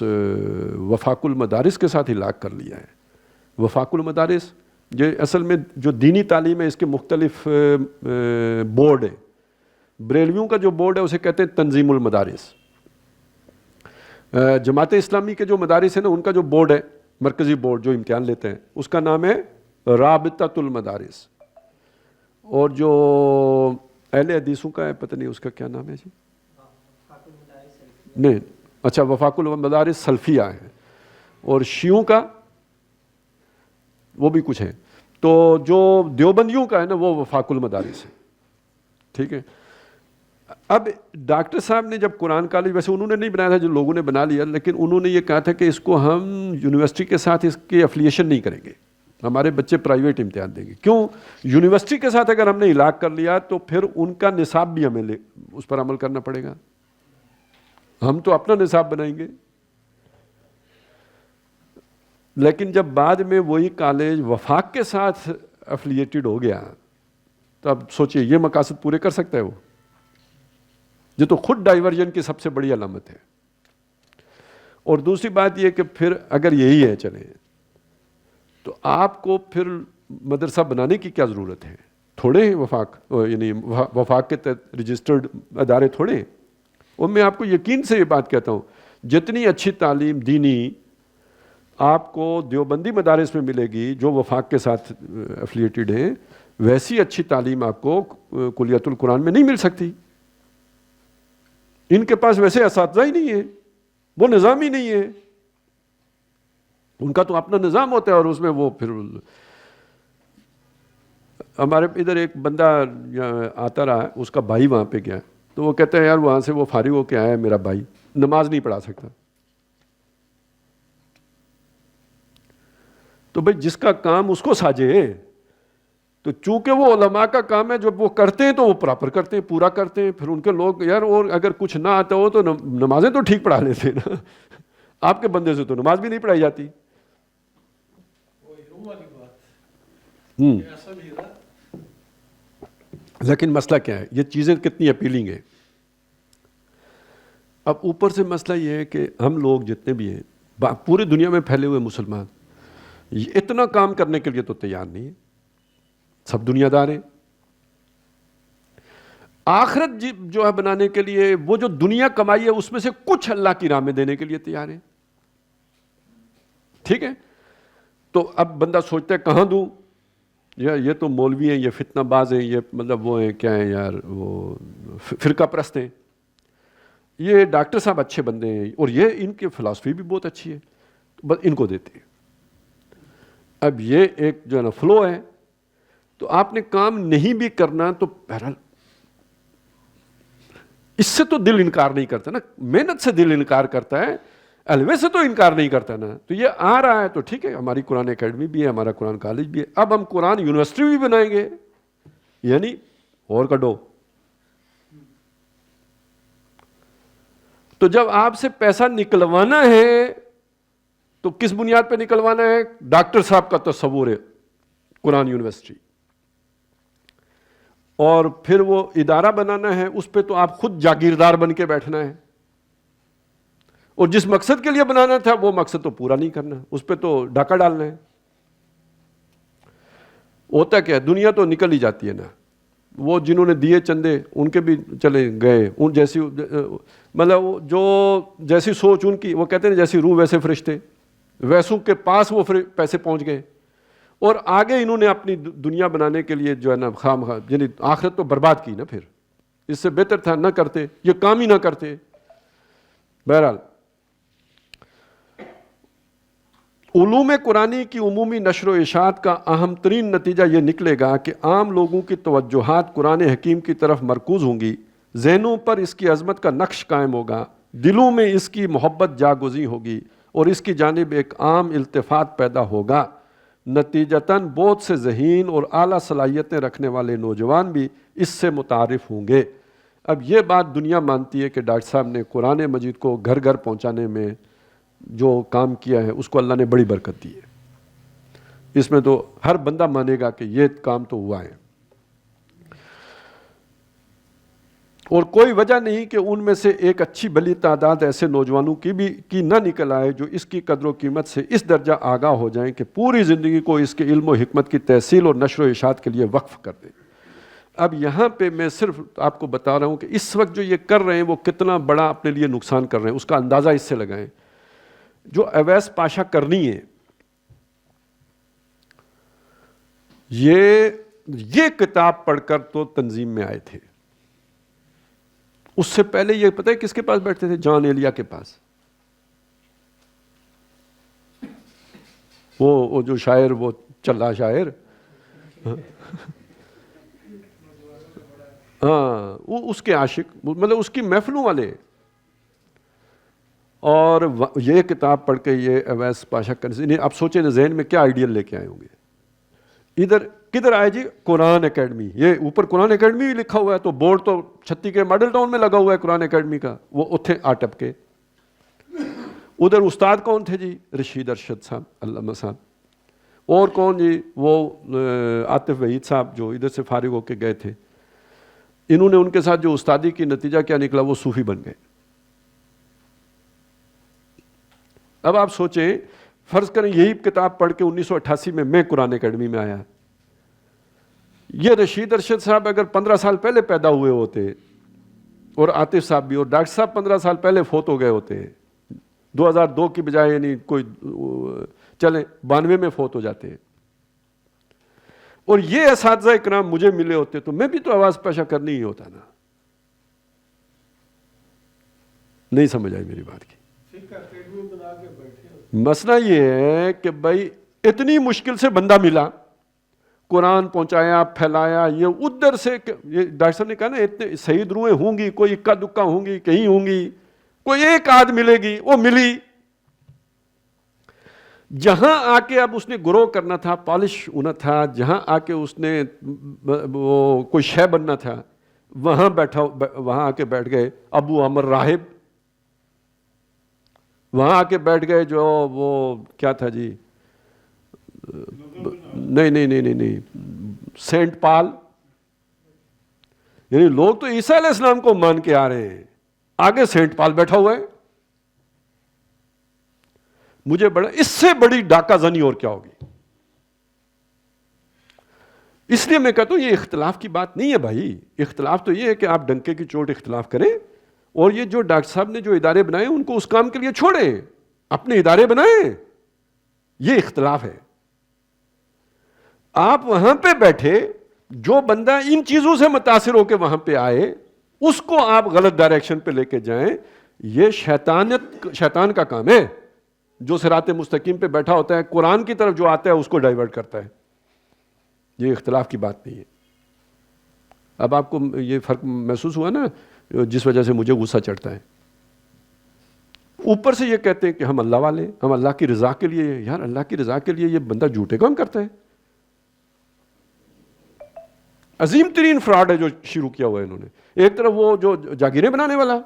A: وفاق المدارس کے ساتھ ہلاک کر لیا ہے. وفاق المدارس یہ اصل میں جو دینی تعلیم ہے اس کے مختلف بورڈ ہیں. بریلویوں کا جو بورڈ ہے اسے کہتے ہیں تنظیم المدارس. جماعت اسلامی کے جو مدارس ہیں نا ان کا جو بورڈ ہے، مرکزی بورڈ جو امتحان لیتے ہیں، اس کا نام ہے رابطۃ المدارس. اور جو اہل حدیثوں کا ہے پتہ نہیں اس کا کیا نام ہے جی، نہیں اچھا وفاق المدارس سلفیہ ہے. اور شیعوں کا وہ بھی کچھ ہے. تو جو دیوبندیوں کا ہے نا وہ وفاق المدارس ہے. ٹھیک ہے. اب ڈاکٹر صاحب نے جب قرآن کالج، ویسے انہوں نے نہیں بنایا تھا، جو لوگوں نے بنا لیا، لیکن انہوں نے یہ کہا تھا کہ اس کو ہم یونیورسٹی کے ساتھ اس کی افیلیشن نہیں کریں گے، ہمارے بچے پرائیویٹ امتحان دیں گے. کیوں؟ یونیورسٹی کے ساتھ اگر ہم نے ہلاک کر لیا تو پھر ان کا نصاب بھی ہمیں اس پر عمل کرنا پڑے گا. ہم تو اپنا نصاب بنائیں گے. لیکن جب بعد میں وہی کالج وفاق کے ساتھ افیلیٹڈ ہو گیا تو اب سوچئے یہ مقاصد پورے کر سکتا ہے وہ؟ یہ تو خود ڈائیورژن کی سب سے بڑی علامت ہے. اور دوسری بات یہ کہ پھر اگر یہی ہے چلیں تو آپ کو پھر مدرسہ بنانے کی کیا ضرورت ہے؟ تھوڑے ہیں وفاق، یعنی وفاق کے تحت رجسٹرڈ ادارے تھوڑے ہیں. اور میں آپ کو یقین سے یہ بات کہتا ہوں، جتنی اچھی تعلیم دینی آپ کو دیوبندی مدارس میں ملے گی جو وفاق کے ساتھ افیلیٹڈ ہیں، ویسی اچھی تعلیم آپ کو کلیت القرآن میں نہیں مل سکتی. ان کے پاس ویسے اساتذہ ہی نہیں ہے، وہ نظام ہی نہیں ہے. ان کا تو اپنا نظام ہوتا ہے اور اس میں وہ پھر ہمارے ادھر ایک بندہ آتا رہا، اس کا بھائی وہاں پہ گیا تو وہ کہتا ہے یار وہاں سے وہ فارغ ہو کے آیا ہے میرا بھائی، نماز نہیں پڑھا سکتا. تو بھئی جس کا کام اس کو ساجے، تو چونکہ وہ علماء کا کام ہے جب وہ کرتے ہیں تو وہ پراپر کرتے ہیں، پورا کرتے ہیں. پھر ان کے لوگ یار اور اگر کچھ نہ آتا ہو تو نمازیں تو ٹھیک پڑھا لیتے ہیں نا. آپ کے بندے سے تو نماز بھی نہیں پڑھائی جاتی. لیکن مسئلہ کیا ہے؟ یہ چیزیں کتنی اپیلنگ ہیں. اب اوپر سے مسئلہ یہ ہے کہ ہم لوگ جتنے بھی ہیں پوری دنیا میں پھیلے ہوئے مسلمان اتنا کام کرنے کے لیے تو تیار نہیں ہے. سب دنیا دار ہیں. آخرت جو ہے بنانے کے لیے وہ جو دنیا کمائی ہے اس میں سے کچھ اللہ کی راہ میں دینے کے لیے تیار ہیں. ٹھیک ہے. تو اب بندہ سوچتا ہے کہاں دوں، یہ تو مولوی ہیں، یہ فتنہ باز ہیں، یہ مطلب وہ ہیں کیا ہیں یار، وہ فرقہ پرست ہیں. یہ ڈاکٹر صاحب اچھے بندے ہیں اور یہ ان کی فلسفی بھی بہت اچھی ہے، بس ان کو دیتے ہیں. اب یہ ایک جو ہے نا فلو ہے. تو آپ نے کام نہیں بھی کرنا تو بہرحال اس سے تو دل انکار نہیں کرتا نا. محنت سے دل انکار کرتا ہے. ویسے تو انکار نہیں کرتا نا. تو یہ آ رہا ہے تو ٹھیک ہے, ہماری قرآن اکیڈمی بھی ہے, ہمارا قرآن کالج بھی ہے, اب ہم قرآن یونیورسٹی بھی بنائیں گے, یعنی اور کڈو. تو جب آپ سے پیسہ نکلوانا ہے تو کس بنیاد پہ نکلوانا ہے؟ ڈاکٹر صاحب کا تصور ہے قرآن یونیورسٹی, اور پھر وہ ادارہ بنانا ہے, اس پہ تو آپ خود جاگیردار بن کے بیٹھنا ہے, اور جس مقصد کے لیے بنانا تھا وہ مقصد تو پورا نہیں کرنا, اس پہ تو ڈاکہ ڈالنا ہے. ہوتا کیا ہے, دنیا تو نکل ہی جاتی ہے نا. وہ جنہوں نے دیے چندے ان کے بھی چلے گئے, ان جیسی مطلب جو جیسی سوچ ان کی, وہ کہتے ہیں جیسی روح ویسے فرشتے, ویسوں کے پاس وہ پیسے پہنچ گئے, اور آگے انہوں نے اپنی دنیا بنانے کے لیے جو ہے نا خام خواہ, یعنی آخرت تو برباد کی نا. پھر اس سے بہتر تھا نہ کرتے, یہ کام ہی نہ کرتے. بہرحال علوم قرآنی کی عمومی نشر و اشاعت کا اہم ترین نتیجہ یہ نکلے گا کہ عام لوگوں کی توجہات قرآن حکیم کی طرف مرکوز ہوں گی, ذہنوں پر اس کی عظمت کا نقش قائم ہوگا, دلوں میں اس کی محبت جاگزیں ہوگی, اور اس کی جانب ایک عام التفات پیدا ہوگا. نتیجتاً بہت سے ذہین اور اعلیٰ صلاحیتیں رکھنے والے نوجوان بھی اس سے متعارف ہوں گے. اب یہ بات دنیا مانتی ہے کہ ڈاکٹر صاحب نے قرآن مجید کو گھر گھر پہنچانے میں جو کام کیا ہے اس کو اللہ نے بڑی برکت دی ہے. اس میں تو ہر بندہ مانے گا کہ یہ کام تو ہوا ہے, اور کوئی وجہ نہیں کہ ان میں سے ایک اچھی بھلی تعداد ایسے نوجوانوں کی نہ نکل آئے جو اس کی قدر و قیمت سے اس درجہ آگاہ ہو جائیں کہ پوری زندگی کو اس کے علم و حکمت کی تحصیل اور نشر و اشاعت کے لیے وقف کر دیں. اب یہاں پہ میں صرف آپ کو بتا رہا ہوں کہ اس وقت جو یہ کر رہے ہیں وہ کتنا بڑا اپنے لیے نقصان کر رہے ہیں, اس کا اندازہ اس سے لگائیں. جو اویس پاشا کرنی ہے, یہ کتاب پڑھ کر تو تنظیم میں آئے تھے. اس سے پہلے یہ پتہ ہے کس کے پاس بیٹھتے تھے؟ جان ایلیا کے پاس. وہ جو شاعر, وہ چلا شاعر, ہاں وہ اس کے عاشق, مطلب اس کی محفلوں والے. اور یہ کتاب پڑھ کے یہ اویس پاشا کرنی, اب سوچیں نا ذہن میں کیا آئیڈیل لے کے آئے ہوں گے. ادھر کدھر آئے جی؟ قرآن اکیڈمی. یہ اوپر قرآن اکیڈمی بھی لکھا ہوا ہے, تو بورڈ تو چھتی کے ماڈل ٹاؤن میں لگا ہوا ہے قرآن اکیڈمی کا, وہ اتھے آ ٹپ کے. ادھر استاد کون تھے جی؟ رشید ارشد صاحب, علامہ صاحب. اور کون جی؟ وہ عاطف وحید صاحب جو ادھر سے فارغ ہو کے گئے تھے. انہوں نے ان کے ساتھ جو استادی کی نتیجہ کیا نکلا, وہ صوفی بن گئے. اب آپ سوچیں, فرض کریں یہی کتاب پڑھ کے 1988 میں قرآن اکیڈمی میں آیا. یہ رشید ارشد صاحب اگر 15 سال پہلے پیدا ہوئے ہوتے, اور عاطف صاحب بھی, اور ڈاکٹر صاحب 15 سال پہلے فوت ہو گئے ہوتے, 2002 کی بجائے, یعنی کوئی چلیں 92 میں فوت ہو جاتے, اور یہ اساتذہ اکرام مجھے ملے ہوتے, تو میں بھی تو آواز پاشا کرنی ہی ہوتا نا. نہیں سمجھ آئی میری بات کی. مسئلہ یہ ہے کہ بھائی اتنی مشکل سے بندہ ملا, قرآن پہنچایا, پھیلایا. یہ ادھر سے, یہ ڈاکٹر صاحب نے کہا نا, اتنے شہید روحیں ہوں گی, کوئی اکا دکا ہوں گی, کہیں ہوں گی, کوئی ایک آدھ ملے گی, وہ ملی. جہاں آ کے اب اس نے گرو کرنا تھا, پالش ہونا تھا, جہاں آ کے اس نے وہ کوئی شے بننا تھا, وہاں آ کے بیٹھ گئے ابو عمر راہب. وہاں آ کے بیٹھ گئے جو وہ کیا تھا جی, نہیں, سینٹ پال. یعنی لوگ تو عیسیٰ علیہ السلام کو مان کے آ رہے ہیں, آگے سینٹ پال بیٹھا ہوا ہے. مجھے بڑا, اس سے بڑی ڈاکہ زنی اور کیا ہوگی. اس لیے میں کہتا ہوں یہ اختلاف کی بات نہیں ہے بھائی. اختلاف تو یہ ہے کہ آپ ڈنکے کی چوٹ اختلاف کریں, اور یہ جو ڈاکٹر صاحب نے جو ادارے بنائے ان کو اس کام کے لیے چھوڑیں, اپنے ادارے بنائیں. یہ اختلاف ہے. آپ وہاں پہ بیٹھے, جو بندہ ان چیزوں سے متاثر ہو کے وہاں پہ آئے, اس کو آپ غلط ڈائریکشن پہ لے کے جائیں. یہ شیطان کا کام ہے, جو صراط مستقیم پہ بیٹھا ہوتا ہے, قرآن کی طرف جو آتا ہے اس کو ڈائیورٹ کرتا ہے. یہ اختلاف کی بات نہیں ہے. اب آپ کو یہ فرق محسوس ہوا نا, جس وجہ سے مجھے غصہ چڑھتا ہے. اوپر سے یہ کہتے ہیں کہ ہم اللہ والے، ہم اللہ کی رضا کے لیے. یار اللہ کی رضا کے لیے یہ بندہ جھوٹے کام کرتا ہے. عظیم ترین فراڈ ہے جو شروع کیا ہوا ہے انہوں نے. ایک طرف وہ جو جاگیریں بنانے والا،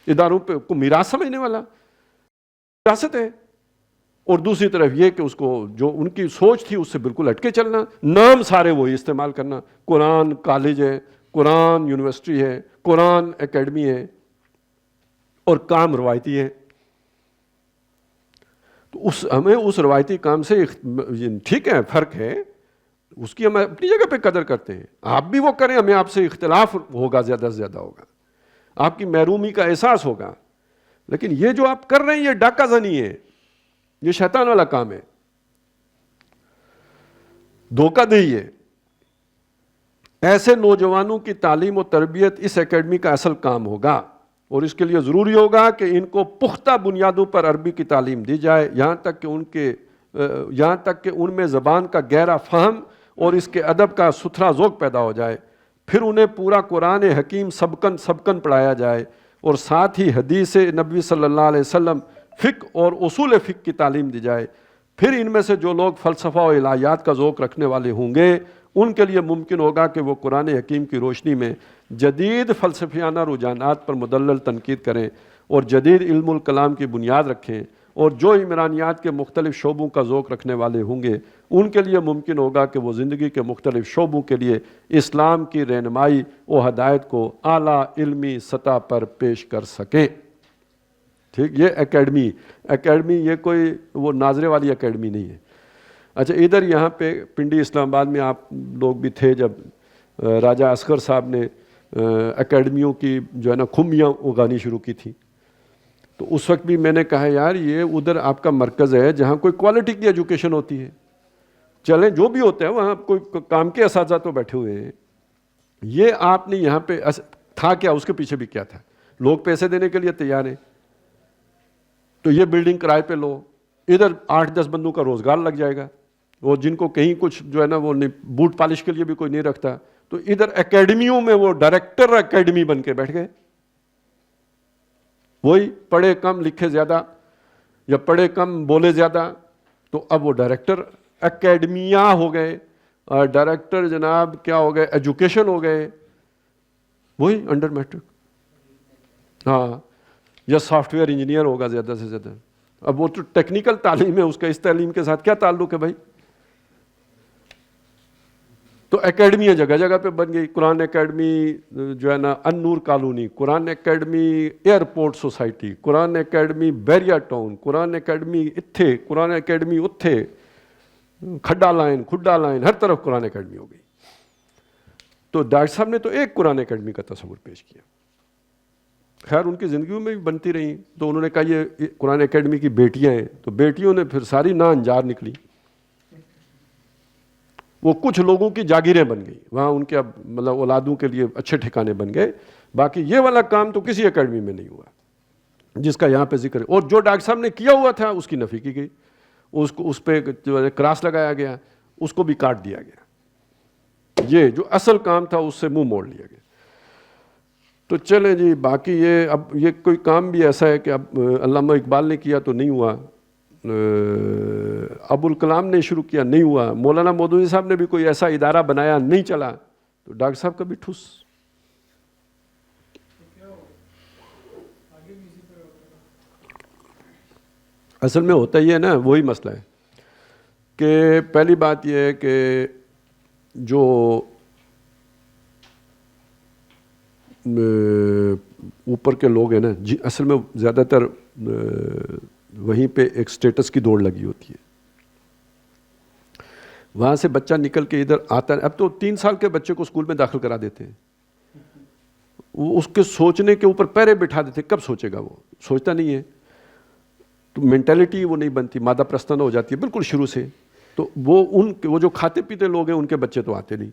A: اداروں پہ کو میراث سمجھنے والا، وراثت ہے، اور دوسری طرف یہ کہ اس کو جو ان کی سوچ تھی اس سے بالکل ہٹ کے چلنا. نام سارے وہی استعمال کرنا. قرآن کالج ہے، قرآن یونیورسٹی ہے، قرآن اکیڈمی ہے، اور کام روایتی ہے. تو ہمیں اس روایتی کام سے ٹھیک ہے فرق ہے، اس کی ہم اپنی جگہ پہ قدر کرتے ہیں. آپ بھی وہ کریں، ہمیں آپ سے اختلاف ہوگا، زیادہ سے زیادہ ہوگا، آپ کی محرومی کا احساس ہوگا. لیکن یہ جو آپ کر رہے ہیں یہ ڈاکہ زنی ہے، یہ شیطان والا کام ہے، دھوکہ دہی ہے. ایسے نوجوانوں کی تعلیم و تربیت اس اکیڈمی کا اصل کام ہوگا، اور اس کے لیے ضروری ہوگا کہ ان کو پختہ بنیادوں پر عربی کی تعلیم دی جائے، یہاں تک کہ ان میں زبان کا گہرا فہم اور اس کے ادب کا ستھرا ذوق پیدا ہو جائے. پھر انہیں پورا قرآن حکیم سبکن پڑھایا جائے، اور ساتھ ہی حدیث نبوی صلی اللہ علیہ وسلم، فقہ اور اصول فقہ کی تعلیم دی جائے. پھر ان میں سے جو لوگ فلسفہ و الہیات کا ذوق رکھنے والے ہوں گے ان کے لیے ممکن ہوگا کہ وہ قرآن حکیم کی روشنی میں جدید فلسفیانہ رجحانات پر مدلل تنقید کریں اور جدید علم الکلام کی بنیاد رکھیں. اور جو عمرانیات کے مختلف شعبوں کا ذوق رکھنے والے ہوں گے ان کے لیے ممکن ہوگا کہ وہ زندگی کے مختلف شعبوں کے لیے اسلام کی رہنمائی و ہدایت کو اعلیٰ علمی سطح پر پیش کر سکیں. ٹھیک، یہ اکیڈمی یہ کوئی وہ ناظرے والی اکیڈمی نہیں ہے. اچھا، ادھر یہاں پہ پنڈی اسلام آباد میں آپ لوگ بھی تھے جب راجہ اصغر صاحب نے اکیڈمیوں کی جو ہے نا کھمبیاں اگانی شروع کی تھی. تو اس وقت بھی میں نے کہا یار یہ ادھر آپ کا مرکز ہے جہاں کوئی کوالٹی کی ایجوکیشن ہوتی ہے. چلیں جو بھی ہوتا ہے وہاں کوئی کام کے اساتذہ تو بیٹھے ہوئے ہیں. یہ آپ نے یہاں پہ تھا کیا، اس کے پیچھے بھی کیا تھا؟ لوگ پیسے دینے کے لیے تیار ہیں تو یہ بلڈنگ کرائے پہ لو، ادھر 8-10 بندوں کا روزگار لگ جائے گا، وہ جن کو کہیں کچھ جو ہے نا وہ بوٹ پالش کے لیے بھی کوئی نہیں رکھتا. تو ادھر اکیڈمیوں میں وہ ڈائریکٹر اکیڈمی بن کے بیٹھ گئے. وہی پڑھے کم لکھے زیادہ یا پڑھے کم بولے زیادہ، تو اب وہ ڈائریکٹر اکیڈمیاں ہو گئے، اور ڈائریکٹر جناب کیا ہو گئے، ایجوکیشن ہو گئے، وہی انڈر میٹرک، ہاں، یا سافٹ ویئر انجینئر ہوگا زیادہ سے زیادہ. اب وہ تو ٹیکنیکل تعلیم ہے، اس کا اس تعلیم کے ساتھ کیا تعلق ہے بھائی؟ تو اکیڈمیاں جگہ جگہ پہ بن گئی. قرآن اکیڈمی جو ہے نا النور کالونی، قرآن اکیڈمی ایئرپورٹ سوسائٹی، قرآن اکیڈمی بیریا ٹاؤن، قرآن اکیڈمی اتھے، قرآن اکیڈمی اتھے، کھڈا لائن ہر طرف قرآن اکیڈمی ہو گئی. تو ڈاکٹر صاحب نے تو ایک قرآن اکیڈمی کا تصور پیش کیا. خیر ان کی زندگیوں میں بھی بنتی رہی. تو انہوں نے کہا یہ قرآن اکیڈمی کی بیٹیاں ہیں، تو بیٹیوں نے پھر ساری نا انجار نکلی. وہ کچھ لوگوں کی جاگیریں بن گئی وہاں، ان کے اب مطلب اولادوں کے لیے اچھے ٹھکانے بن گئے. باقی یہ والا کام تو کسی اکیڈمی میں نہیں ہوا جس کا یہاں پہ ذکر ہے. اور جو ڈاکٹر صاحب نے کیا ہوا تھا اس کی نفی کی گئی، اس پہ جو کراس لگایا گیا، اس کو بھی کاٹ دیا گیا. یہ جو اصل کام تھا اس سے منہ موڑ لیا گیا. تو چلیں جی، باقی یہ اب یہ کوئی کام بھی ایسا ہے کہ اب علامہ اقبال نے کیا تو نہیں ہوا، ابو الکلام نے شروع کیا نہیں ہوا، مولانا مودودی صاحب نے بھی کوئی ایسا ادارہ بنایا نہیں چلا، تو ڈاکٹر صاحب کا بھی ٹھوس. اصل میں ہوتا ہی ہے نا، وہی مسئلہ ہے کہ پہلی بات یہ ہے کہ جو اوپر کے لوگ ہیں نا جی، اصل میں زیادہ تر وہیں پہ ایک سٹیٹس کی دوڑ لگی ہوتی ہے. وہاں سے بچہ نکل کے ادھر آتا ہے. اب تو 3 سال کے بچے کو اسکول میں داخل کرا دیتے ہیں، وہ اس کے سوچنے کے اوپر پہرے بٹھا دیتے. کب سوچے گا؟ وہ سوچتا نہیں ہے. تو مینٹیلٹی وہ نہیں بنتی، مادہ پرستانہ ہو جاتی ہے بالکل شروع سے. تو وہ جو کھاتے پیتے لوگ ہیں ان کے بچے تو آتے نہیں.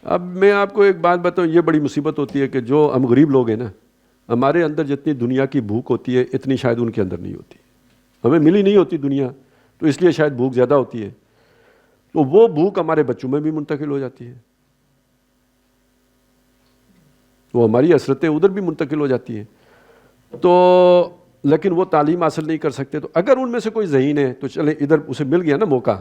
A: اب میں آپ کو ایک بات بتاؤں، یہ بڑی مصیبت ہوتی ہے کہ جو ہم غریب لوگ ہیں نا، ہمارے اندر جتنی دنیا کی بھوک ہوتی ہے اتنی شاید ان کے اندر نہیں ہوتی. ہمیں ملی نہیں ہوتی دنیا، تو اس لیے شاید بھوک زیادہ ہوتی ہے. تو وہ بھوک ہمارے بچوں میں بھی منتقل ہو جاتی ہے، وہ ہماری حسرتیں ادھر بھی منتقل ہو جاتی ہیں. تو لیکن وہ تعلیم حاصل نہیں کر سکتے. تو اگر ان میں سے کوئی ذہین ہے تو چلیں ادھر اسے مل گیا نا موقع.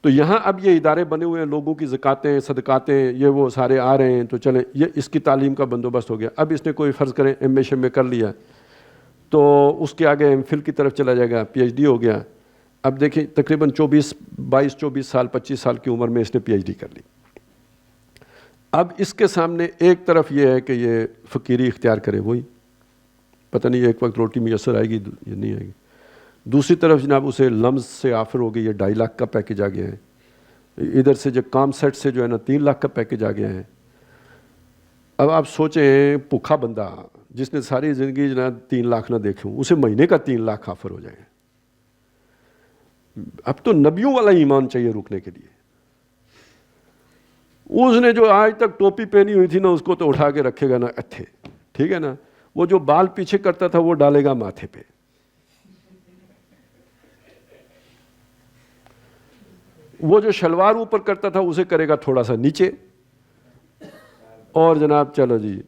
A: تو یہاں اب یہ ادارے بنے ہوئے ہیں, لوگوں کی زکاتیں صدقاتیں یہ وہ سارے آ رہے ہیں, تو چلیں یہ اس کی تعلیم کا بندوبست ہو گیا. اب اس نے کوئی فرض کریں ایم اے شم اے کر لیا تو اس کے آگے ایم فل کی طرف چلا جائے گا, پی ایچ ڈی ہو گیا. اب دیکھیں تقریباً 22 سال 25 سال کی عمر میں اس نے پی ایچ ڈی کر لی. اب اس کے سامنے ایک طرف یہ ہے کہ یہ فقیری اختیار کرے, وہی پتہ نہیں ایک وقت روٹی میسر آئے گی یا نہیں آئے گی. دوسری طرف جناب اسے لمز سے آفر ہو گئی, یہ 2.5 لاکھ کا پیکج آ گیا ہے. ادھر سے جو کام سیٹ سے جو ہے نا 3 لاکھ کا پیکج آ گیا ہے. اب آپ سوچیں بھوکھا بندہ جس نے ساری زندگی جناب 3 لاکھ نہ دیکھے ہوں, اسے مہینے کا 3 لاکھ آفر ہو جائے. اب تو نبیوں والا ایمان چاہیے رکنے کے لیے. اس نے جو آج تک ٹوپی پہنی ہوئی تھی نا اس کو تو اٹھا کے رکھے گا نا اتھے, ٹھیک ہے نا. وہ جو بال پیچھے کرتا تھا وہ ڈالے گا ماتھے پہ. وہ جو شلوار اوپر کرتا تھا اسے کرے گا تھوڑا سا نیچے, اور جناب چلو جی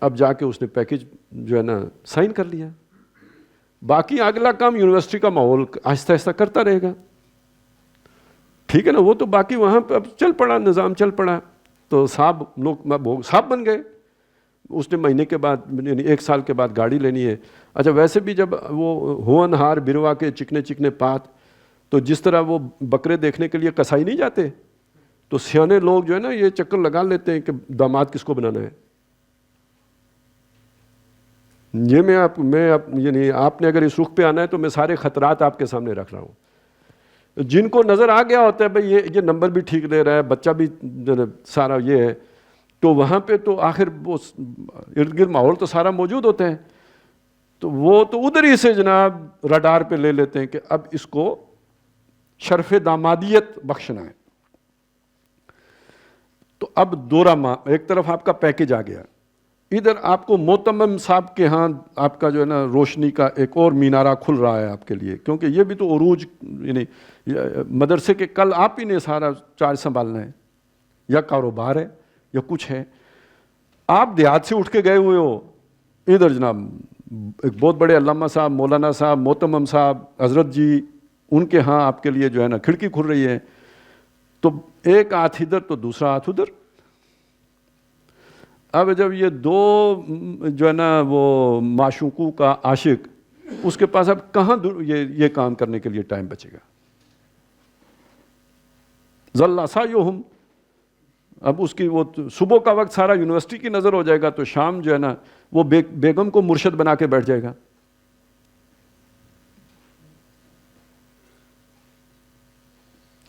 A: اب جا کے اس نے پیکج جو ہے نا سائن کر لیا. باقی اگلا کام یونیورسٹی کا ماحول آہستہ آہستہ کرتا رہے گا, ٹھیک ہے نا. وہ تو باقی وہاں پہ اب چل پڑا, نظام چل پڑا, تو صاحب لوگ صاحب بن گئے. اس نے مہینے کے بعد یعنی 1 سال کے بعد گاڑی لینی ہے. اچھا ویسے بھی جب وہ ہون ہار بروا کے چکنے چکنے پات, تو جس طرح وہ بکرے دیکھنے کے لیے کسائی نہیں جاتے, تو سیانے لوگ جو ہے نا یہ چکر لگا لیتے ہیں کہ داماد کس کو بنانا ہے. یہ میں یعنی آپ نے اگر اس رخ پہ آنا ہے تو میں سارے خطرات آپ کے سامنے رکھ رہا ہوں. جن کو نظر آ گیا ہوتا ہے بھئی یہ نمبر بھی ٹھیک لے رہا ہے, بچہ بھی سارا یہ ہے, تو وہاں پہ تو آخر وہ ارد گرد ماحول تو سارا موجود ہوتا ہے, تو وہ تو ادھر ہی سے جناب رڈار پہ لے لیتے ہیں کہ اب اس کو شرف دامادیت بخشنا ہے. تو اب دورہ ایک طرف آپ کا پیکج آ گیا, ادھر آپ کو موتمم صاحب کے ہاں آپ کا جو ہے نا روشنی کا ایک اور مینارہ کھل رہا ہے آپ کے لیے, کیونکہ یہ بھی تو عروج یعنی مدرسے کے کل آپ ہی نے سارا چارج سنبھالنا ہے, یا کاروبار ہے یا کچھ ہے. آپ دیہات سے اٹھ کے گئے ہوئے ہو, ادھر جناب ایک بہت بڑے علامہ صاحب مولانا صاحب موتمم صاحب حضرت جی ان کے ہاں آپ کے لیے جو ہے نا کھڑکی کھل رہی ہے, تو ایک ہاتھ ادھر تو دوسرا ہاتھ ادھر. اب جب یہ دو جو ہے نا وہ معشوقوں کا عاشق, اس کے پاس اب کہاں یہ کام کرنے کے لیے ٹائم بچے گا. ظل سعیہم, اب اس کی وہ صبح کا وقت سارا یونیورسٹی کی نظر ہو جائے گا, تو شام جو ہے نا وہ بیگم کو مرشد بنا کے بیٹھ جائے گا.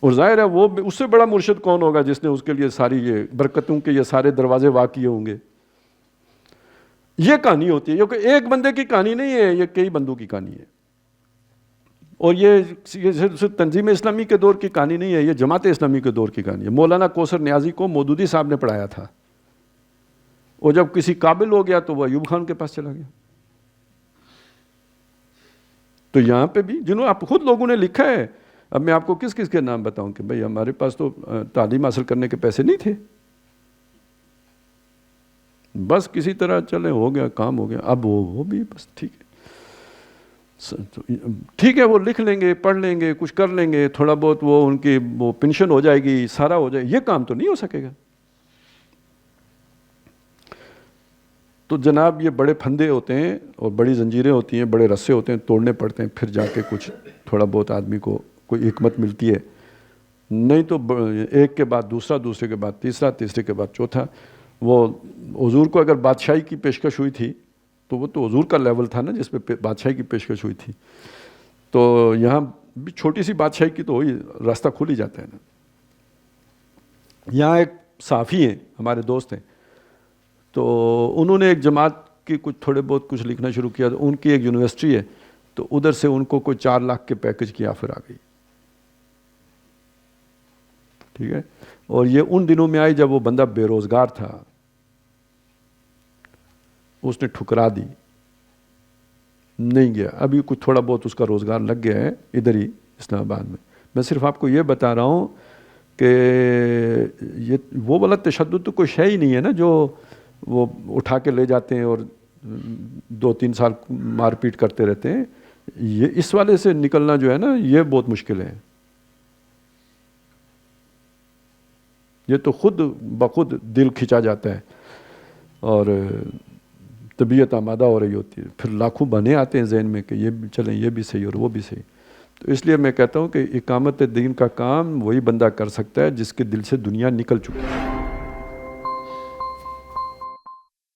A: اور ظاہر ہے وہ اس سے بڑا مرشد کون ہوگا جس نے اس کے لیے ساری یہ برکتوں کے یہ سارے دروازے واقع ہوں گے. یہ کہانی ہوتی ہے, کیونکہ ایک بندے کی کہانی نہیں ہے, یہ کئی بندوں کی کہانی ہے. اور یہ صرف تنظیم اسلامی کے دور کی کہانی نہیں ہے, یہ جماعت اسلامی کے دور کی کہانی ہے. مولانا کوثر نیازی کو مودودی صاحب نے پڑھایا تھا, اور جب کسی قابل ہو گیا تو وہ ایوب خان کے پاس چلا گیا. تو یہاں پہ بھی جنہوں آپ خود لوگوں نے لکھا ہے, اب میں آپ کو کس کس کے نام بتاؤں کہ بھئی ہمارے پاس تو تعلیم حاصل کرنے کے پیسے نہیں تھے, بس کسی طرح چلے ہو گیا کام ہو گیا. اب وہ بھی بس ٹھیک ہے وہ لکھ لیں گے پڑھ لیں گے کچھ کر لیں گے, تھوڑا بہت وہ ان کی وہ پینشن ہو جائے گی, سارا ہو جائے, یہ کام تو نہیں ہو سکے گا. تو جناب یہ بڑے پھندے ہوتے ہیں اور بڑی زنجیریں ہوتی ہیں, بڑے رسے ہوتے ہیں, توڑنے پڑتے ہیں, پھر جا کے کچھ تھوڑا بہت آدمی کو کوئی حکمت ملتی ہے. نہیں تو ایک کے بعد دوسرا, دوسرے کے بعد تیسرا, تیسرے کے بعد چوتھا. وہ حضور کو اگر بادشاہی کی پیشکش ہوئی تھی تو وہ تو حضور کا لیول تھا نا جس پہ بادشاہی کی پیشکش ہوئی تھی, تو یہاں بھی چھوٹی سی بادشاہی کی تو وہی راستہ کھل ہی جاتا ہے نا. یہاں ایک صحافی ہیں ہمارے دوست ہیں, تو انہوں نے ایک جماعت کی کچھ تھوڑے بہت کچھ لکھنا شروع کیا, تو ان کی ایک یونیورسٹی ہے, تو ادھر سے ان کو کوئی 4 لاکھ کے پیکج کی آفر آ گئی. ٹھیک ہے, اور یہ ان دنوں میں آئی جب وہ بندہ بے روزگار تھا, اس نے ٹھکرا دی, نہیں گیا. ابھی کچھ تھوڑا بہت اس کا روزگار لگ گیا ہے ادھر ہی اسلام آباد میں. میں صرف آپ کو یہ بتا رہا ہوں کہ یہ وہ والا تشدد تو کوئی شے ہی نہیں ہے نا جو وہ اٹھا کے لے جاتے ہیں اور 2-3 سال مار پیٹ کرتے رہتے ہیں. یہ اس والے سے نکلنا جو ہے نا یہ بہت مشکل ہے. یہ تو خود بخود دل کھنچا جاتا ہے اور طبیعت آمادہ ہو رہی ہوتی ہے. پھر لاکھوں بنے آتے ہیں ذہن میں کہ یہ بھی چلیں، یہ بھی صحیح اور وہ بھی صحیح. تو اس لیے میں کہتا ہوں کہ اقامت دین کا کام وہی بندہ کر سکتا ہے جس کے دل سے دنیا نکل چکی ہے.